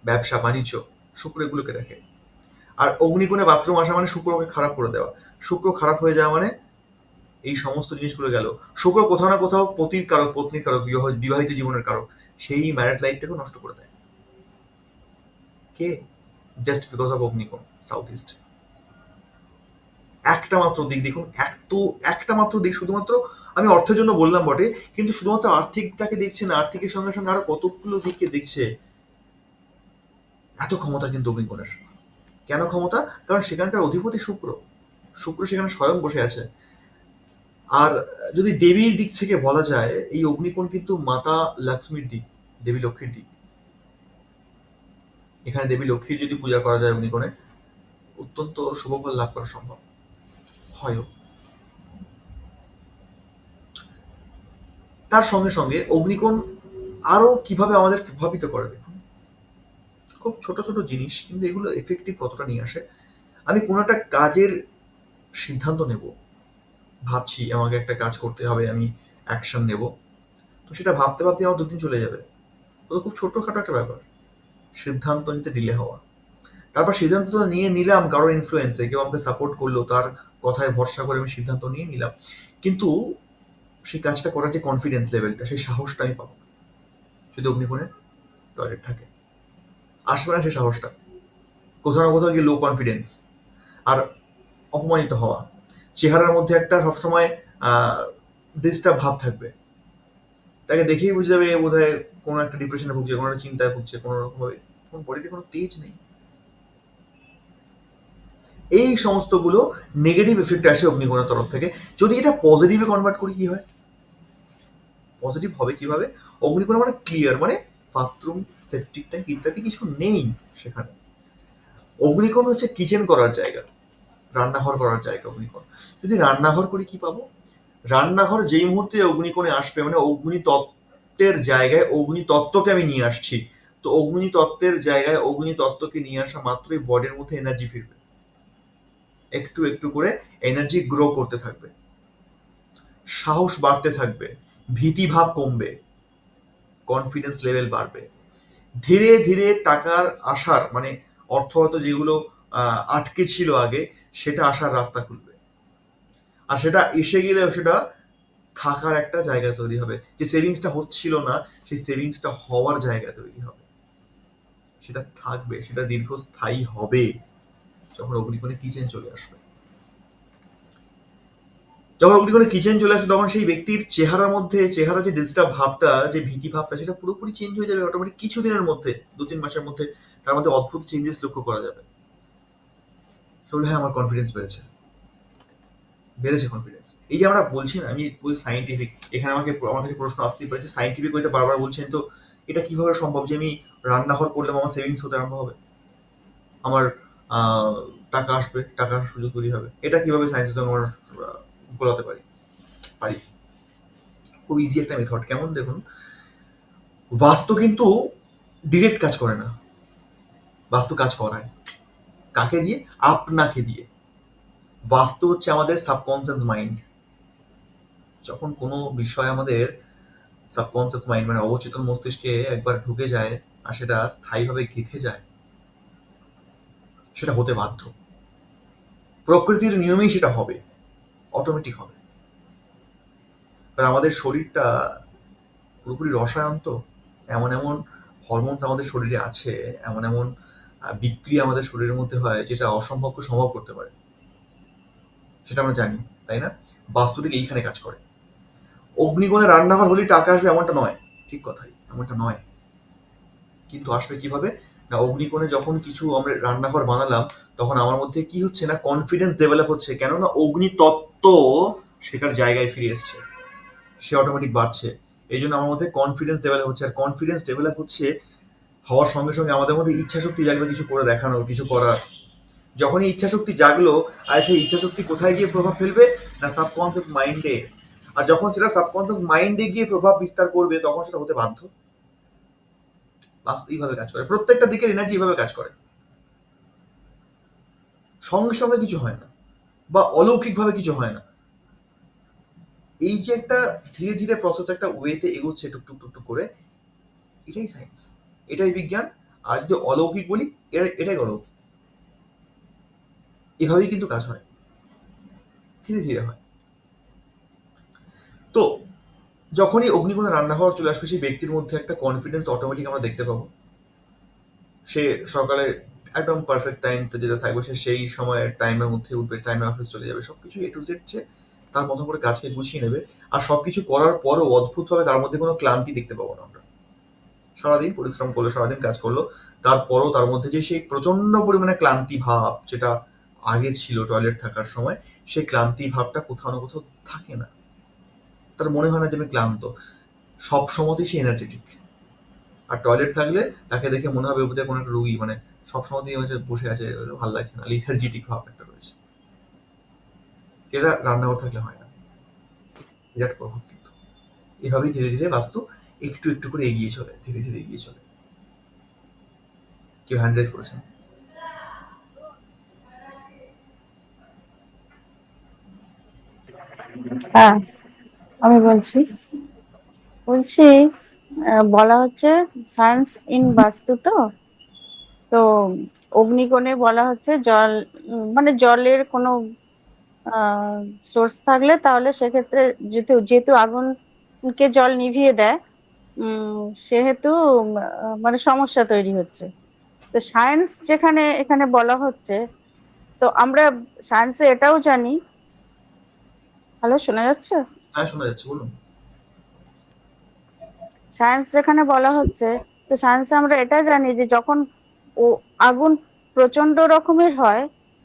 ব্যবসা বাণিজ্য, শুক্র এগুলোকে দেখে। আর অগ্নিকোণে বাথরুম আসা মানে শুক্রকে খারাপ করে দেওয়া। শুক্র খারাপ হয়ে যাওয়া মানে এই সমস্ত জিনিসগুলো গেল। শুক্র কোথাও না কোথাও পতির কারক, পত্নীর কারক, বিবাহিত জীবনের কারক। সেই ম্যারেড লাইফটাকে নষ্ট করে দেয় কে? জাস্ট বিকজ অফ অগ্নিকোণ সাউথ ইস্ট। একটা মাত্র দিক দেখুন, একটা মাত্র দিক, শুধুমাত্র আমি অর্থের জন্য বললাম বটে, কিন্তু শুধুমাত্র আর্থিকটাকে দেখছে না, আর্থিকের সঙ্গে সঙ্গে আরো কতগুলো দিককে দেখছে। এত ক্ষমতা কিন্তু অগ্নিকোণের। কেন ক্ষমতা? কারণ সেখানকার অধিপতি শুক্র। শুক্র সেখানে স্বয়ং বসে আছে। আর যদি দেবীর দিক থেকে বলা যায়, এই অগ্নিকোণ কিন্তু মাতা লক্ষ্মীর দিক, দেবী লক্ষ্মীর দিক। এখানে দেবী লক্ষ্মীর যদি পূজা করা যায় অগ্নিকোণে, অত্যন্ত শুভফল লাভ করা সম্ভব হয়ও। তার সঙ্গে সঙ্গে অগ্নিকোণ আরো কিভাবে আমাদের প্রভাবিত করে দেখুন। খুব ছোট ছোট জিনিস, কিন্তু এগুলো এফেক্টিভ কতটা নিয়ে আসে। আমি কোনো একটা কাজের সিদ্ধান্ত নেব, ভাবছি আমাকে একটা কাজ করতে হবে, আমি অ্যাকশন নেব, তো সেটা ভাবতে ভাবতে আমার দুদিন চলে যাবে। তো খুব ছোটখাটো একটা ব্যাপার, সিদ্ধান্ত নিতে ডিলে হওয়া। তারপর সিদ্ধান্ত তো নিয়ে নিলাম কারোর ইনফ্লুয়েন্সে, কেউ আমাকে সাপোর্ট করলো, তার কথায় ভরসা করে আমি সিদ্ধান্ত নিয়ে নিলাম, কিন্তু সেই কাজটা করার যে কনফিডেন্স লেভেলটা, সেই সাহসটা আমি পাবো না যদি অগ্নিকোণে টয়লেট থাকে। আসবে না সেই সাহসটা। কোথাও না কোথাও গিয়ে লো কনফিডেন্স, আর অপমানিত হওয়া, চেহারার মধ্যে একটা সবসময় ডিস্টার্ব ভাব থাকবে। তাকে দেখেই বুঝে যাবে বোধ হয় কোনো একটা ডিপ্রেশনে ভুগছে, কোনো একটা চিন্তায় ভুগছে, কোনো রকম ভাবে বডিতে কোনো তেজ নেই। এই সমস্তগুলো নেগেটিভ এফেক্ট আসে অগ্নিকোণের তরফ থেকে। যদি এটা পজিটিভে কনভার্ট করি কি হয়? পজিটিভ হবে কিভাবে? অগ্নিকোণ মানে ক্লিয়ার, মানে বাথরুম, সেপটিক ট্যাঙ্ক ইত্যাদি কিছু নেই সেখানে। অগ্নিকোণ হচ্ছে কিচেন করার জায়গা, রান্নাঘর করার জায়গা অগ্নিকোণ। যদি রান্নাঘর করি কি পাবো? রান্নাঘর যেই মুহূর্তে অগ্নিকোণে আসবে মানে অগ্নিতত্ত্বের জায়গায় অগ্নিতত্ত্বকে আমি নিয়ে আসছি। তো অগ্নিতত্ত্বের জায়গায় অগ্নিতত্ত্বকে নিয়ে আসা মাত্রই বডির মধ্যে এনার্জি ফিরবে, একটু একটু করে এনার্জি গ্রো করতে থাকবে, সাহস বাড়তে থাকবে, ভীতিভাব কমবে, কনফিডেন্স লেভেল বাড়বে। ধীরে ধীরে টাকার আসার মানে অর্থ হয়তো যেগুলো আটকে ছিল আগে, সেটা আসার রাস্তা খুলবে। আর সেটা এসে গেলে সেটা থাকার একটা জায়গা তৈরি হবে। যে সেভিংসটা হচ্ছিল না, সেই সেভিংসটা হওয়ার জায়গা তৈরি হবে। সেটা থাকবে, সেটা দীর্ঘস্থায়ী হবে যখন অগ্নিকোণে কিচেন চলে আসবে। যখন অগ্নিকোণে কিচেন চলে আসবে তখন সেই ব্যক্তির চেহারার মধ্যে, চেহারা যে ডিস্টার্ব ভাবটা, যে ভীতি ভাবটা, সেটা পুরোপুরি চেঞ্জ হয়ে যাবে অটোমেটিক। কিছুদিনের মধ্যে, 2-3 মাসের মধ্যে তার মধ্যে অদ্ভুত চেঞ্জেস লক্ষ্য করা যাবে। বলবে হ্যাঁ আমার কনফিডেন্স বেড়েছে, বেড়েছে কনফিডেন্স। এই যে আমরা বলছি না, আমি বলছি সাইন্টিফিক, এখানে আমার কাছে প্রশ্ন আসতেই পারে যে সাইন্টিফিক হইতে বারবার বলছেন, তো এটা কিভাবে সম্ভব যে আমি রান্নাঘর করলে আমার সেভিংস হতে আরম্ভ হবে, আমার আহ, টাকা আসবে, টাকার সুযোগ তৈরি হবে? এটা কিভাবে সায়েন্সের সঙ্গে আমরা বলাতে পারি? পারি। খুব ইজি একটা মেথড। কেমন দেখুন, বাস্তু কিন্তু ডিরেক্ট কাজ করে না, বাস্তু কাজ করায়। কাকে দিয়ে? আপনাকে দিয়ে। বাস্তু হচ্ছে আমাদের সাবকনসিয়াস মাইন্ড। যখন কোনো বিষয় আমাদের সাবকনসিয়াস মাইন্ড মানে অবচেতন মস্তিষ্কে একবার ঢুকে যায় আর সেটা স্থায়ীভাবে গেঁথে যায়, সেটা হতে বাধ্য। প্রকৃতির নিয়মেই সেটা হবে, অটোমেটিক হবে। কারণ আমাদের শরীরটা পুরোপুরি রসায়ন তো। এমন এমন হরমোনস আমাদের শরীরে আছে, এমন এমন বিক্রিয়া আমাদের শরীরের মধ্যে হয় যেটা অসম্ভবকে সম্ভব করতে পারে, সেটা আমরা জানি, তাই না? বাস্তু থেকে এইখানে কাজ করে। অগ্নিকোণে রান্নাঘর হলেই টাকা আসবে এমনটা নয়, ঠিক কথাই, এমনটা নয়। কিন্তু আসবে কিভাবে? না, অগ্নিকোণে যখন কিছু আমরা রান্নাঘর বানালাম, তখন আমার মধ্যে কি হচ্ছে না, কনফিডেন্স ডেভেলপ হচ্ছে। কেননা অগ্নিতত্ত্ব শেখার জায়গায় ফিরে এসছে, সে অটোমেটিক বাড়ছে। এই জন্য আমার মধ্যে কনফিডেন্স ডেভেলপ হচ্ছে। আর কনফিডেন্স ডেভেলপ হচ্ছে হওয়ার সঙ্গে সঙ্গে আমাদের মধ্যে ইচ্ছা শক্তি জাগবে কিছু করে দেখানোর, কিছু করার। যখনই ইচ্ছা শক্তি জাগলো, আর সেই ইচ্ছা শক্তি কোথায় গিয়ে প্রভাব ফেলবে? না, সাবকনসিয়াস মাইন্ডে। আর যখন সেটা সাবকনসিয়াস মাইন্ডে গিয়ে প্রভাব বিস্তার করবে, তখন সেটা হতে বাধ্য। বাস্তু এইভাবে কাজ করে, প্রত্যেকটা দিকের এনার্জি এইভাবে কাজ করে। সঙ্গে সঙ্গে কিছু হয় না, বা অলৌকিকভাবে কিছু হয় না। এই যে একটা ধীরে ধীরে প্রসেস একটা ওয়েতে এগোচ্ছে টুকটুক টুকটুক করে, এটাই সায়েন্স, এটাই বিজ্ঞান। আর যদি অলৌকিক বলি, এটাই অলৌকিক। এভাবেই কিন্তু কাজ হয়, ধীরে ধীরে হয়। তো যখনই অগ্নিকোণে রান্না হওয়ার চলে আসবে, সেই ব্যক্তির মধ্যে একটা কনফিডেন্স অটোমেটিক আমরা দেখতে পাবো। সে সকালে একদম পারফেক্ট টাইমটা যেটা থাকবে, সে সেই সময়ের টাইমের মধ্যে উঠবে, টাইমে অফিস চলে যাবে, সবকিছু এ টু জেড তার মতো করে কাজকে গুছিয়ে নেবে। আর সবকিছু করার পরও অদ্ভুতভাবে তার মধ্যে কোনো ক্লান্তি দেখতে পাবো না আমরা। সারাদিন পরিশ্রম করলো, সারাদিন কাজ করলো, তারপরও তার মধ্যে যে সেই প্রচন্ড পরিমাণে ক্লান্তি ভাব যেটা আগে ছিল টয়লেট থাকার সময়, সেই ক্লান্তি ভাবটা কোথাও না কোথাও থাকে না। তার মনে হয় না যে আমি ক্লান্ত, সব সময়তেই সে এনার্জেটিক। আর টয়লেট থাকলে তাকে দেখে মনে হবে বোধহয় কোনো একটা রোগী, মানে সব সময়তেই হচ্ছে বসে আছে, ভালো লাগছে না, লিথার্জিটিক ভাব একটা রয়েছে। এটা রান্নাঘর থাকলে হয় না। বিরাট প্রভাব কিন্তু। এভাবেই ধীরে ধীরে বাস্তু একটু একটু করে এগিয়ে চলে, ধীরে ধীরে এগিয়ে চলে। কেউ হ্যান্ড রাইজ করেছেন? হ্যাঁ, আমি বলছি বলা হচ্ছে সায়েন্স ইন বাস্তু। তো অগ্নিকোণে বলা হচ্ছে জল, মানে জলের কোনো সোর্স থাকলে তাহলে সেক্ষেত্রে যেহেতু যেহেতু আগুনকে জল নিভিয়ে দেয়, সেহেতু মানে সমস্যা তৈরি হচ্ছে। তো সায়েন্স যেখানে এখানে বলা হচ্ছে, তো আমরা সায়েন্সে এটাও জানি। হ্যালো, শোনা যাচ্ছে? হ্যাঁ, শোনা যাচ্ছে, বলুন। সায়েন্স যেখানে বলা হচ্ছে, তো সায়েন্সে আমরা এটা জানি যে যখন ও আগুন প্রচন্ড রকমের হয়,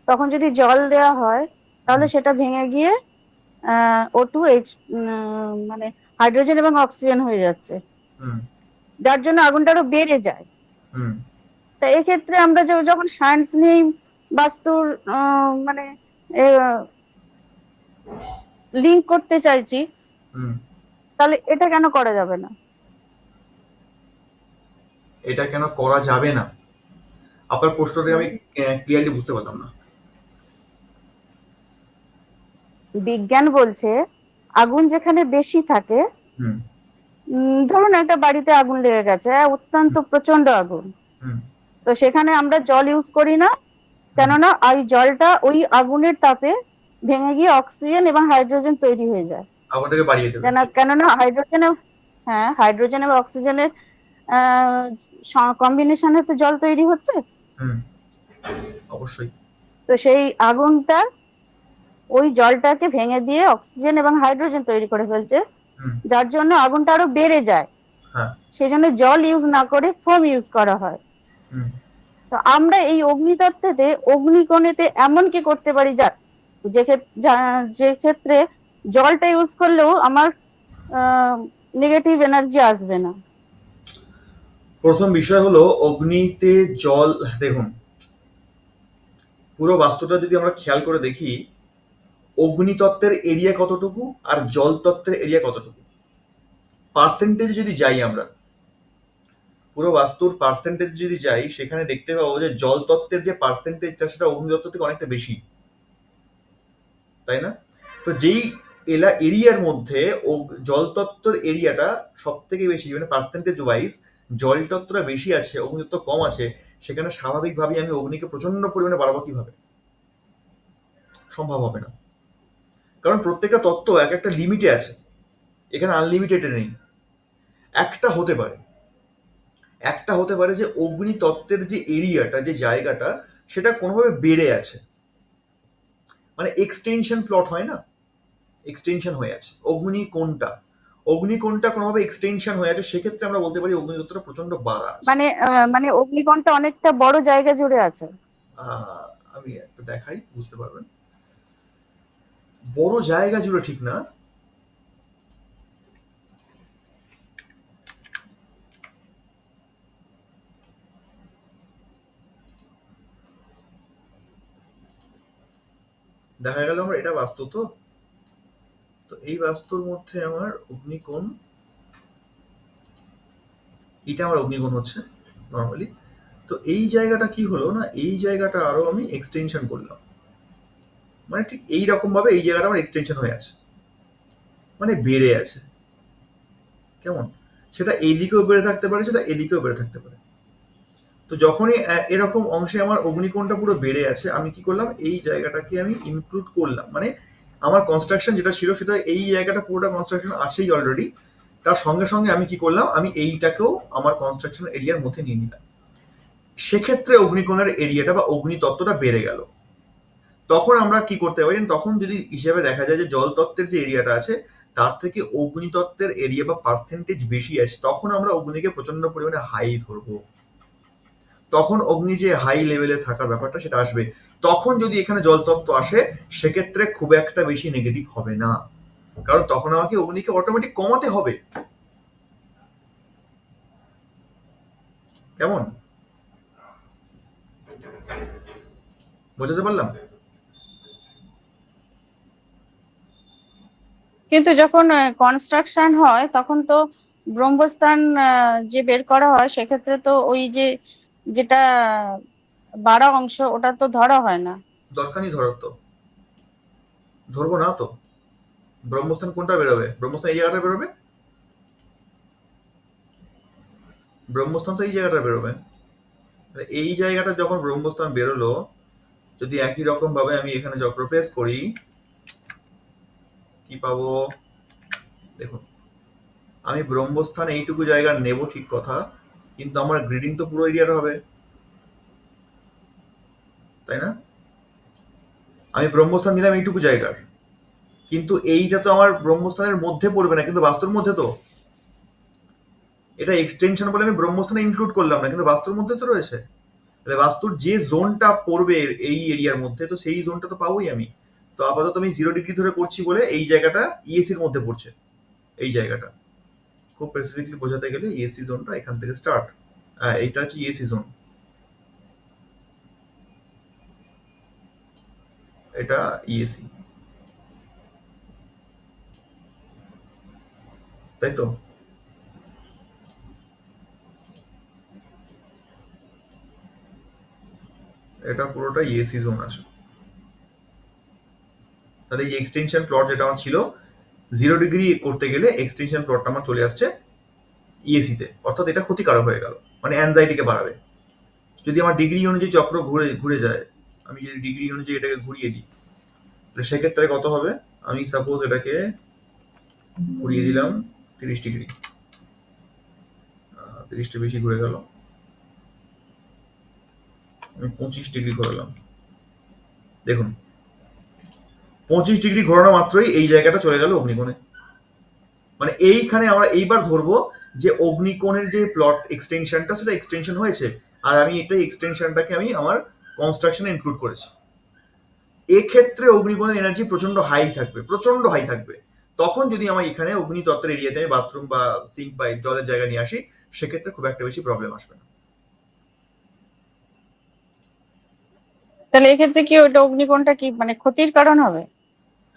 তখন যদি জল দেওয়া হয় তাহলে হুম, সেটা ভেঙে গিয়ে O2H, মানে হাইড্রোজেন এবং অক্সিজেন হয়ে যাচ্ছে, হুম, যার জন্য আগুনটা আরো বেড়ে যায়। হুম, তা এক্ষেত্রে আমরা যখন সায়েন্স নিয়ে বাস্তুর মানে লিঙ্ক করতে চাইছি, হুম। তাহলে এটা কেন করা যাবে না? এটা কেন করা যাবে না? আপনার প্রশ্নটা হুম। আমি ক্লিয়ারলি বুঝতে পারলাম না। বিজ্ঞান বলছে আগুন যেখানে বেশি থাকে, হুম, ধরুন একটা বাড়িতে আগুন লেগে গেছে, অত্যন্ত প্রচন্ড আগুন, হুম, তো সেখানে আমরা জল ইউজ করি না, হুম। কেননা ওই জলটা ওই আগুনের তাপে ভেঙে গিয়ে অক্সিজেন এবং হাইড্রোজেন তৈরি হয়ে যায়। আগুনটাকে বাড়িয়ে দেবে। কেননা হ্যাঁ, হাইড্রোজেন এবং অক্সিজেনের কম্বিনেশনে তো জল তৈরি হচ্ছে। হুম, অবশ্যই। তো সেই আগুনটা ওই জলটাকে ভেঙে দিয়ে অক্সিজেন এবং হাইড্রোজেন তৈরি করে ফেলছে, হুম, যার জন্য আগুনটা আরো বেড়ে যায়। হ্যাঁ, সেই জন্য জল ইউজ না করে ফোম ইউজ করা হয়। হুম। তো আমরা এই অগ্নিতত্ত্বতে অগ্নিকোণেতে এমন কি করতে পারি যে ক্ষেত্রে জলটা ইউজ করলেও আমার নেগেটিভ এনার্জি আসবে না? প্রথম বিষয় হলো অগ্নিতে জল। দেখুন, পুরো বাস্তুটা যদি আমরা খেয়াল করে দেখি, অগ্নিতত্ত্বের এরিয়া কতটুকু আর জল তত্ত্বের এরিয়া কতটুকু, পার্সেন্টেজ যদি যাই আমরা, পুরো বাস্তুর পার্সেন্টেজ যদি যাই, সেখানে দেখতে পাবো যে জল তত্ত্বের যে পার্সেন্টেজটা সেটা অগ্নিতত্ত্ব থেকে অনেকটা বেশি, তাই না? তো যেই এরিয়ার মধ্যে জল তত্ত্বের এরিয়াটা সব থেকে বেশি, মানে পার্সেন্টেজ ওয়াইজ জল তত্ত্বটা বেশি আছে, অগ্নিতত্ত্ব কম আছে, সেখানে স্বাভাবিকভাবেই আমি অগ্নিকে প্রচন্ড পরিমাণে বাড়াবো কিভাবে? সম্ভব হবে না। কারণ প্রত্যেকটা তত্ত্ব এক একটা লিমিটে আছে, এখানে আনলিমিটেড নেই। একটা হতে পারে, একটা হতে পারে যে অগ্নি তত্ত্বের যে এরিয়াটা, যে জায়গাটা, সেটা কোনোভাবে বেড়ে আছে, মানে এক্সটেনশন প্লট হয় না, এক্সটেনশন হয়ে আছে অগ্নিকোণটা কোনোভাবে এক্সটেনশন হয়ে আছে, সেক্ষেত্রে আমরা বলতে পারি অগ্নিতত্ত্বটা প্রচন্ড বাড়া আছে। মানে অগ্নিকণটা অনেকটা বড় জায়গা জুড়ে আছে। আহ, আমি একটা দেখাই, বুঝতে পারবেন। বড় জায়গা জুড়ে ঠিক না, দেখা গেল আমার এটা বাস্তু, তো তো এই বাস্তুর মধ্যে আমার অগ্নিকোণ, এটা আমার অগ্নিকোণ হচ্ছে নর্মালি। তো এই জায়গাটা কি হলো না, এই জায়গাটা আরো আমি এক্সটেনশন করলাম, মানে ঠিক এই রকম ভাবে এই জায়গাটা আমার এক্সটেনশন হয়ে আছে। মানে বেড়ে আছে। কেমন? সেটা এইদিকেও বেড়ে থাকতে পারে, সেটা এদিকেও বেড়ে থাকতে পারে। তো যখনই এরকম অংশে আমার অগ্নিকোণটা পুরো বেড়ে আছে, আমি কি করলাম, এই জায়গাটাকে আমি ইনক্লুড করলাম, মানে আমার কনস্ট্রাকশন যেটা ছিল সেটা এই জায়গাটা পুরোটা কনস্ট্রাকশন আছেই অলরেডি, তার সঙ্গে সঙ্গে আমি কি করলাম, আমি এইটাকেও আমার কনস্ট্রাকশন এরিয়ার মধ্যে নিয়ে নিলাম। সেক্ষেত্রে অগ্নিকোণের এরিয়াটা বা অগ্নিতত্ত্বটা বেড়ে গেল। তখন আমরা কি করতে পারি, তখন যদি হিসেবে দেখা যায় যে জল তত্ত্বের যে এরিয়াটা আছে তার থেকে অগ্নিতত্ত্বের এরিয়া বা পার্সেন্টেজ বেশি আছে, তখন আমরা অগ্নিকে প্রচন্ড পরিমাণে হাই ধরবো। তখন অগ্নি যে হাই লেভেলে থাকার ব্যাপারটা সেটা আসবে। তখন যদি এখানে জলতত্ত্ব আসে, সেক্ষেত্রে খুব একটা বেশি নেগেটিভ হবে না, কারণ তখন আমাকে অগ্নিকে অটোমেটিক কমাতে হবে। কেমন? বোঝাতে পারলাম? কিন্তু যখন কনস্ট্রাকশন হয় তখন তো ব্রহ্মস্থান যে বের করা হয় সেক্ষেত্রে তো ওই যে যেটা বাড়া অংশ ওটা তো ধরা হয় না। দরকার নেই ধরার তো, ধরবো না তো। ব্রহ্মস্থান কোনটা বেরোবে? ব্রহ্মস্থান এই জায়গাটা বেরোবে। ব্রহ্মস্থান তো এই জায়গাটা বেরোবে। এই জায়গাটা যখন ব্রহ্মস্থান বেরোলো, যদি একই রকম ভাবে আমি এখানে চক্র প্রেস করি, কি পাবো? দেখুন, আমি ব্রহ্মস্থান এইটুকু জায়গা নেব ঠিক কথা, কিন্তু আমার গ্রিডিং তো পুরো এরিয়ার হবে, তাই না? আমি ব্রহ্মস্থান নিলাম এইটুকু জায়গার, কিন্তু এইটা তো আমার ব্রহ্মস্থানের মধ্যে পড়বে না, কিন্তু বাস্তুর মধ্যে তো। এটা এক্সটেনশন বলে আমি ব্রহ্মস্থানে ইনক্লুড করলাম না, কিন্তু বাস্তুর মধ্যে তো রয়েছে। তাহলে বাস্তুর যে জোনটা পড়বে এই এরিয়ার মধ্যে, তো সেই জোনটা তো পাবোই আমি। তো আপাতত আমি 0 ডিগ্রি ধরে করছি বলে এই জায়গাটা ইএসির মধ্যে পড়ছে। এই জায়গাটা খুব স্পেসিফিকলি বোঝাতে গেলে ইএসসি জোনটা এখান থেকে স্টার্ট। এইটা হচ্ছে ইএসসি জোন, এটা ইএসসি, তাই তো? এটা পুরোটা ইএসসি জোন আছে। তাহলে এই এক্সটেনশন প্লট যেটা আমার ছিল 0 ডিগ্রি করতে গেলে, এক্সটেনশন প্লটটা আমার চলে আসছে ইএসিতে, অর্থাৎ এটা ক্ষতিকারক হয়ে গেল, মানে অ্যাংজাইটিকে বাড়াবে। যদি আমার ডিগ্রি অনুযায়ী চক্র ঘুরে ঘুরে যায়, আমি যদি ডিগ্রি অনুযায়ী এটাকে ঘুরিয়ে দিই, তাহলে সেক্ষেত্রে কত হবে? আমি সাপোজ এটাকে ঘুরিয়ে দিলাম 30 ডিগ্রি, 30টা বেশি ঘুরে গেল, আমি 25 ডিগ্রি ঘোরালাম। দেখুন, 25 ডিগ্রি ঘোরানো মাত্রই এই জায়গাটা চলে গেল অগ্নিকোণে। মানে এইখানে আমরা এইবার ধরবো যে অগ্নিকোণের যে প্লট এক্সটেনশনটা, সেটা এক্সটেনশন হয়েছে, আর আমি এটা এক্সটেনশনটাকে আমি আমার কনস্ট্রাকশনে ইনক্লুড করেছি। এক্ষেত্রে অগ্নিকোণের এনার্জি প্রচন্ড হাই থাকবে, প্রচন্ড হাই থাকবে। তখন যদি আমার এখানে অগ্নিতত্ত্বের এরিয়াতে আমি বাথরুম বা সিঙ্ক বা জলের জায়গা নিয়ে আসি, সেক্ষেত্রে খুব একটা বেশি প্রবলেম আসবে না। তাহলে এক্ষেত্রে কি ওটা অগ্নিকোণটা কি মানে ক্ষতির কারণ হবে?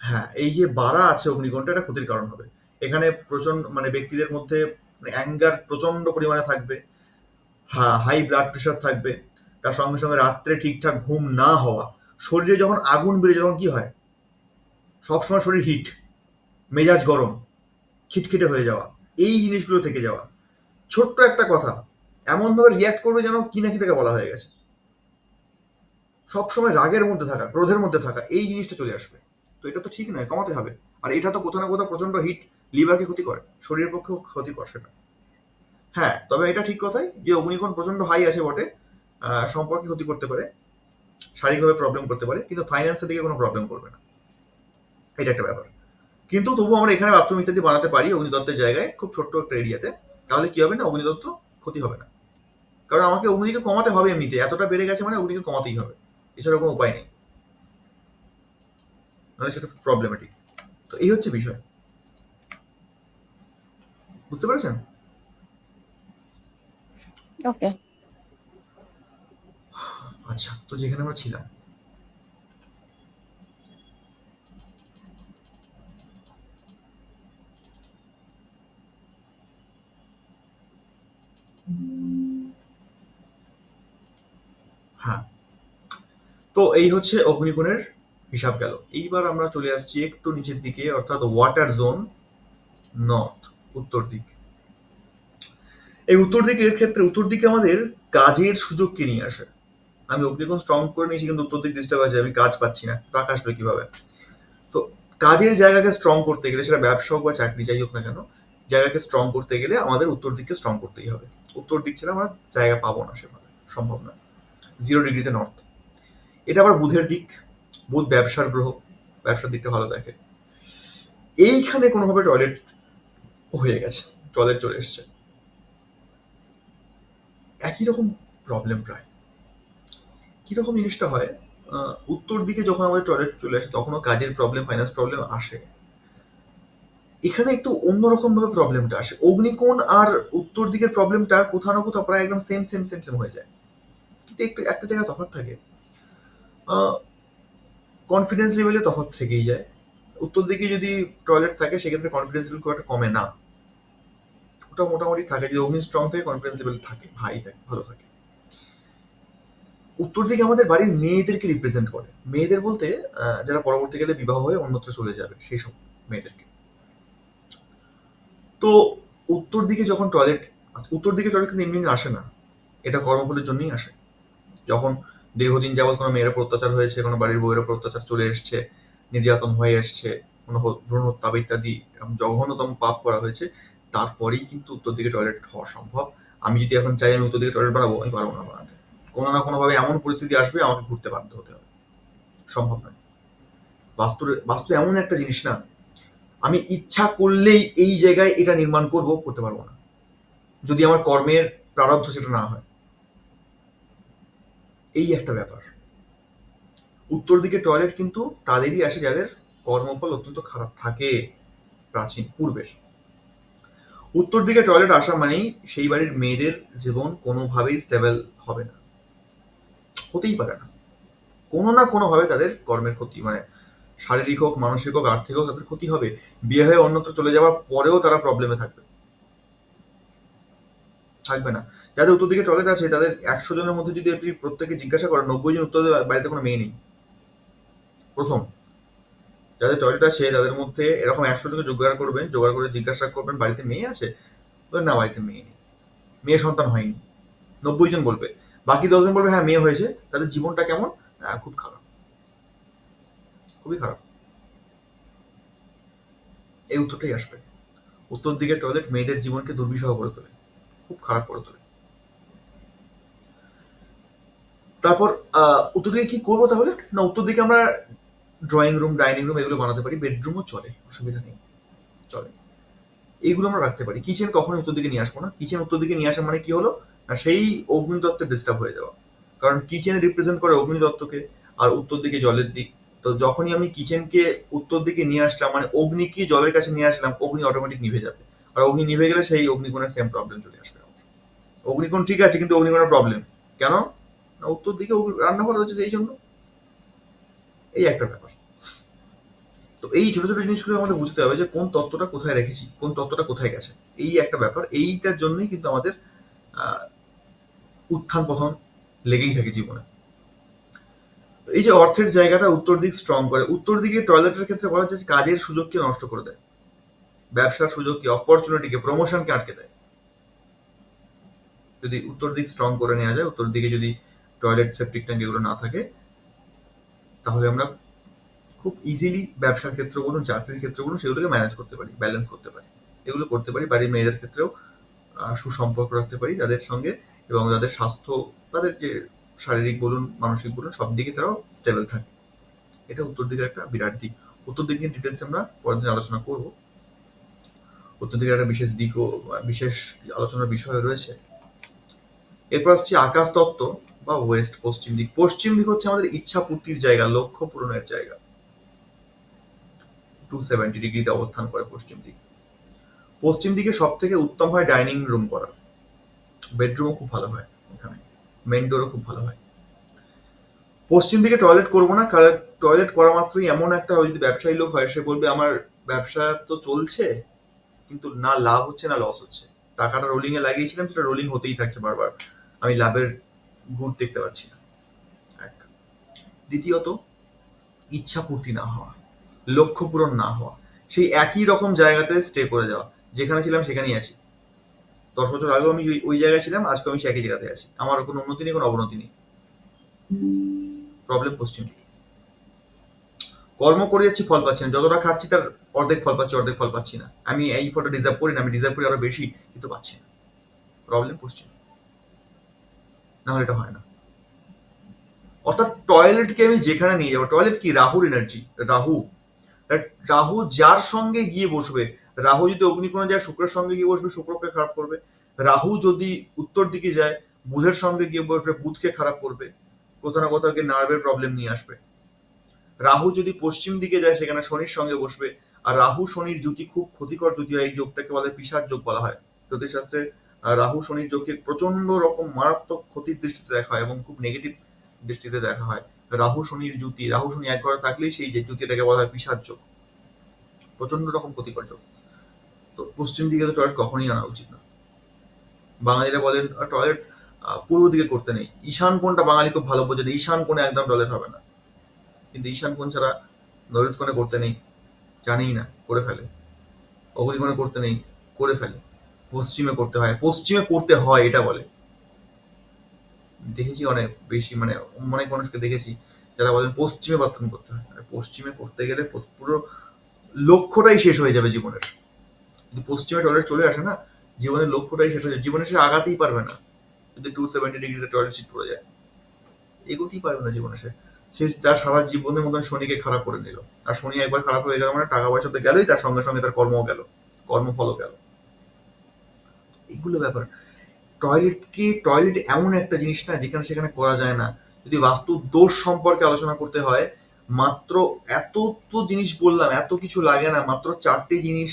হ্যাঁ, এই যে বাড়া আছে অগ্নিকোণটা, এটা ক্ষতির কারণ হবে। এখানে প্রচন্ড মানে ব্যক্তিদের মধ্যে অ্যাঙ্গার প্রচন্ড পরিমাণে থাকবে, হাই ব্লাড প্রেশার থাকবে, তার সঙ্গে সঙ্গে রাত্রে ঠিকঠাক ঘুম না হওয়া, শরীরে যখন আগুন বেড়ে যখন কি হয়, সবসময় শরীর হিট, মেজাজ গরম, খিটখিটে হয়ে যাওয়া, এই জিনিসগুলো থেকে যাওয়া। ছোট্ট একটা কথা এমন ভাবে রিয়াক্ট করবে যেন কি না কি তাকে বলা হয়ে গেছে। সবসময় রাগের মধ্যে থাকা, ক্রোধের মধ্যে থাকা, এই জিনিসটা চলে আসবে। তো এটা তো ঠিক নয়, কমাতে হবে। আর এটা তো কোথাও না কোথাও প্রচন্ড হিট লিভারকে ক্ষতি করে, শরীরের পক্ষেও ক্ষতিকর সেটা। হ্যাঁ, তবে এটা ঠিক কথাই যে অগ্নিকোণ প্রচন্ড হাই আছে বটে, সম্পর্কে ক্ষতি করতে পারে, শারীরিকভাবে প্রবলেম করতে পারে, কিন্তু ফাইন্যান্সের দিকে কোনো প্রবলেম করবে না, এটা একটা ব্যাপার। কিন্তু তবু আমরা এখানে বাথরুম ইত্যাদি বানাতে পারি অগ্নিদত্তের জায়গায়, খুব ছোট্ট একটা এরিয়াতে। তাহলে কি হবে না, অগ্নিদত্ত ক্ষতি হবে না, কারণ আমাকে অগ্নিকে কমাতে হবে। এমনিতে এতটা বেড়ে গেছে মানে অগ্নিকে কমাতেই হবে, এছাড়া কোনো উপায় নেই, নাহলে সেটা প্রবলেমেটিক। তো এই হচ্ছে বিষয়, বুঝতে পেরেছেন? ওকে। আচ্ছা, তো যেখানে আমরা ছিলাম, হ্যাঁ, তো এই হচ্ছে অগ্নিকোণের হিসাব গেল। এইবার আমরা চলে আসছি একটু নিচের দিকে, অর্থাৎ ওয়াটার জোন। নর্থ, উত্তর দিক। এই উত্তর দিকের ক্ষেত্রে উত্তর দিকে আমাদের কাজের সুযোগকে নিয়ে আসে। আমি অগ্নিকোণ স্ট্রং করে নিয়েছি কিন্তু উত্তর দিক ডিস্টার্ব আছে, আমি কাজ পাচ্ছি না, টাকা আসবে কিভাবে? তো কাজের জায়গাকে স্ট্রং করতে গেলে, সেটা ব্যবসা হোক বা চাকরি যাই হোক না কেন, জায়গাকে স্ট্রং করতে গেলে আমাদের উত্তর দিককে স্ট্রং করতেই হবে। উত্তর দিক ছাড়া আমরা জায়গা পাবো না, সেভাবে সম্ভব না। 0 ডিগ্রিতে নর্থ। এটা আবার বুধের দিক। বুধ ব্যবসার গ্রহ, ব্যবসার দিকটা ভালো দেখে। এইখানে কোনোভাবে টয়লেট হয়ে গেছে, টয়লেট চলে এসছে, একই রকম প্রবলেম প্রায়। কিরকম জিনিসটা হয়, উত্তর দিকে যখন আমাদের টয়লেট চলে আসে তখনও কাজের প্রবলেম, ফাইন্যান্স প্রবলেম আসে। এখানে একটু অন্যরকম ভাবে প্রবলেমটা আসে। অগ্নিকোণ আর উত্তর দিকের প্রবলেমটা কোথাও না কোথাও প্রায় একদম সেম সেম সেম সেম হয়ে যায়, কিন্তু একটু একটা জায়গায় তফাৎ থাকে। কনফিডেন্স লেভেলে তফাৎ থেকেই যায়। উত্তর দিকে যদি টয়লেট থাকে সেক্ষেত্রে কনফিডেন্স লেভেল খুব একটা কমে না, ওটা মোটামুটি থাকে। যদি অগ্নি স্ট্রং থাকে কনফিডেন্স লেভেল থাকে, হাই থাকে, ভালো থাকে। উত্তর দিকে আমাদের বাড়ির মেয়েদেরকে রিপ্রেজেন্ট করে। মেয়েদের বলতে যারা পরবর্তীকালে বিবাহ হয়ে অন্যত্র চলে যাবে সেই সব মেয়েদেরকে। তো উত্তর দিকে যখন টয়লেট, উত্তর দিকে টয়লেট কিন্তু এমনি এমনি আসে না, এটা কর্মফলের জন্যই আসে। যখন দীর্ঘদিন যাবৎ কোনো মেয়ের উপর অত্যাচার হয়েছে, কোনো বাড়ির বউয়ের উপর অত্যাচার চলে এসছে, নির্যাতন হয়ে এসছে, কোনো ভ্রূণ হত্যা বা ইত্যাদি এরকম জঘন্যতম পাপ করা হয়েছে, তারপরেই কিন্তু উত্তর দিকে টয়লেট হওয়া সম্ভব। আমি যদি এখন চাই আমি উত্তর দিকে টয়লেট বানাবো, আমি পারবো না বানাতে। কোনো না কোনোভাবে এমন পরিস্থিতি আসবে, আমাকে ঘুরতে বাধ্য হতে হবে, সম্ভব নয়। বাস্তু এমন একটা জিনিস না, আমি ইচ্ছা করলেই এই জায়গায় এটা নির্মাণ করব, করতে পারবো না, যদি আমার কর্মের প্রারব্ধ সেটা না হয়। এই একটা ব্যাপার। উত্তর দিকে টয়লেট কিন্তু তাদেরই আসে যাদের কর্মফল অত্যন্ত খারাপ থাকে প্রাচীন পূর্বের। উত্তর দিকে টয়লেট আসা মানেই সেই বাড়ির মেয়েদের জীবন কোনোভাবেই স্টেবল হবে না, হতেই পারে না। কোনো না কোনোভাবে তাদের কর্মের ক্ষতি, মানে শারীরিক হোক, মানসিক হোক, আর্থিক হোক, তাদের ক্ষতি হবে। বিয়ে হয়ে অন্যত্র চলে যাওয়ার পরেও তারা প্রবলেমে থাকবে, থাকবে না। যাদের উত্তর দিকে টয়লেট আছে তাদের 100 জনের মধ্যে যদি আপনি প্রত্যেকে জিজ্ঞাসা করেন, 90 জন উত্তর দেবে বাড়িতে কোনো মেয়ে নেই। প্রথম, যাদের টয়লেট আছে তাদের মধ্যে এরকম 100 জনকে জোগাড় করবেন, জোগাড় করে জিজ্ঞাসা করবেন বাড়িতে মেয়ে আছে, বলবেন না বাড়িতে মেয়ে নেই, মেয়ে সন্তান হয়নি। 90 জন বলবে। বাকি 10 জন বলবে হ্যাঁ মেয়ে হয়েছে, তাদের জীবনটা কেমন? খুব খারাপ, খুবই খারাপ। এই উত্তরটাই আসবে। উত্তর দিকে টয়লেট মেয়েদের জীবনকে দুর্বিষহ করে তোলে, খুব খারাপ করে তোলে। তারপর উত্তর দিকে কি করবো তাহলে? না, উত্তর দিকে আমরা ড্রয়িং রুম, ডাইনিং রুম এগুলো বানাতে পারি, বেডরুমও চলে, অসুবিধা নেই, চলে। এইগুলো আমরা রাখতে পারি। কিচেন কখনোই উত্তর দিকে নিয়ে আসবো না। কিচেন উত্তর দিকে নিয়ে আসা মানে কি হলো, না সেই অগ্নিতত্ত্বে ডিস্টার্ব হয়ে যাওয়া। কারণ কিচেন রিপ্রেজেন্ট করে অগ্নিতত্ত্বকে, আর উত্তর দিকে জলের দিক। তো যখনই আমি কিচেনকে উত্তর দিকে নিয়ে আসলাম মানে অগ্নিকে জলের কাছে নিয়ে আসলাম, অগ্নি অটোমেটিক নিভে যাবে। আর অগ্নি নিভে গেলে সেই অগ্নিকোণের সেম প্রবলেম চলে আসবে। অগ্নিকোণ ঠিক আছে কিন্তু অগ্নিকোণের প্রবলেম কেন? না উত্তর দিকে রান্নাঘর রয়েছে এই জন্য। এই একটা ব্যাপার। তো এই ছোট ছোট জিনিসগুলো আমাদের বুঝতে হবে যে কোন তত্ত্বটা কোথায় রেখেছি, কোন তত্ত্বটা কোথায় গেছে। এই একটা ব্যাপার। এইটার জন্যই কিন্তু আমাদের আহ, উত্থান পতন লেগেই থাকে জীবনে। এই যে অর্থের জায়গাটা উত্তর দিক স্ট্রং করে, উত্তর দিকে টয়লেটের ক্ষেত্রে বলা যায় কাজের সুযোগকে নষ্ট করে দেয়, ব্যবসার সুযোগকে, অপরচুনিটিকে, প্রমোশনকে আটকে দেয়। যদি উত্তর দিক স্ট্রং করে নেওয়া যায়, উত্তর দিকে যদি টয়লেট, সেপ্টিক ট্যাঙ্ক এগুলো না থাকে, তাহলে আমরা খুব ইজিলি ব্যবসার ক্ষেত্র বলুন, চাকরির ক্ষেত্র বলুন, সেগুলোকে ম্যানেজ করতে পারি, ব্যালেন্স করতে পারি। এগুলো করতে পারি। বাড়ির মেয়েদের ক্ষেত্রেও সুসম্পর্ক রাখতে পারি তাদের সঙ্গে, এবং তাদের স্বাস্থ্য, তাদের যে শারীরিক বলুন, মানসিক বলুন, সব দিকে তারাও স্টেবল থাকে। এটা উত্তর দিকের একটা বিরাট দিক। উত্তর দিকে ডিটেলস আমরা পরের দিন আলোচনা করব। উত্তর দিকের একটা বিশেষ দিকও, বিশেষ আলোচনার বিষয় রয়েছে। এরপর আসছে আকাশ তত্ত্ব বা ওয়েস্ট, পশ্চিম দিক। পশ্চিম দিক হচ্ছে আমাদের ইচ্ছা পূর্তির জায়গা, লক্ষ্য পূরণের জায়গা। 270 ডিগ্রিতে অবস্থান করে পশ্চিম দিক। পশ্চিম দিকে সব থেকে উত্তম হয় ডাইনিং রুম করা, বেডরুমও খুব ভালো হয় এখানে, মেন ডোরও খুব ভালো হয়। পশ্চিম দিকে টয়লেট করবো না, কারণ টয়লেট করা মাত্রই এমন একটা হয়, যদি ব্যবসায়ী লোক হয় সে বলবে আমার ব্যবসা তো চলছে কিন্তু না লাভ হচ্ছে না লস হচ্ছে, টাকাটা রোলিং এ লাগিয়েছিলাম সেটা রোলিং হতেই থাকছে বারবার, আমি লাভের গুড় দেখতে পাচ্ছি না। এক। দ্বিতীয়ত, ইচ্ছা পূর্তি না হওয়া, লক্ষ্য পূরণ না হওয়া। সেই একই রকম জায়গাতে স্টে করে যাওয়া, যেখানে ছিলাম সেখানেই আছি। 10 বছর আগেও আমি ওই জায়গায় ছিলাম, আজকে আমি সেই একই জায়গাতে আছি, আমার কোনো উন্নতি নেই, কোনো অবনতি নেই। প্রবলেম পশ্চিম দিকে। কর্ম করে যাচ্ছি, ফল পাচ্ছি না, যতটা খাচ্ছি তার অর্ধেক ফল পাচ্ছি, অর্ধেক ফল পাচ্ছি না। আমি এই ফলটা ডিজার্ভ করি না, আমি ডিজার্ভ করি আরো বেশি, কিন্তু পাচ্ছি না। প্রবলেম পশ্চিম, না হলে এটা হয় না। অর্থাৎ টয়লেটকে আমি যেখানে নিয়ে যাবো, টয়লেট কি রাহুর এনার্জি, রাহু, রাহু যার সঙ্গে গিয়ে বসবে, রাহু যদি অগ্নিকোণে যায় শুক্রের সঙ্গে গিয়ে বসবে, শুক্রকে খারাপ করবে। রাহু যদি উত্তর দিকে যায় বুধের সঙ্গে গিয়ে বসবে, বুধকে খারাপ করবে, কোথাও না কোথাও গিয়ে নার্ভের প্রবলেম নিয়ে আসবে। রাহু যদি পশ্চিম দিকে যায় সেখানে শনির সঙ্গে বসবে, আর রাহু শনির জুতি খুব ক্ষতিকর জুতি হয়, এই যোগটাকে বলে পিশাচ যোগ বলা হয় জ্যোতিষশাস্ত্রে। রাহু শনির যোগকে প্রচন্ড রকম মারাত্মক ক্ষতির দৃষ্টিতে দেখা হয় এবং খুব নেগেটিভ দৃষ্টিতে দেখা হয়। রাহু শনির জুতি, রাহু শনি এক ঘরে থাকলেই সেই যে জুতিটাকে বলা হয় পিশাচ যোগ, প্রচন্ড রকম ক্ষতিকর যোগ। তো পশ্চিম দিকে তো টয়লেট কখনোই আনা উচিত না। বাঙালিরা বলেন টয়লেট পূর্ব দিকে করতে নেই, ঈশান কোণটা বাঙালি খুব ভালো বোঝেন, ঈশান কোণে একদম টয়লেট হবে না। কিন্তু ঈশান কোণ ছাড়া নৈরুত কোণে করতে নেই, জানেই না, করে ফেলে। অগ্নিকোণে করতে নেই, করে ফেলে। পশ্চিমে করতে হয়, পশ্চিমে করতে হয় এটা বলে। দেখেছি অনেক বেশি, মানে অনেক মানুষকে দেখেছি যারা বলেন পশ্চিমে বাথরুম করতে হয়। আর পশ্চিমে করতে গেলে পুরো লক্ষ্যটাই শেষ হয়ে যাবে জীবনের। যদি পশ্চিমে টয়লেট চলে আসে না, জীবনের লক্ষ্যটাই শেষ হয়ে যাবে, জীবনে সে আগাতেই পারবে না। যদি 270 ডিগ্রিতে টয়লেট সিট পড়ে যায়, এগোতেই পারবে না জীবনে সে। সে যার সারা জীবনের মতন শনিকে খারাপ করে নিল। আর শনি একবার খারাপ হয়ে গেল মানে টাকা পয়সা তো গেলই, তার সঙ্গে সঙ্গে তার কর্মও গেল, কর্মফলও গেল। এগুলো ব্যাপার। টয়লেট এমন একটা জিনিস না যেখানে সেখানে করা যায় না। যদি বাস্তু দোষ সম্পর্কে আলোচনা করতে হয়, মাত্র এত তো জিনিস বললাম, এত কিছু লাগে না, মাত্র 4টে জিনিস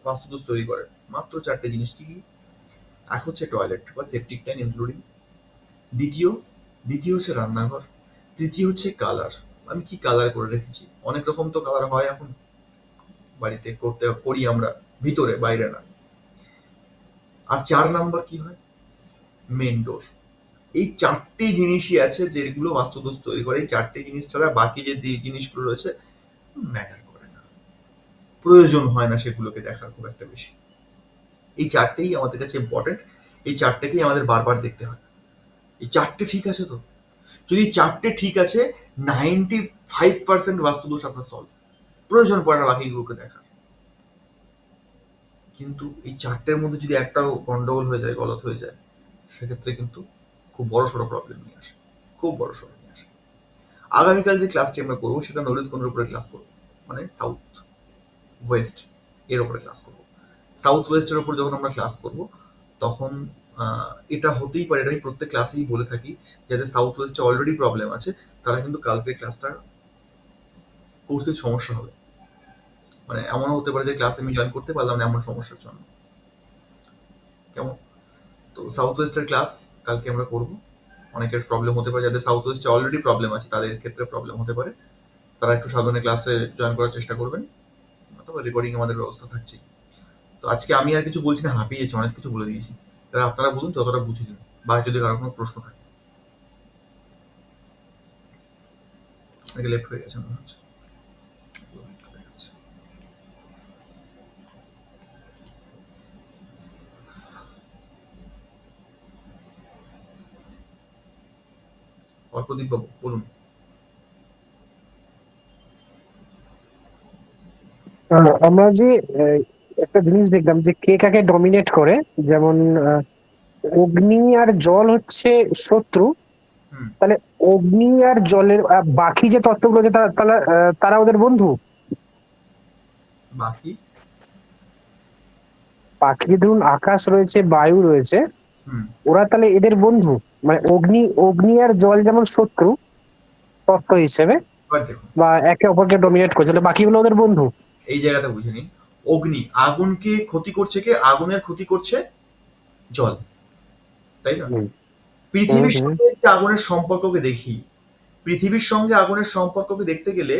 বাস্তু দোষ তৈরি করে। মাত্র 4টে জিনিস কি কি? এক হচ্ছে টয়লেট বা সেপটিক ট্যাঙ্ক ইনক্লুডিং, দ্বিতীয় দ্বিতীয় হচ্ছে রান্নাঘর, তৃতীয় হচ্ছে কালার। আমি কি কালার করে রেখেছি, অনেক রকম তো কালার হয় এখন বাড়িতে, করি আমরা, ভিতরে বাইরে না। আর 4 নাম্বার কি হয়? Main door. এই 4টে জিনিসই আছে যেগুলো বাস্তুদোষ তৈরি করে। এই 4টে জিনিস ছাড়া বাকি যে জিনিসগুলো রয়েছে ম্যাটার করে না, প্রয়োজন হয় না সেগুলোকে দেখার খুব একটা বেশি। এই 4টেই আমাদের কাছে ইম্পর্টেন্ট, এই 4টেকেই আমাদের বারবার দেখতে হয়। এই 4টে ঠিক আছে তো? যদি 4টে ঠিক আছে, 95% বাস্তুদোষ আপনার সলভ, প্রয়োজন পড়ে না বাকিগুলোকে দেখার। কিন্তু এই 4টের মধ্যে যদি একটাও গন্ডগোল হয়ে যায়, গলত হয়ে যায়, সেক্ষেত্রে কিন্তু খুব বড় সড়ো প্রবলেম নিয়ে আসে, খুব বড় সড়ো নিয়ে আসে। আগামীকাল যে ক্লাসটি আমরা করবো সেটা নৈরুত কোণের উপরে ক্লাস করবো, মানে সাউথ ওয়েস্ট এর উপরে ক্লাস করবো। সাউথ ওয়েস্টের উপর যখন আমরা ক্লাস করব তখন এটা হতেই পারে, এটা আমি প্রত্যেক ক্লাসেই বলে থাকি, যাদের সাউথ ওয়েস্টে অলরেডি প্রবলেম আছে তারা কিন্তু কালকে ক্লাসটা করতে সমস্যা হবে। মানে এমনও হতে পারে যে ক্লাসে আমি জয়েন করতে পারলাম না এমন সমস্যার জন্য। কেমন? তো সাউথ ওয়েস্টের ক্লাস কালকে আমরা করব। অনেকের প্রবলেম হতে পারে, যাদের সাউথ ওয়েস্টে অলরেডি প্রবলেম আছে তাদের ক্ষেত্রে প্রবলেম হতে পারে, তারা একটু সাবধানে ক্লাসে জয়েন করার চেষ্টা করবেন, অথবা রেকর্ডিং আমাদের ব্যবস্থা থাকছে। তো আজকে আমি আর কিছু বলছি না, হাঁপিয়ে গেছি, অনেক কিছু বলে দিয়েছি। এবার আপনারা বলুন যতটা বুঝেছেন, বা যদি কারো কোনো প্রশ্ন থাকে। অনেকে লেফট হয়ে গেছে মনে হচ্ছে। অর্কদীপ বাবু বলুন। আমরা যে আহ, একটা জিনিস দেখলাম যে কে কাকে ডমিনেট করে, যেমন আহ, অগ্নি আর জল হচ্ছে শত্রু। হুম। তাহলে অগ্নি আর জলের বাকি যে তত্ত্বগুলো আছে তারা ওদের বন্ধু। বাকি। বাকি ধরুন আকাশ রয়েছে, বায়ু রয়েছে, হুম। ওরা তাহলে এদের বন্ধু। মানে অগ্নি অগ্নি আর জল যেমন শত্রু তত্ত্ব হিসেবে, এবার দেখুন, বা একে অপরকে ডমিনেট করছে, তাহলে বাকিগুলো ওদের বন্ধু। এই জায়গাটা বুঝে নিন। অগ্নি, আগুনকে ক্ষতি করছে কে? আগুনের ক্ষতি করছে জল, তাই না? হুম হুম পৃথিবীর হুম সঙ্গে যে আগুনের সম্পর্ককে দেখি, পৃথিবীর সঙ্গে আগুনের সম্পর্ককে দেখতে গেলে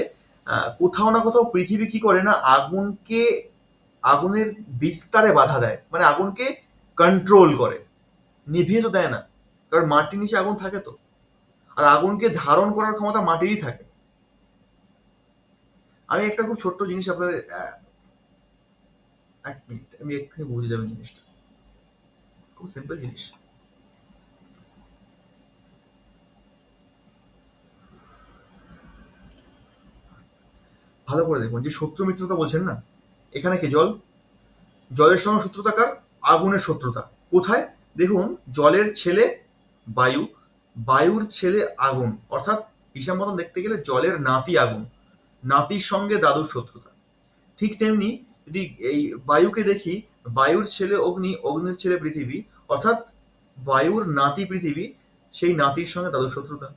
কোথাও না কোথাও পৃথিবী কি করে না, আগুনকে, আগুনের বিস্তারে বাধা দেয়, মানে আগুনকে কন্ট্রোল করে। নিভিয়ে তো দেয় না, কারণ মাটির নিচে আগুন থাকে তো। আর আগুনকে ধারণ করার ক্ষমতা মাটিরই থাকে। আমি একটা খুব ছোট্ট জিনিস আপনাদের এক মিনিট, আমি এক্ষুনি বুঝে যাবেন জিনিসটা, খুব সিম্পল জিনিস। ভালো করে দেখুন, যে শত্রু মিত্রতা বলছেন না, এখানে কি জল, জলের সঙ্গে শত্রুতা কার, আগুনের শত্রুতা। কোথায় দেখুন, জলের ছেলে বায়ু, বায়ুর ছেলে আগুন, অর্থাৎ হিসাব মতন দেখতে গেলে জলের নাতি আগুন, নাতির সঙ্গে দাদুর শত্রুতা। ঠিক তেমনি যদি এই বায়ুকে দেখি, বায়ুর ছেলে অগ্নি, অগ্নির ছেলে পৃথিবী, অর্থাৎ বায়ুর নাতি পৃথিবী, সেই নাতির সঙ্গে দাদুর শত্রুতা।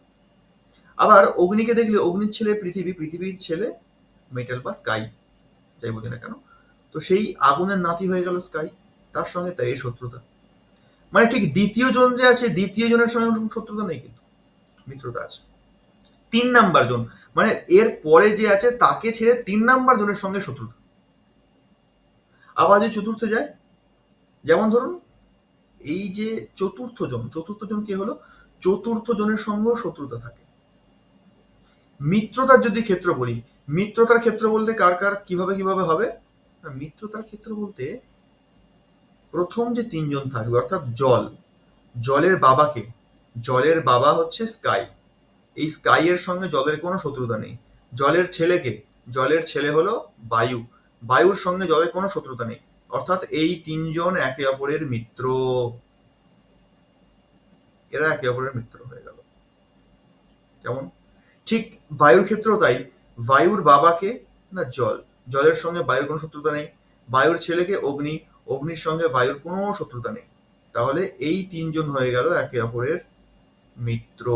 আবার অগ্নিকে দেখলে অগ্নির ছেলে পৃথিবী, পৃথিবীর ছেলে মেটাল বা স্কাই, যাই বলি না কেন, তো সেই আগুনের নাতি হয়ে গেল স্কাই, তার সঙ্গে তাই এই শত্রুতা। মানে ঠিক দ্বিতীয় জন যে আছে, দ্বিতীয় জনের সঙ্গে শত্রুতা নেই, কিন্তু মিত্রতা আছে। 3 নাম্বার জন, মানে এর পরে যে আছে তাকে ছেড়ে 3 নাম্বার জনের সঙ্গে শত্রুতা। আবার যদি চতুর্থে যায়, যেমন ধরুন এই যে চতুর্থ জন, চতুর্থ জন কি হলো, চতুর্থ জনের সঙ্গেও শত্রুতা থাকে। মিত্রতার যদি ক্ষেত্র বলি, মিত্রতার ক্ষেত্র বলতে কার কার কিভাবে কিভাবে হবে না, মিত্রতার ক্ষেত্র বলতে প্রথম যে 3 জন থাকবে, অর্থাৎ জল, জলের বাবাকে, জলের বাবা হচ্ছে স্কাই, এই স্কাই এর সঙ্গে জলের কোনো শত্রুতা নেই। জলের ছেলেকে, জলের ছেলে হলো বায়ু, বায়ুর সঙ্গে জলের কোনো শত্রুতা নেই, অর্থাৎ এই 3 জন একে অপরের মিত্র, এরা একে অপরের মিত্র হয়ে গেল। কেমন? ঠিক বায়ুর ক্ষেত্রেও তাই, বায়ুর বাবাকে না জল, জলের সঙ্গে বায়ুর কোনো শত্রুতা নেই, বায়ুর ছেলেকে অগ্নি, অগ্নির সঙ্গে বায়ুর কোনো শত্রুতা নেই, তাহলে এই 3 জন হয়ে গেল একে অপরের মিত্র।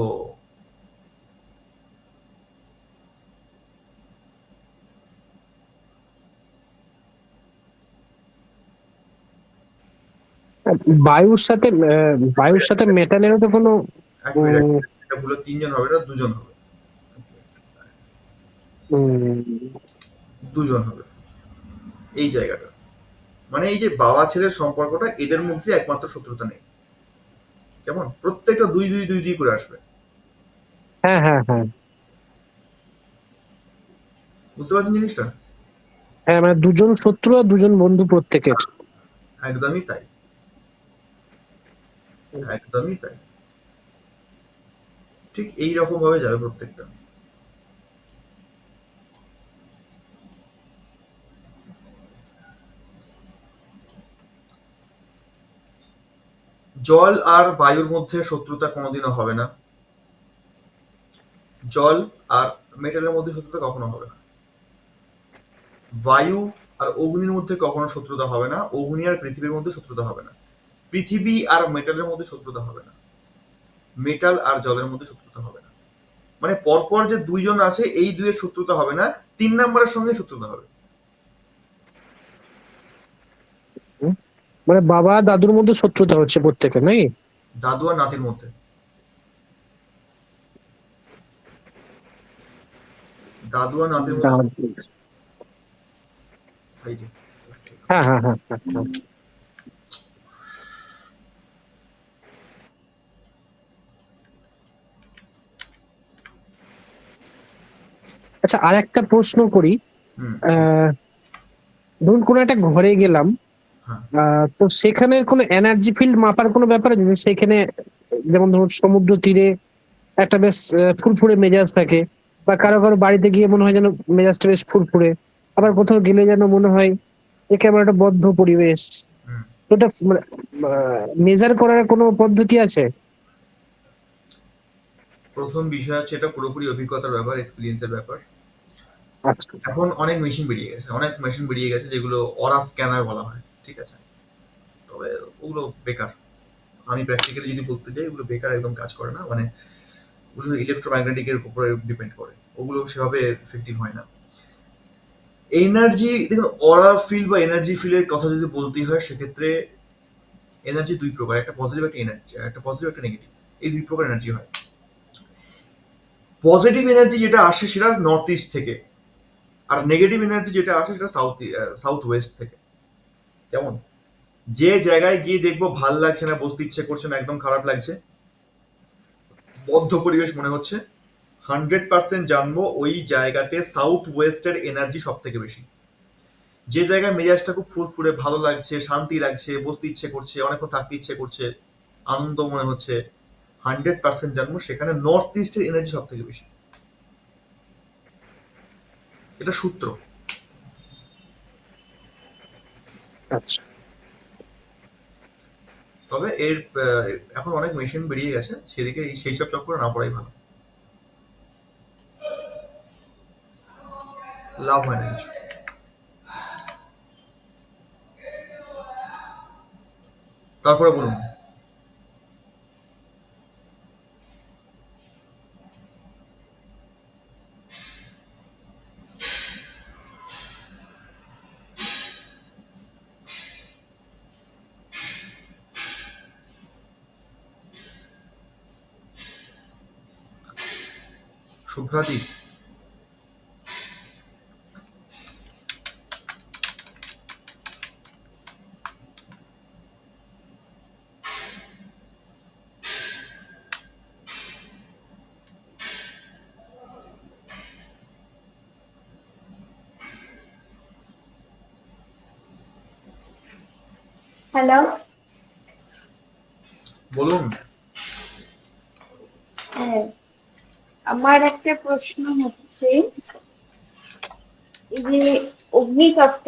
বায়ুর সাথে মেটালেরও তো কোনো এক মিনিট, উম, এটা ভুলো, 3 জন হবে না, 2 জন হবে, উম, 2 জন হবে এই জায়গাটা। মানে এই যে বাবা ছেলের সম্পর্কটা, এদের মধ্যে একমাত্র শত্রুতা নেই। কেমন? প্রত্যেকটা দুই দুই দুই দুই করে আসবে। হ্যাঁ হ্যাঁ হ্যাঁ বুঝতে পারছেন জিনিসটা? হ্যাঁ, মানে দুজন শত্রু আর দুজন বন্ধু প্রত্যেকের। একদমই তাই, একদমই তাই, ঠিক এই রকম ভাবে যাবে প্রত্যেকটা। জল আর বায়ুর মধ্যে শত্রুতা কোনোদিনও হবে না, জল আর মেটালের মধ্যে শত্রুতা কখনো হবে না। বায়ু আর অগ্নির মধ্যে কখনো শত্রুতা হবে না, অগ্নি আর পৃথিবীর মধ্যে শত্রুতা হবে না, পৃথিবী আর মেটালের মধ্যে শত্রুতা হবে না, মেটাল আর জলের মধ্যে শত্রুতা হবে না। মানে পরপর যে 2 জন আছে, এই দুইয়ের শত্রুতা হবে না, 3 নাম্বারের সঙ্গে শত্রুতা হবে। হুম, মানে বাবা দাদুর মধ্যে শত্রুতা হচ্ছে প্রত্যেকের, নাকি? দাদু আর নাতির মধ্যে, দাদু আর নাতির মধ্যে দাদু। শত্রুতা হচ্ছে। এই যে, হ্যাঁ হ্যাঁ হ্যাঁ হ্যাঁ হ্যাঁ। আচ্ছা, আর একটা প্রশ্ন করি। হুম, আহ ধরুন কোনো একটা ঘরে গেলাম, হ্যাঁ, তো সেখানে কোনো এনার্জি ফিল্ড মাপার কোনো ব্যাপার আছে? সেখানে যেমন ধরুন সমুদ্র তীরে একটা বেশ ফুরফুরে মেজাজ থাকে, বা কারো কারো বাড়িতে গিয়ে মনে হয় যেন মেজাজটা বেশ ফুরফুরে, আবার কোথাও গেলে যেন মনে হয় একেবারে একটা বদ্ধ পরিবেশ। হুম। তো ওটা মেজার করার কোনো পদ্ধতি আছে? প্রথম বিষয় হচ্ছে, এটা পুরোপুরি অভিজ্ঞতার ব্যাপার, এক্সপিরিয়েন্সের ব্যাপার। আচ্ছা। এখন অনেক মেশিন বেরিয়ে গেছে, অনেক মেশিন বেরিয়ে গেছে যেগুলো অরা স্ক্যানার বলা হয়, ঠিক আছে, তবে ওগুলো বেকার। আমি প্র্যাকটিক্যালি যদি বলতে যাই, ওগুলো বেকার, একদম কাজ করে না, মানে ওগুলো ইলেকট্রোম্যাগনেটিকের উপরে ডিপেন্ড করে, ওগুলো সেভাবে এফেক্টিভ হয় না। এনার্জি দেখুন, অরা ফিল্ড বা এনার্জি ফিল্ডের কথা যদি বলতেই হয়, সেক্ষেত্রে এনার্জি 2 প্রকার, একটা পজিটিভ, একটা এনার্জি, একটা পজিটিভ, একটা নেগেটিভ, এই 2 প্রকার এনার্জি হয়। পজিটিভ এনার্জি যেটা আসে সেটা নর্থ ইস্ট থেকে, আর নেগেটিভ এনার্জি যেটা আসে সেটা সাউথ ওয়েস্ট থেকে। কেমন? যে জায়গায় গিয়ে দেখবো ভাল লাগছে না, বসতে ইচ্ছে করছে না, একদম খারাপ লাগছে, বদ্ধ পরিবেশ মনে হচ্ছে, 100% জানবো ওই জায়গাতে সাউথ ওয়েস্টের এনার্জি সব থেকে বেশি। যে জায়গায় মেজাজটা খুব ফুরফুরে, ভালো লাগছে, শান্তি লাগছে, বসতে ইচ্ছে করছে, অনেকক্ষণ থাকতে ইচ্ছে করছে, আনন্দ মনে হচ্ছে, 100% জানবো সেখানে নর্থ ইস্টের এনার্জি সব থেকে বেশি। এটা সূত্র। আচ্ছা। তবে এর এখন অনেক মেশিন বেরিয়ে গেছে, সেদিকে সেই সব চক্করে না পড়াই ভালো, লাভ হয় না কিছু। তারপরে বলুন। শুভ্রাদি, হ্যালো। বলুন। হ্যাঁ, আমার একটা প্রশ্ন হচ্ছে, এই যে অগ্নিতত্ত্ব,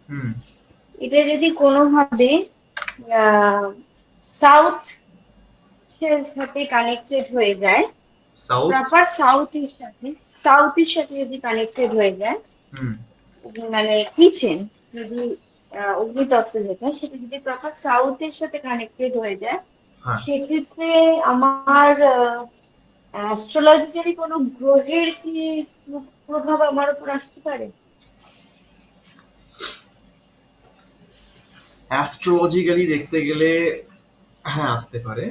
হুম। এটা যদি কোনোভাবে সাউথ এর সাথে কানেক্টেড হয়ে যায়, সাউথ। প্রপার সাউথের সাথে যদি কানেক্টেড হয়ে যায়, হুম। মানে কিচেন যদি অগ্নিতত্ত্ব যেটা, সেটা যদি প্রপার সাউথের সাথে কানেক্টেড হয়ে যায়, হ্যাঁ। সেক্ষেত্রে আমার অ্যাস্ট্রোলজিক্যালি কোনো গ্রহের কি প্রভাব আমার উপর আসতে পারে? অ্যাস্ট্রোলজিক্যালি দেখতে গেলে হ্যাঁ আসতে পারে,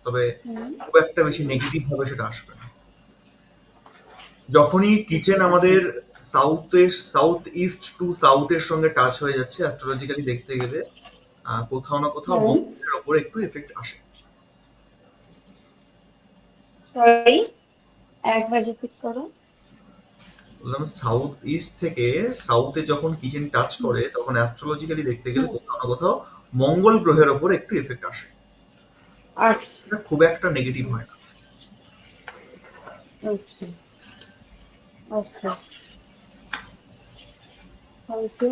তবে হুম। খুব একটা বেশি নেগেটিভ ভাবে সেটা আসবে না। যখনই কিচেন আমাদের সাউথ ইস্ট টু সাউথের সঙ্গে টাচ হয়ে যাচ্ছে, অ্যাস্ট্রোলজিক্যালি দেখতে গেলে কোথাও না কোথাও হুম। মঙ্গলের ওপরে একটু এফেক্ট আসে। সরি, একবার রিপিট করো। বললাম সাউথ ইস্ট থেকে সাউথে যখন কিচেন টাচ করে, তখন অ্যাস্ট্রোলজিক্যালি দেখতে গেলে হুম। কোথাও না কোথাও মঙ্গল গ্রহের ওপর একটু এফেক্ট আসে। আচ্ছা। এটা খুব একটা নেগেটিভ হয় না। আচ্ছা। আচ্ছা। Thank you.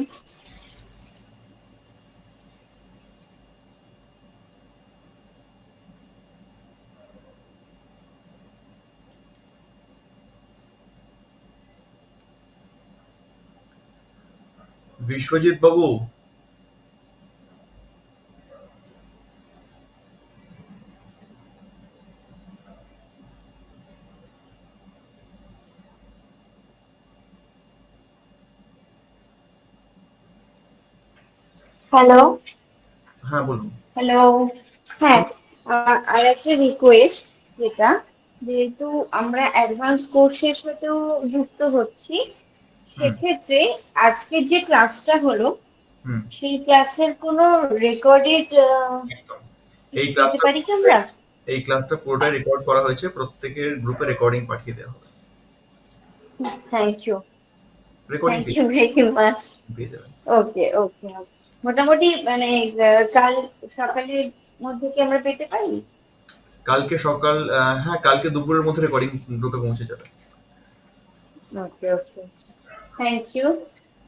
Biswajit Babu, hello. হ্যাঁ বলুন। হ্যালো। হ্যাঁ, আর একটা রিকোয়েস্ট, যেটা যেহেতু আমরা অ্যাডভান্স কোর্সের সাথেও যুক্ত হচ্ছি, হুম। সেক্ষেত্রে আজকের যে ক্লাসটা হলো, হুম। সেই ক্লাসের কোনো রেকর্ডেড একদম। এই কিছু পেতে ক্লাসটা পারি কি আমরা? পুরোটাই রেকর্ড করা হয়েছে, প্রত্যেকের গ্রুপে রেকর্ডিং পাঠিয়ে দেওয়া হবে। Thank you. Recording thank you very much. পেয়ে যাবেন। ওকে, ওকে। মোটামুটি মানে কাল সকালের মধ্যে কি আমরা পেতে পারি? কালকে সকাল, হ্যাঁ কালকে দুপুরের মধ্যে রেকর্ডিং গ্রুপে পৌঁছে যাবে। Okay, okay. Thank you.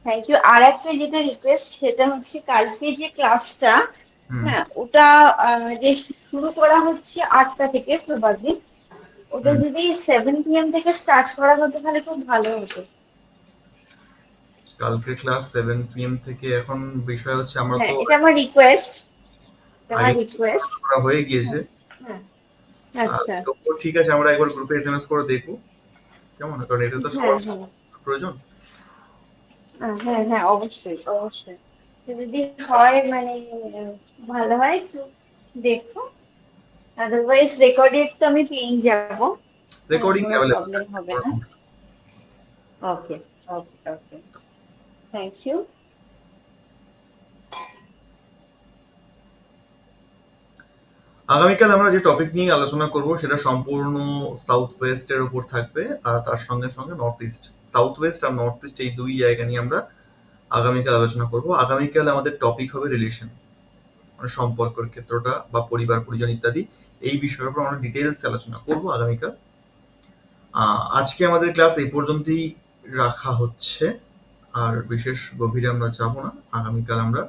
Thank you. আর একটা যেটা রিকোয়েস্ট, সেটা হচ্ছে কালকে যে ক্লাসটা, হুম। হ্যাঁ, ওটা যে শুরু করা হচ্ছে 8টা থেকে প্রবাবলি, ওটা হুম। যদি 7 PM থেকে স্টার্ট করা হতো তাহলে খুব ভালো হতো। কালকে ক্লাস 7 PM থেকে। এখন বিষয় হচ্ছে আমরা হ্যাঁ, তো এটা আমার রিকোয়েস্ট। এটা আমার আগে রিকোয়েস্ট। করা হয়ে গিয়েছে। হ্যাঁ, হ্যাঁ। আচ্ছা। তো ঠিক আছে, আমরা একবার গ্রুপে এসএমএস করে দেখবো কেমন, কারণ এটা তো হ্যাঁ, সবার হ্যাঁ। প্রয়োজন। হ্যাঁ, হ্যাঁ, অবশ্যই, অবশ্যই। তো যদি হয় মানে ভালো হয়, একটু দেখো। আদারওয়াইজ রেকর্ডেড তো আমি পেয়েই যাবো। হ্যাঁ, রেকর্ডিং কোনো অ্যাভেলেবল প্রবলেম হবে না। আছে। Okay, okay, okay. Thank you. আগামীকাল আমরা যে টপিক নিয়ে আলোচনা করব সেটা সম্পূর্ণ সাউথ ওয়েস্টের উপর থাকবে, আর তার সঙ্গে সঙ্গে নর্থ ইস্ট। সাউথ ওয়েস্ট আর নর্থ ইস্ট এই দুই জায়গা নিয়ে আমরা আগামীকাল আলোচনা করব। আগামীকাল আমাদের টপিক হবে রিলেশন, মানে সম্পর্কের ক্ষেত্রটা বা পরিবার পরিজন ইত্যাদি এই বিষয়ের উপর আমরা ডিটেলস আলোচনা করব আগামীকাল। আজকে আমাদের ক্লাস এই পর্যন্তই রাখা হচ্ছে, আর বিশেষ গভীরে আমরা যাব না। আগামীকাল আমরা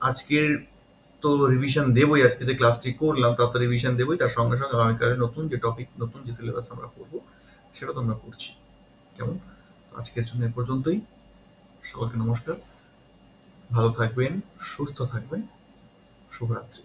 আজকের তো রিভিশন দেবই, আজকে যে ক্লাসটি করলাম তার তো রিভিশন দেবই, তার সঙ্গে সঙ্গে আগামীকালের নতুন যে টপিক, নতুন যে সিলেবাস আমরা করবো সেটা তো আমরা করছি। কেমন? আজকের জন্য এ পর্যন্তই। সকলকে নমস্কার, ভালো থাকবেন, সুস্থ থাকবেন, শুভরাত্রি।